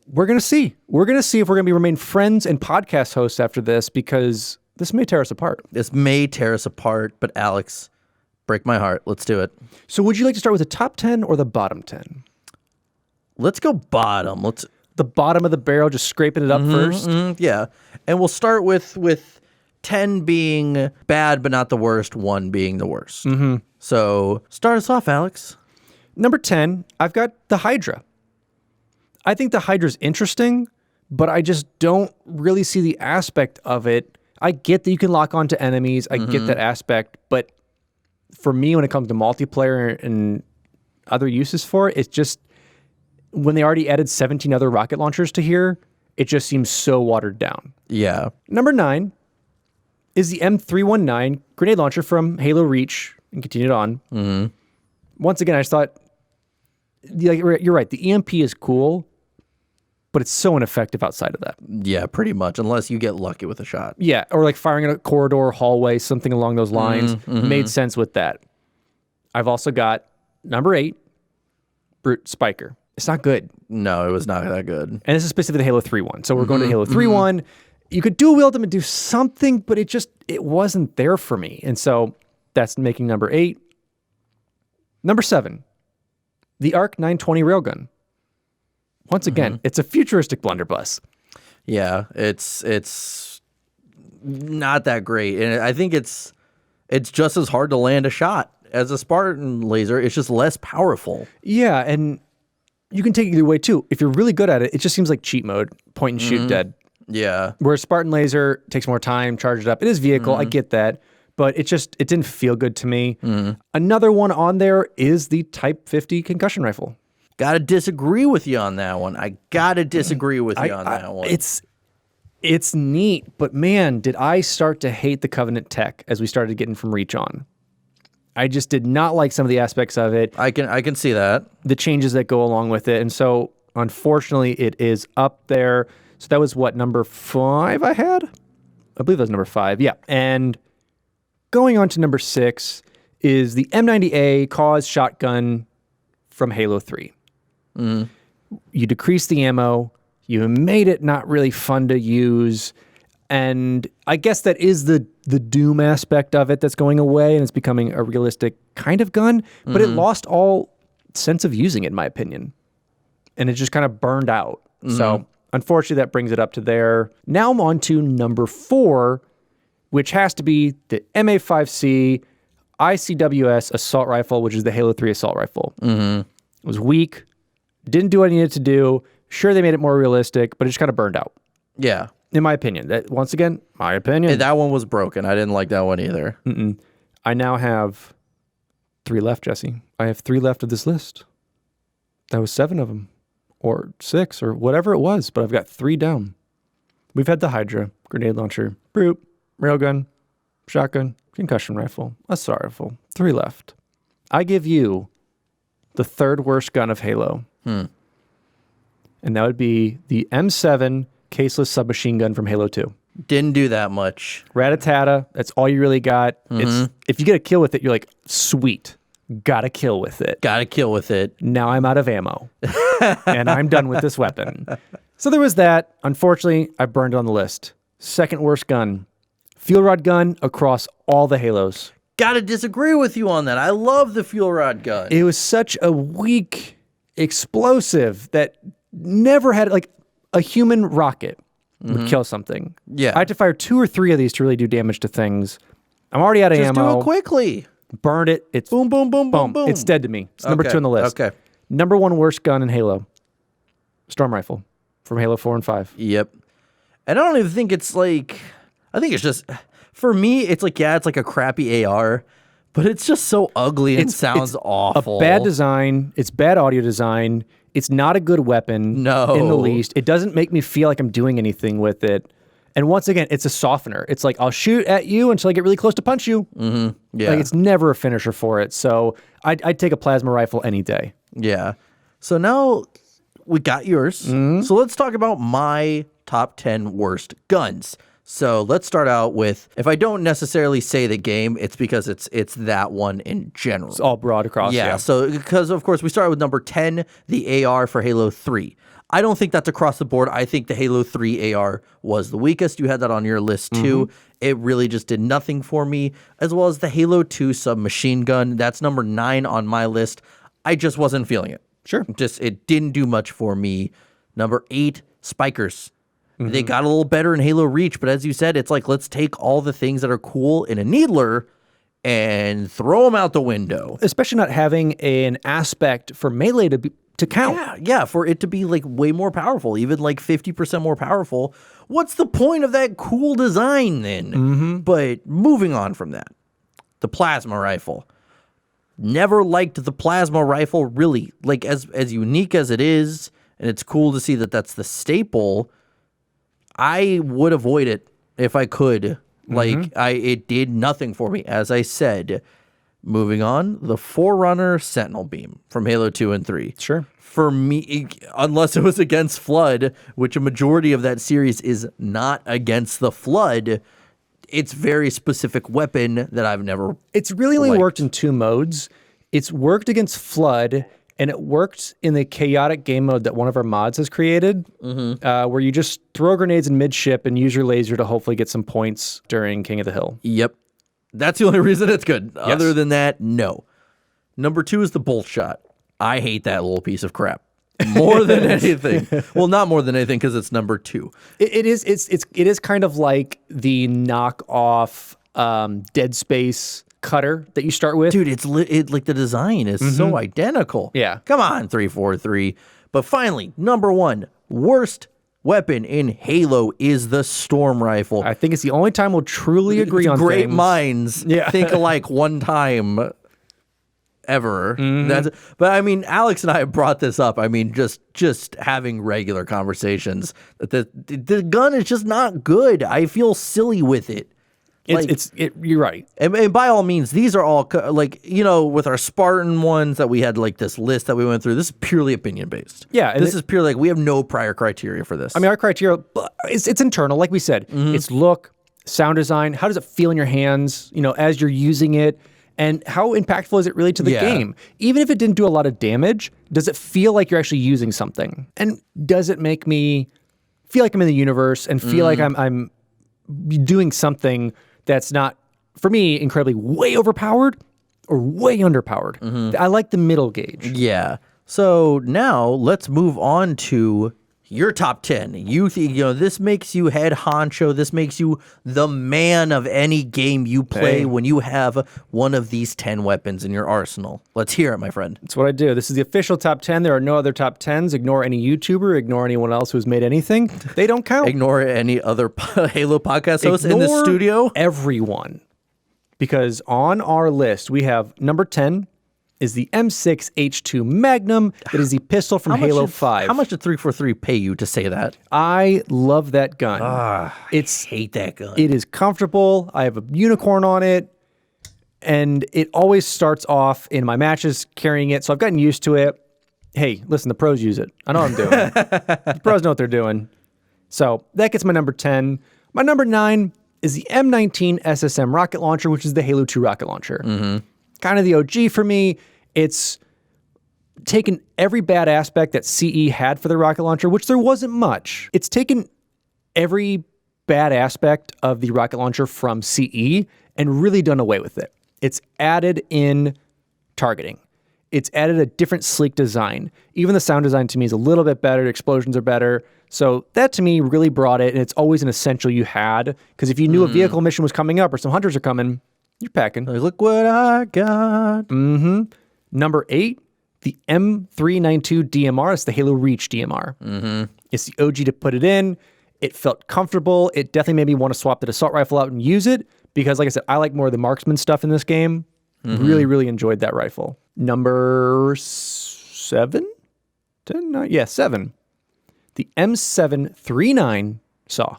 We're going to see. We're going to see if we're going to remain friends and podcast hosts after this because this may tear us apart. This may tear us apart, but Alex, break my heart. Let's do it. So would you like to start with the top 10 or the bottom 10? Let's go bottom. The bottom of the barrel, just scraping it up first? Yeah. And we'll start with 10 being bad but not the worst, 1 being the worst. So start us off, Alex. Number 10, I've got the Hydra. I think the Hydra's interesting, but I just don't really see the aspect of it. I get that you can lock onto enemies. I get that aspect. But for me, when it comes to multiplayer and other uses for it, it's just when they already added 17 other rocket launchers to here, it just seems so watered down. Yeah. Number 9 is the M319 grenade launcher from Halo Reach and continued on. Once again, I just thought, you're right, the EMP is cool, but it's so ineffective outside of that. Yeah, pretty much, unless you get lucky with a shot. Yeah, or like firing in a corridor, hallway, something along those lines. Made sense with that. I've also got number 8, Brute Spiker. It's not good. No, it was not that good. And this is specifically the Halo 3 one. So we're going to Halo 3 one. You could dual wield them and do something, but it wasn't there for me. And so that's making number 8. Number 7, the ARC 920 railgun. Once again, it's a futuristic blunderbuss. Yeah, it's not that great. And I think it's just as hard to land a shot as a Spartan laser. It's just less powerful. Yeah, and you can take it either way too. If you're really good at it, it just seems like cheat mode, point and shoot dead. Yeah. Whereas Spartan laser takes more time, charge it up. It is vehicle, I get that, but it didn't feel good to me. Another one on there is the Type 50 concussion rifle. It's It's neat, but man, did I start to hate the Covenant tech as we started getting from Reach on. I just did not like some of the aspects of it. I can see that. The changes that go along with it. And so, unfortunately, it is up there. So that was what, number 5 I had? I believe that was number 5, yeah. And going on to number 6 is the M90A Cause shotgun from Halo 3. You decrease the ammo. You made it not really fun to use. And I guess that is the Doom aspect of it that's going away, and it's becoming a realistic kind of gun. But it lost all sense of using it, in my opinion. And it just kind of burned out. So unfortunately, that brings it up to there. Now I'm on to number 4, which has to be the MA5C ICWS assault rifle, which is the Halo 3 assault rifle. It was weak. Didn't do what it needed to do. Sure, they made it more realistic, but it just kind of burned out. Yeah. In my opinion. That, once again, my opinion. That one was broken. I didn't like that one either. I now have 3 left, Jesse. I have 3 left of this list. That was 7 of them. Or 6, or whatever it was, but I've got 3 down. We've had the Hydra, grenade launcher, brute, railgun, shotgun, concussion rifle, assault rifle. 3 left. I give you the 3rd worst gun of Halo. And that would be the M7 caseless submachine gun from Halo 2. Didn't do that much. Rat-a-tata, that's all you really got. It's, if you get a kill with it, you're like, sweet, got a kill with it. Got to kill with it. Now I'm out of ammo. And I'm done with this weapon. So there was that. Unfortunately, I burned it on the list. 2nd worst gun. Fuel rod gun across all the Halos. Gotta disagree with you on that. I love the fuel rod gun. It was such a weak explosive that never had, like, a human rocket would kill something. Yeah. I had to fire 2 or 3 of these to really do damage to things. I'm already out of Just ammo. do it quickly. Burned it. It's Boom, boom, boom, boom, boom. It's dead to me. It's number Okay, 2 on the list. okay. Number 1 worst gun in Halo. Storm rifle from Halo 4 and 5. Yep. And I don't even think it's like, I think it's just, for me, it's like, yeah, it's like a crappy AR, but it's just so ugly and sounds awful. A bad design. It's bad audio design. It's not a good weapon. No. In the least. It doesn't make me feel like I'm doing anything with it. And once again, it's a softener. It's like, I'll shoot at you until I get really close to punch you. Yeah. Like, it's never a finisher for it. So I'd take a plasma rifle any day. Yeah. So now we got yours. So let's talk about my top 10 worst guns. So let's start out with, if I don't necessarily say the game, it's because it's that one in general. It's all broad across. Yeah, so because, of course, we started with number 10, the AR for Halo 3. I don't think that's across the board. I think the Halo 3 AR was the weakest. You had that on your list, too. It really just did nothing for me, as well as the Halo 2 submachine gun. That's number 9 on my list. I just wasn't feeling it. Sure. Just, it didn't do much for me. Number 8, spikers. They got a little better in Halo Reach, but as you said, it's like, let's take all the things that are cool in a needler and throw them out the window. Especially not having an aspect for melee to count. Yeah, for it to be like way more powerful, even like 50% more powerful. What's the point of that cool design then? But moving on from that, the plasma rifle. Never liked the plasma rifle, really. Like, as unique as it is, and it's cool to see that that's the staple, I would avoid it if I could. Like, it did nothing for me. As I said, moving on, the Forerunner Sentinel Beam from Halo 2 and 3. Sure. For me, unless it was against Flood, which a majority of that series is not against the Flood, it's very specific weapon that I've never It's really only liked. worked in 2 modes. It's worked against Flood, and it worked in the chaotic game mode that one of our mods has created, where you just throw grenades in midship and use your laser to hopefully get some points during King of the Hill. Yep. That's the only reason it's good. Other than that, no. Number 2 is the bolt shot. I hate that little piece of crap more than anything. Well, not more than anything, because it's number 2. It is kind of like the knockoff Dead Space cutter that you start with. Dude, it's like the design is so identical. Yeah. Come on, 343. But finally, number 1, worst weapon in Halo is the storm rifle. I think it's the only time we'll truly agree on Great things. minds Yeah. think alike one time. ever. But I mean, Alex and I have brought this up. I mean, just having regular conversations. The gun is just not good. I feel silly with it. You're right. And by all means, these are all like, with our Spartan ones that we had like this list that we went through. This is purely opinion based. Yeah, this is purely like we have no prior criteria for this. I mean, our criteria it's internal, like we said. It's look, sound design. How does it feel in your hands? As you're using it. And how impactful is it really to the game? Even if it didn't do a lot of damage, does it feel like you're actually using something? And does it make me feel like I'm in the universe and feel like I'm doing something that's not, for me, incredibly way overpowered or way underpowered? I like the middle gauge. Yeah. So now let's move on to your top 10. This makes you head honcho. This makes you the man of any game you play when you have one of these 10 weapons in your arsenal. Let's hear it, my friend. That's what I do. This is the official top 10. There are no other top 10s. Ignore any YouTuber. Ignore anyone else who's made anything. They don't count. Ignore any other Halo podcast hosts in the studio. Everyone. Because on our list, we have number 10 is the M6H2 Magnum. That is the pistol from Halo 5. How much did 343 pay you to say that? I love that gun. I hate that gun. It is comfortable. I have a unicorn on it. And it always starts off in my matches carrying it. So I've gotten used to it. Hey, listen, the pros use it. I know what I'm doing. The pros know what they're doing. So that gets my number 10. My number 9 is the M19 SSM rocket launcher, which is the Halo 2 rocket launcher. Kind of the OG for me. It's taken every bad aspect that CE had for the rocket launcher, which there wasn't much. It's taken every bad aspect of the rocket launcher from CE and really done away with it. It's added in targeting. It's added a different sleek design. Even the sound design to me is a little bit better. Explosions are better. So that to me really brought it, and it's always an essential you had, because if you knew a vehicle mission was coming up or some hunters are coming, you're packing. Like, look what I got. Number 8, the M392 DMR. It's the Halo Reach DMR. It's the OG to put it in. It felt comfortable. It definitely made me want to swap the assault rifle out and use it because, like I said, I like more of the marksman stuff in this game. Really, really enjoyed that rifle. Number 7? 10? 9? Yeah, 7. The M739 saw.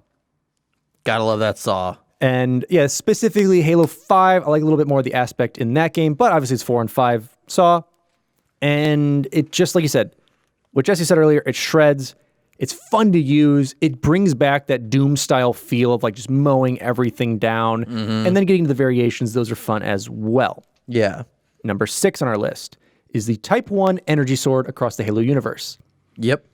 Gotta love that saw. And yeah, specifically Halo 5, I like a little bit more of the aspect in that game, but obviously it's 4 and 5 saw. And it just, like you said, what Jesse said earlier, it shreds. It's fun to use. It brings back that Doom style feel of like just mowing everything down. And then getting to the variations, those are fun as well. Yeah. Number 6 on our list is the Type 1 energy sword across the Halo universe. Yep.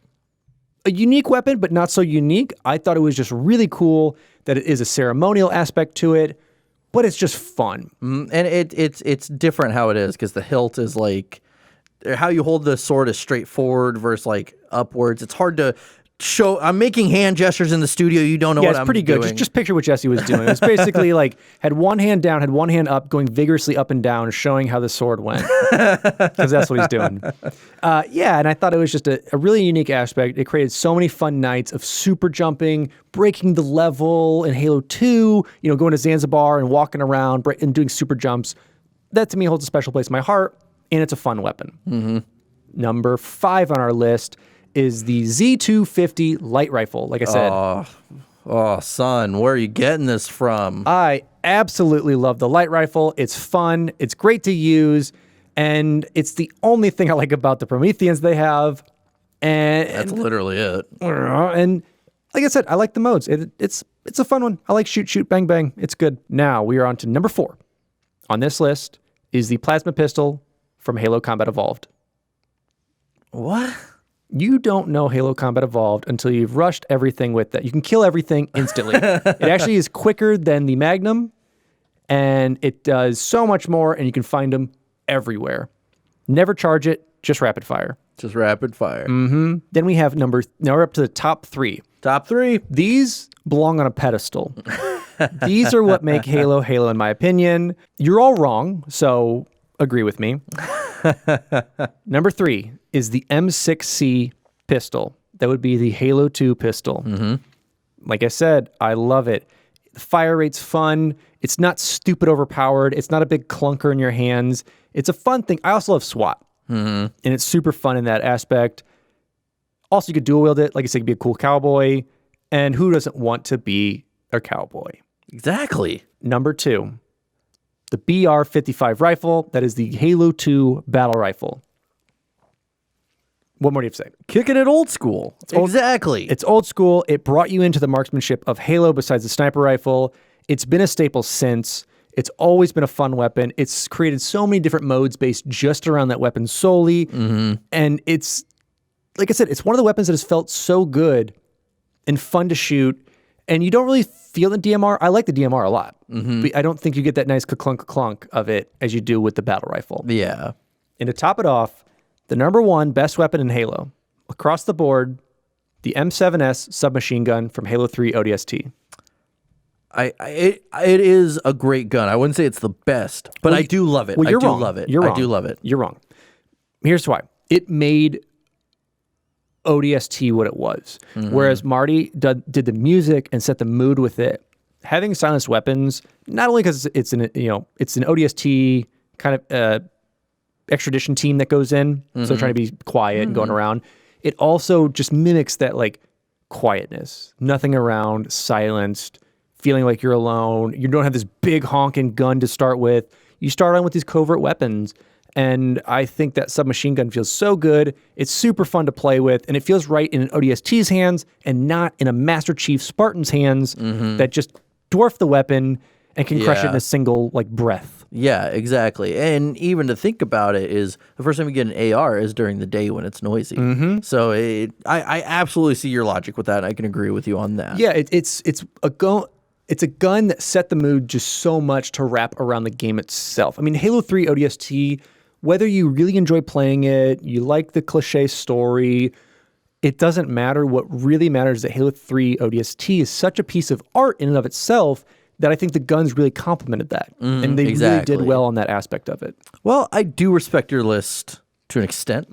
A unique weapon, but not so unique. I thought it was just really cool that it is a ceremonial aspect to it, but it's just fun. And it's different how it is, because the hilt is like, how you hold the sword is straightforward versus like upwards. It's hard to show. I'm making hand gestures in the studio. You don't know what I'm doing. Yeah, it's pretty good. Just picture what Jesse was doing. It was basically like had one hand down, had one hand up, going vigorously up and down, showing how the sword went. Because that's what he's doing. Yeah, and I thought it was just a really unique aspect. It created so many fun nights of super jumping, breaking the level in Halo 2, going to Zanzibar and walking around and doing super jumps. That to me holds a special place in my heart, and it's a fun weapon. Number 5 on our list is the Z250 light rifle, like I said. Oh, son, where are you getting this from? I absolutely love the light rifle. It's fun. It's great to use. And it's the only thing I like about the Prometheans they have. And that's literally it. And like I said, I like the modes. It's a fun one. I like shoot, shoot, bang, bang. It's good. Now we are on to number 4 on this list is the plasma pistol from Halo Combat Evolved. What? You don't know Halo Combat Evolved until you've rushed everything with that. You can kill everything instantly. It actually is quicker than the Magnum, and it does so much more, and you can find them everywhere. Never charge it, just rapid fire. Just rapid fire. Then we have now we're up to the top 3. Top 3. These belong on a pedestal. These are what make Halo Halo, in my opinion. You're all wrong, so agree with me. Number 3 is the M6C pistol. That would be the Halo 2 pistol. Like I said, I love it. The fire rate's fun. It's not stupid overpowered. It's not a big clunker in your hands. It's a fun thing. I also love SWAT. And it's super fun in that aspect. Also, you could dual wield it. Like I said, you could be a cool cowboy. And who doesn't want to be a cowboy? Exactly. Number 2, the BR-55 rifle. That is the Halo 2 battle rifle. What more do you have to say? Kicking it old school. Exactly. It's old school. It brought you into the marksmanship of Halo besides the sniper rifle. It's been a staple since. It's always been a fun weapon. It's created so many different modes based just around that weapon solely. And it's, like I said, it's one of the weapons that has felt so good and fun to shoot. And you don't really feel the DMR. I like the DMR a lot. But I don't think you get that nice ka-clunk of it as you do with the battle rifle. Yeah. And to top it off, the number 1 best weapon in Halo, across the board, the M7S submachine gun from Halo 3 ODST. It is a great gun. I wouldn't say it's the best, but I do love it. Well, you're wrong. Love it. You're wrong. I do love it. You're wrong. Here's why. It made ODST what it was. Whereas Marty did the music and set the mood with it. Having silenced weapons, not only because it's an ODST kind of extradition team that goes in, so trying to be quiet and going around. It also just mimics that like quietness, nothing around, silenced, feeling like you're alone. You don't have this big honking gun to start with. You start on with these covert weapons. And I think that submachine gun feels so good. It's super fun to play with, and it feels right in an ODST's hands and not in a Master Chief Spartan's hands that just dwarf the weapon and can crush it in a single like breath. Yeah, exactly. And even to think about it is the first time you get an AR is during the day when it's noisy. So I absolutely see your logic with that. I can agree with you on that. Yeah, it's a gun. It's a gun that set the mood just so much to wrap around the game itself. I mean, Halo 3 ODST, whether you really enjoy playing it, you like the cliche story, it doesn't matter. What really matters is that Halo 3 ODST is such a piece of art in and of itself that I think the guns really complemented that. And they really did well on that aspect of it. Well, I do respect your list to an extent,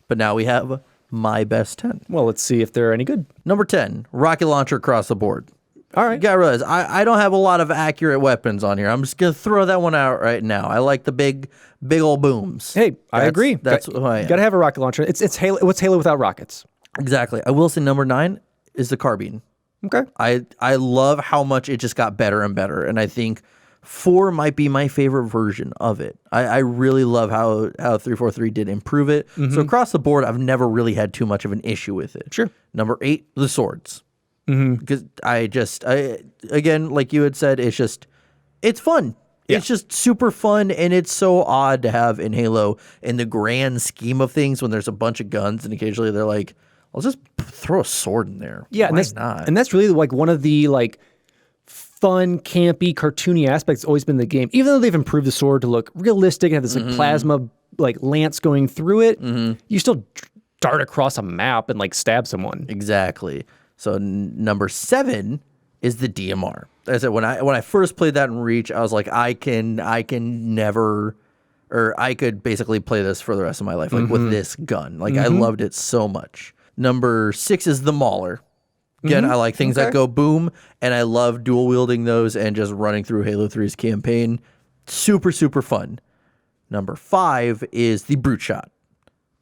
but now we have my best 10. Well, let's see if they're any good. Number 10, rocket launcher across the board. All right. You gotta realize, I don't have a lot of accurate weapons on here. I'm just gonna throw that one out right now. I like the big old booms. Hey, I agree. That's who I am. Gotta have a rocket launcher. It's Halo. What's Halo without rockets? Exactly. I will say number 9 is the carbine. Okay. I love how much it just got better and better, and I think 4 might be my favorite version of it. I really love how 343 did improve it. So across the board, I've never really had too much of an issue with it. Sure. Number 8, the swords. Because again, like you had said, it's fun. Yeah. It's just super fun, and it's so odd to have in Halo in the grand scheme of things when there's a bunch of guns, and occasionally they're like, I'll just throw a sword in there. Yeah, Why not? And that's really like one of the like fun, campy, cartoony aspects always been in the game. Even though they've improved the sword to look realistic and have this like plasma like lance going through it, you still dart across a map and like stab someone. Exactly. So number 7 is the DMR. As I said, when I first played that in Reach, I was like, I can never, or I could basically play this for the rest of my life, like with this gun. Like I loved it so much. Number 6 is the Mauler. Again, I like things that go boom, and I love dual wielding those and just running through Halo 3's campaign. Super, super fun. Number 5 is the Brute Shot.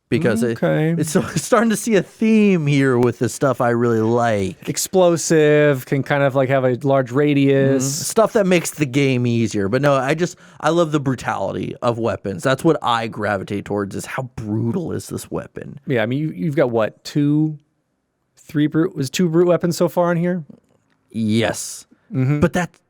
Because it's starting to see a theme here with the stuff I really like. Explosive, can kind of like have a large radius. Stuff that makes the game easier. But no, I love the brutality of weapons. That's what I gravitate towards, is how brutal is this weapon. Yeah, I mean, you've got what, 2 brute weapons so far in here? Yes. But that's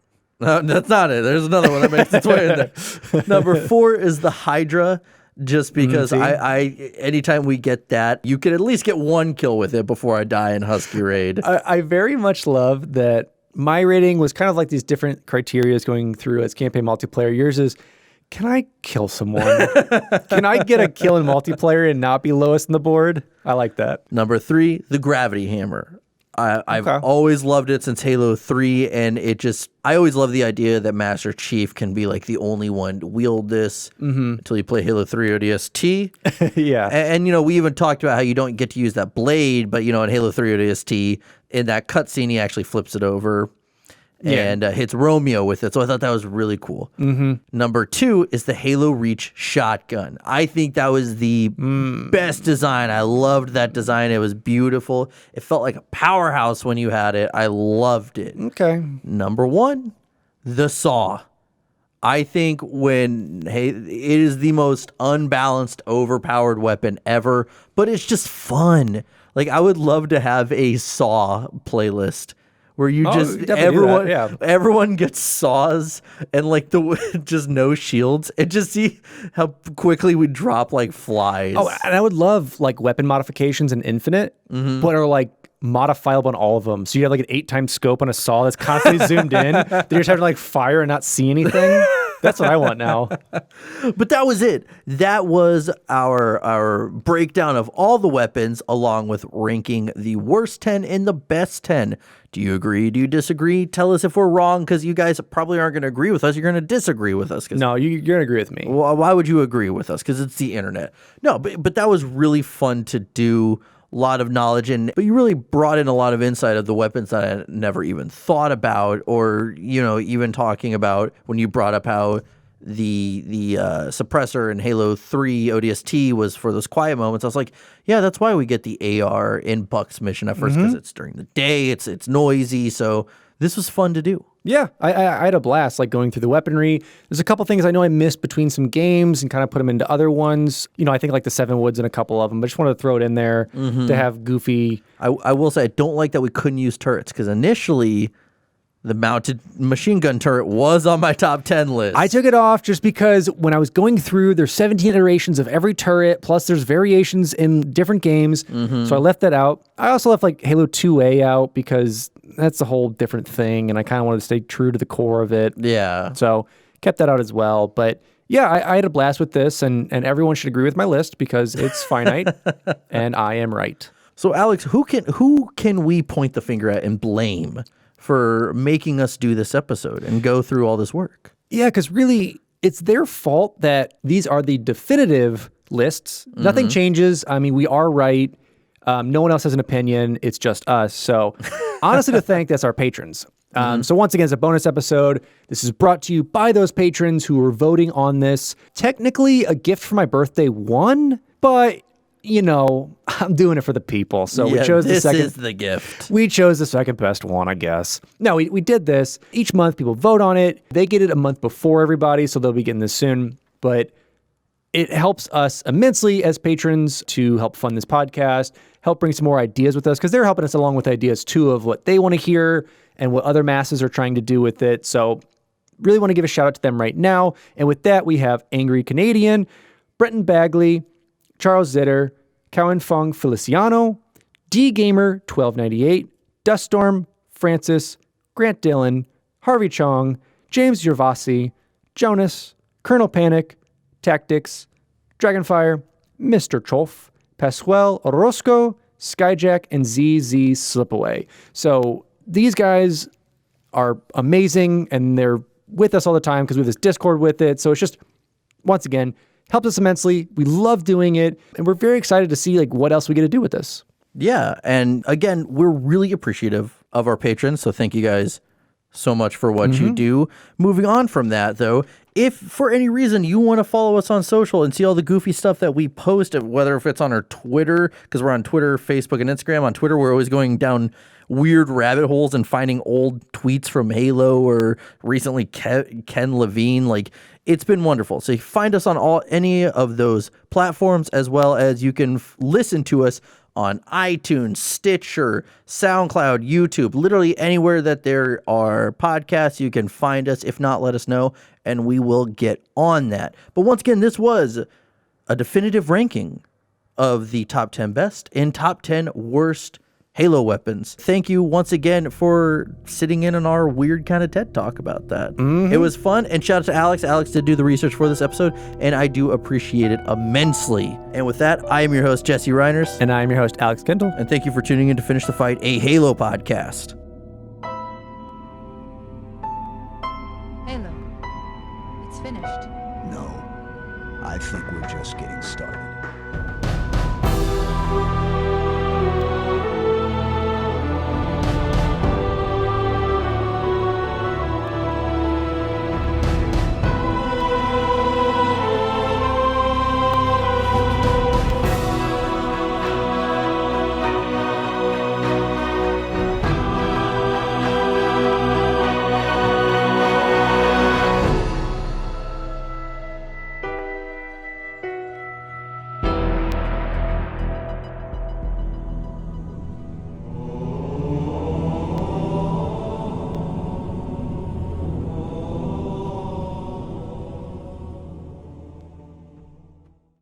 not it. There's another one that makes its way in there. Number 4 is the Hydra. Just because anytime we get that, you can at least get 1 kill with it before I die in Husky Raid. I very much love that my rating was kind of like these different criterias going through as campaign multiplayer. Yours is, can I kill someone? Can I get a kill in multiplayer and not be lowest on the board? I like that. Number 3, the Gravity Hammer. I've always loved it since Halo 3, and I always love the idea that Master Chief can be like the only one to wield this until you play Halo 3 ODST. Yeah. And we even talked about how you don't get to use that blade, but in Halo 3 ODST, in that cutscene, he actually flips it over. and hits Romeo with it. So I thought that was really cool. Number 2 is the Halo Reach shotgun. I think that was the best design. I loved that design. It was beautiful. It felt like a powerhouse when you had it. I loved it. Okay. Number 1, the saw. I think it is the most unbalanced, overpowered weapon ever, but it's just fun. Like, I would love to have a saw playlist where you everyone gets saws and like just no shields, and just see how quickly we drop like flies. Oh, and I would love like weapon modifications in Infinite, but are like modifiable on all of them. So you have like an 8x scope on a saw that's constantly zoomed in. Then you're just having to like fire and not see anything. That's what I want now. But that was it. That was our breakdown of all the weapons, along with ranking the worst 10 and the best 10. Do you agree? Do you disagree? Tell us if we're wrong, because you guys probably aren't going to agree with us. You're going to disagree with us. No, you're going to agree with me. Well, why would you agree with us? Because it's the internet. No, but that was really fun to do. A lot of knowledge, but you really brought in a lot of insight of the weapons that I never even thought about, or even talking about when you brought up how the suppressor in Halo 3 ODST was for those quiet moments. I was like, yeah, that's why we get the AR in Buck's mission at first, because it's during the day, it's noisy. So this was fun to do. Yeah, I had a blast like going through the weaponry. There's a couple things I know I missed between some games and kind of put them into other ones. I think like the Seven Woods and a couple of them, but just wanted to throw it in there to have goofy. I will say I don't like that we couldn't use turrets, because initially the mounted machine gun turret was on my top 10 list. I took it off just because when I was going through, there's 17 iterations of every turret, plus there's variations in different games. So I left that out. I also left like Halo 2A out because that's a whole different thing, and I kind of wanted to stay true to the core of it. Yeah. So kept that out as well. But yeah, I had a blast with this, and everyone should agree with my list because it's finite, and I am right. So Alex, who can we point the finger at and blame for making us do this episode and go through all this work? Yeah, because really, it's their fault that these are the definitive lists. Nothing changes. I mean, we are right. No one else has an opinion. It's just us. So honestly, to thank, that's our patrons. So once again, it's a bonus episode. This is brought to you by those patrons who were voting on this. Technically, a gift for my birthday won, but I'm doing it for the people. So we chose the second. This is the gift. We chose the second best one, I guess. No, we did this. Each month, people vote on it. They get it a month before everybody, so they'll be getting this soon. But it helps us immensely as patrons to help fund this podcast, help bring some more ideas with us, because they're helping us along with ideas, too, of what they want to hear and what other masses are trying to do with it. So really want to give a shout out to them right now. And with that, we have AngryCanadien, Brenton Bagley, Charles Zitter, Cowyn Fong-Feliciano, DGamer1298, Duststorm, Francis, Grant Dillon, Harvey Chong, James Yervasi, Jonas, Colonel Panic, Taqtix, DragonFire, Mr. Chofe, Pascual Orozco, Skyjack, and ZZ Slipaway. So these guys are amazing, and they're with us all the time because we have this Discord with it. So it's just, once again, helps us immensely. We love doing it, and we're very excited to see like what else we get to do with this. Yeah, and again, we're really appreciative of our patrons, so thank you guys so much for what you do. Moving on from that, though, if for any reason you want to follow us on social and see all the goofy stuff that we post, whether if it's on our Twitter, because we're on Twitter, Facebook, and Instagram. On Twitter, we're always going down weird rabbit holes and finding old tweets from Halo or recently Ken Levine. Like, it's been wonderful. So you find us on any of those platforms, as well as you can listen to us on iTunes, Stitcher, SoundCloud, YouTube, literally anywhere that there are podcasts, you can find us. If not, let us know, and we will get on that. But once again, this was a definitive ranking of the top 10 best and top 10 worst Halo weapons. Thank you once again for sitting in on our weird kind of TED Talk about that. It was fun, and shout out to Alex. Alex did do the research for this episode, and I do appreciate it immensely. And with that, I am your host, Jesse Reiners. And I am your host, Alex Kendall. And thank you for tuning in to Finish the Fight, a Halo podcast. Halo. It's finished. No, I think we're just getting started.